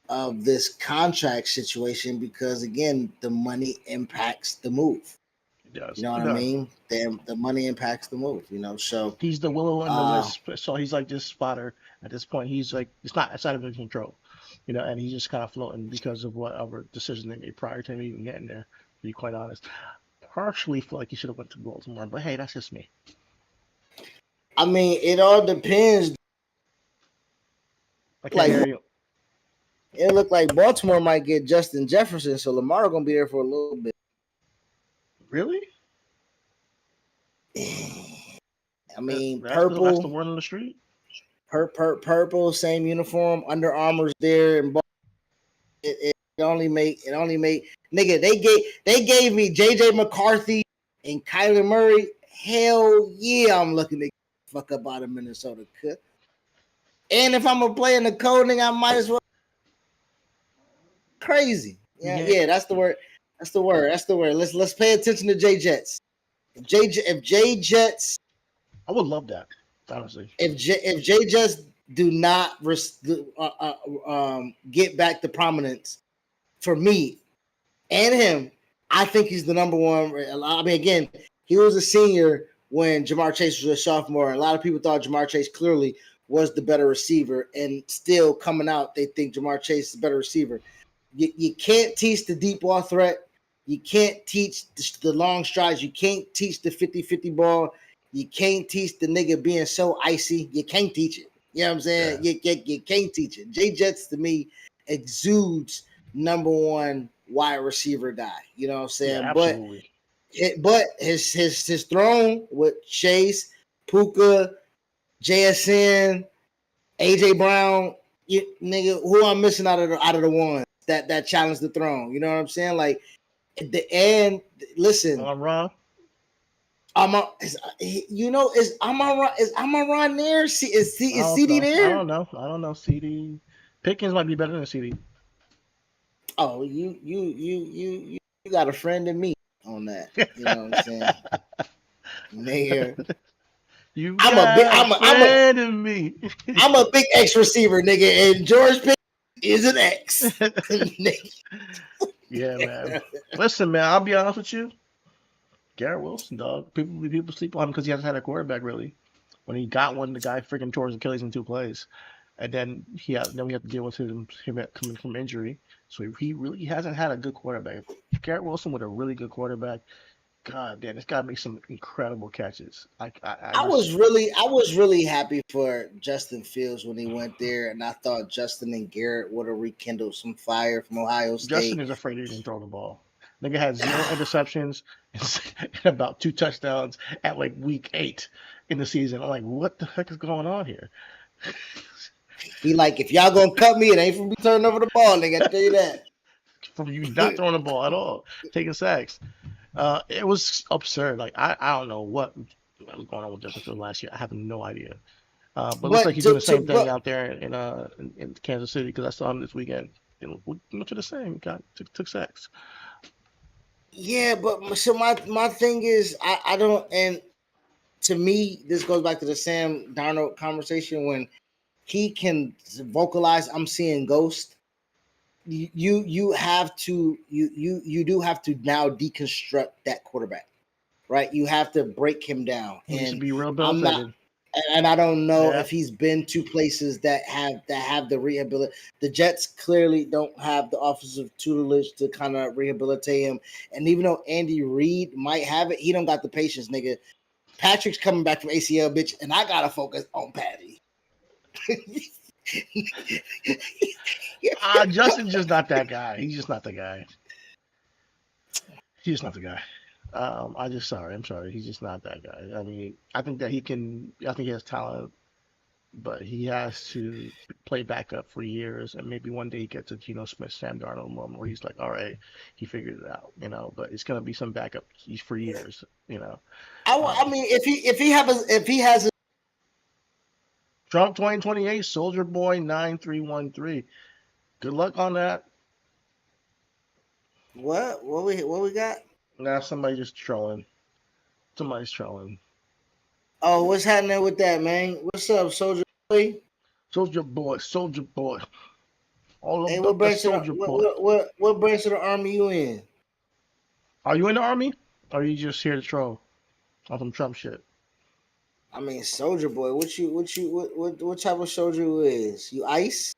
of this contract situation because again, the money impacts the move. Yes, You know he what I does. mean? The money impacts the move. So He's the willow and the uh, wisp. So he's like this spotter at this point. He's like it's not of his control, and he's just kind of floating because of whatever decision they made prior to him even getting there. To be quite honest, partially feel like he should have went to Baltimore, but hey, that's just me. I mean, it all depends. I can't Like hear you. it looked like Baltimore might get Justin Jefferson, so Lamar gonna be there for a little bit. Really? I mean, That's the purple, word on the street. purple, same uniform. Under Armour's there, and it only make nigga. They gave me JJ McCarthy and Kyler Murray. Hell yeah, I'm looking to fuck up out of Minnesota. And if I'm gonna play in the code, nigga, I might as well. Crazy. Yeah, that's the word. That's the word. Let's pay attention to J Jets. If J Jets, I would love that, honestly. if J Jets do not get back to prominence for me and him, I think he's the number one. I mean, again, he was a senior when Jamar Chase was a sophomore. A lot of people thought Jamar Chase clearly was the better receiver, and still coming out, they think Jamar Chase is the better receiver. You can't teach the deep ball threat. You can't teach the long strides. You can't teach the 50-50 ball. You can't teach the nigga being so icy. You can't teach it. You know what I'm saying? Yeah. You can't teach it. J Jets, to me, exudes number one wide receiver guy. You know what I'm saying? Yeah, absolutely. But his throne with Chase, Puka, JSN, AJ Brown, nigga, who I'm missing out of the ones that challenge the throne. You know what I'm saying? Like at the end, listen. Ron. Is Amon there? Is CD there? I don't know. CD Pickens might be better than CD. Oh, you got a friend in me on that. You know what I'm saying? Nigga. I'm a big X receiver, nigga, and George Pickens is an X. Yeah, man. Listen, man, I'll be honest with you. Garrett Wilson, dog. People sleep on him because he hasn't had a quarterback really. When he got one, the guy freaking tore his Achilles in 2 plays, and then we have to deal with him coming from injury. So he really hasn't had a good quarterback. If Garrett Wilson with a really good quarterback, God damn, it's got to make some incredible catches. I was really happy for Justin Fields when he went there, and I thought Justin and Garrett would have rekindled some fire from Ohio State. Justin is afraid he didn't throw the ball. Nigga had 0 interceptions and about 2 touchdowns at like week 8 in the season. I'm like, what the heck is going on here? He like, if y'all gonna cut me, it ain't from me turning over the ball, nigga. I tell you that. From you not throwing the ball at all, taking sacks. It was absurd. Like I don't know what was going on with Justin Fields last year. I have no idea. But it looks like he's doing the same thing out there in Kansas City because I saw him this weekend. Much of the same. Took sacks. Yeah, but so my thing is, I don't, and to me, this goes back to the Sam Darnold conversation when he can vocalize, "I'm seeing ghosts." You do have to now deconstruct that quarterback, right? You have to break him down, and be real and I don't know if he's been to places that have the rehabilitation. The Jets clearly don't have the offensive tutelage to kind of rehabilitate him. And even though Andy Reid might have it, he don't got the patience, nigga. Patrick's coming back from ACL, bitch, and I gotta focus on Patty. Justin's just not that guy. He's just not the guy. He's just not the guy. I'm sorry. He's just not that guy. I mean, I think he has talent, but he has to play backup for years, and maybe one day he gets a Geno Smith, Sam Darnold moment where he's like, all right, he figured it out, but it's gonna be some backup for years, I mean, if he has a Trump 2028, Soldier Boy 9313. Good luck on that. What we got? Nah, somebody just trolling. Somebody's trolling. Oh, what's happening with that, man? What's up, Soldier Boy? Soldier Boy. Hey, what branch of the army you in? Are you in the army? Or are you just here to troll on some Trump shit? I mean, Soldier Boy, what type of soldier you is? You ice?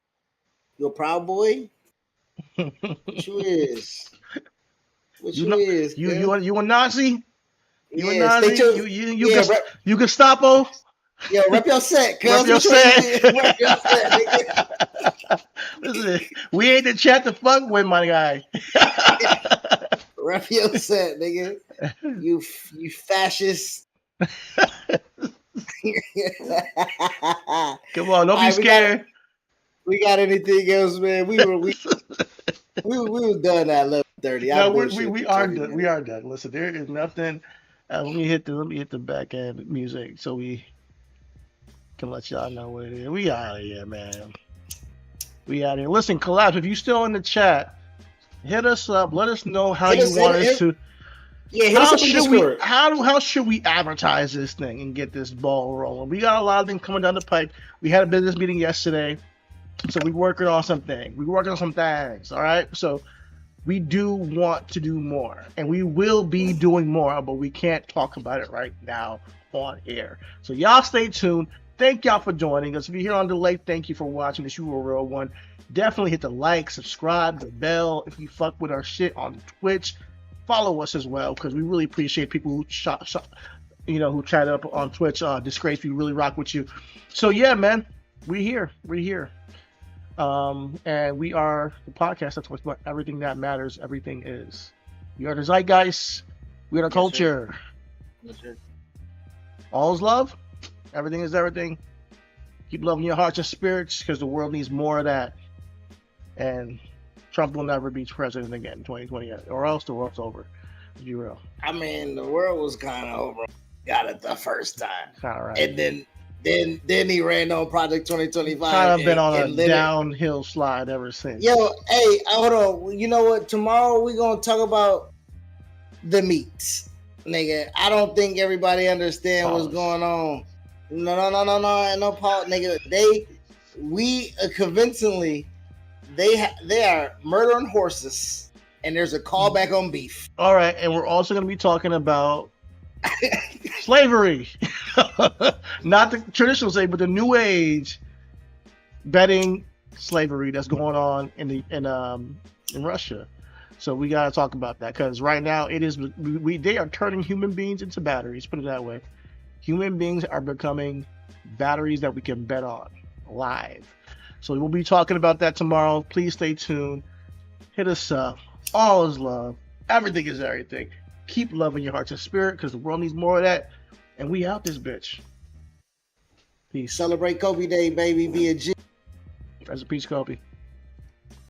You a Proud Boy? What you is? What You you know, is? you a Nazi? You a Yeah, stay Nazi? tuned. Yeah, You Gestapo? yeah, rep your set, cuz. Rep your Which way set. you is? Rep your set, nigga. Listen, we ain't the chat to fuck with, my guy. Rep your set, nigga. You fascist. Come on, don't be scared. We got anything else, man? We was done at 11:30. No, we are done. We are done. Listen, there is nothing. Let me hit the back end music so we can let y'all know what it is. We out of here, man. We out of here. Listen, Collapse, if you still in the chat, hit us up. Let us know how you want us to. Yeah, hit us up in Discord. How should we advertise this thing and get this ball rolling? We got a lot of things coming down the pipe. We had a business meeting yesterday, so we're working on some things. We're working on some things. All right, so we do want to do more, and we will be doing more, but we can't talk about it right now on air. So y'all stay tuned. Thank y'all for joining us. If you're here on delay, thank you for watching this. You were a real one. Definitely hit the like, subscribe, the bell. If you fuck with our shit on Twitch, follow us as well, because we really appreciate people who who chat up on Twitch. Disgrace, we really rock with you. So yeah, man, we're here. And we are the podcast that talks about everything that matters. Everything is. We are the zeitgeist. We are the culture. Yes, sir. All is love. Everything is everything. Keep loving your hearts and spirits, because the world needs more of that. And Trump will never be president again in 2028, or else the world's over. Be real. I mean, the world was kind of over. Got it the first time, All right. and then he ran on Project 2025. Kind of been on a downhill slide ever since. Yo, hey, hold on. You know what? Tomorrow we're gonna talk about the meats, nigga. I don't think everybody understand what's going on. No, Paul, nigga. Convincingly, they are murdering horses, and there's a callback on beef. All right, and we're also going to be talking about slavery, not the traditional slavery, but the new age betting slavery that's going on in Russia. So we got to talk about that, because right now they are turning human beings into batteries. Put it that way. Human beings are becoming batteries that we can bet on live. So we'll be talking about that tomorrow. Please stay tuned. Hit us up. All is love. Everything is everything. Keep loving your hearts and spirit, because the world needs more of that. And we out this bitch. Peace. Celebrate Kobe Day, baby. Be a G. Rest in peace, Kobe.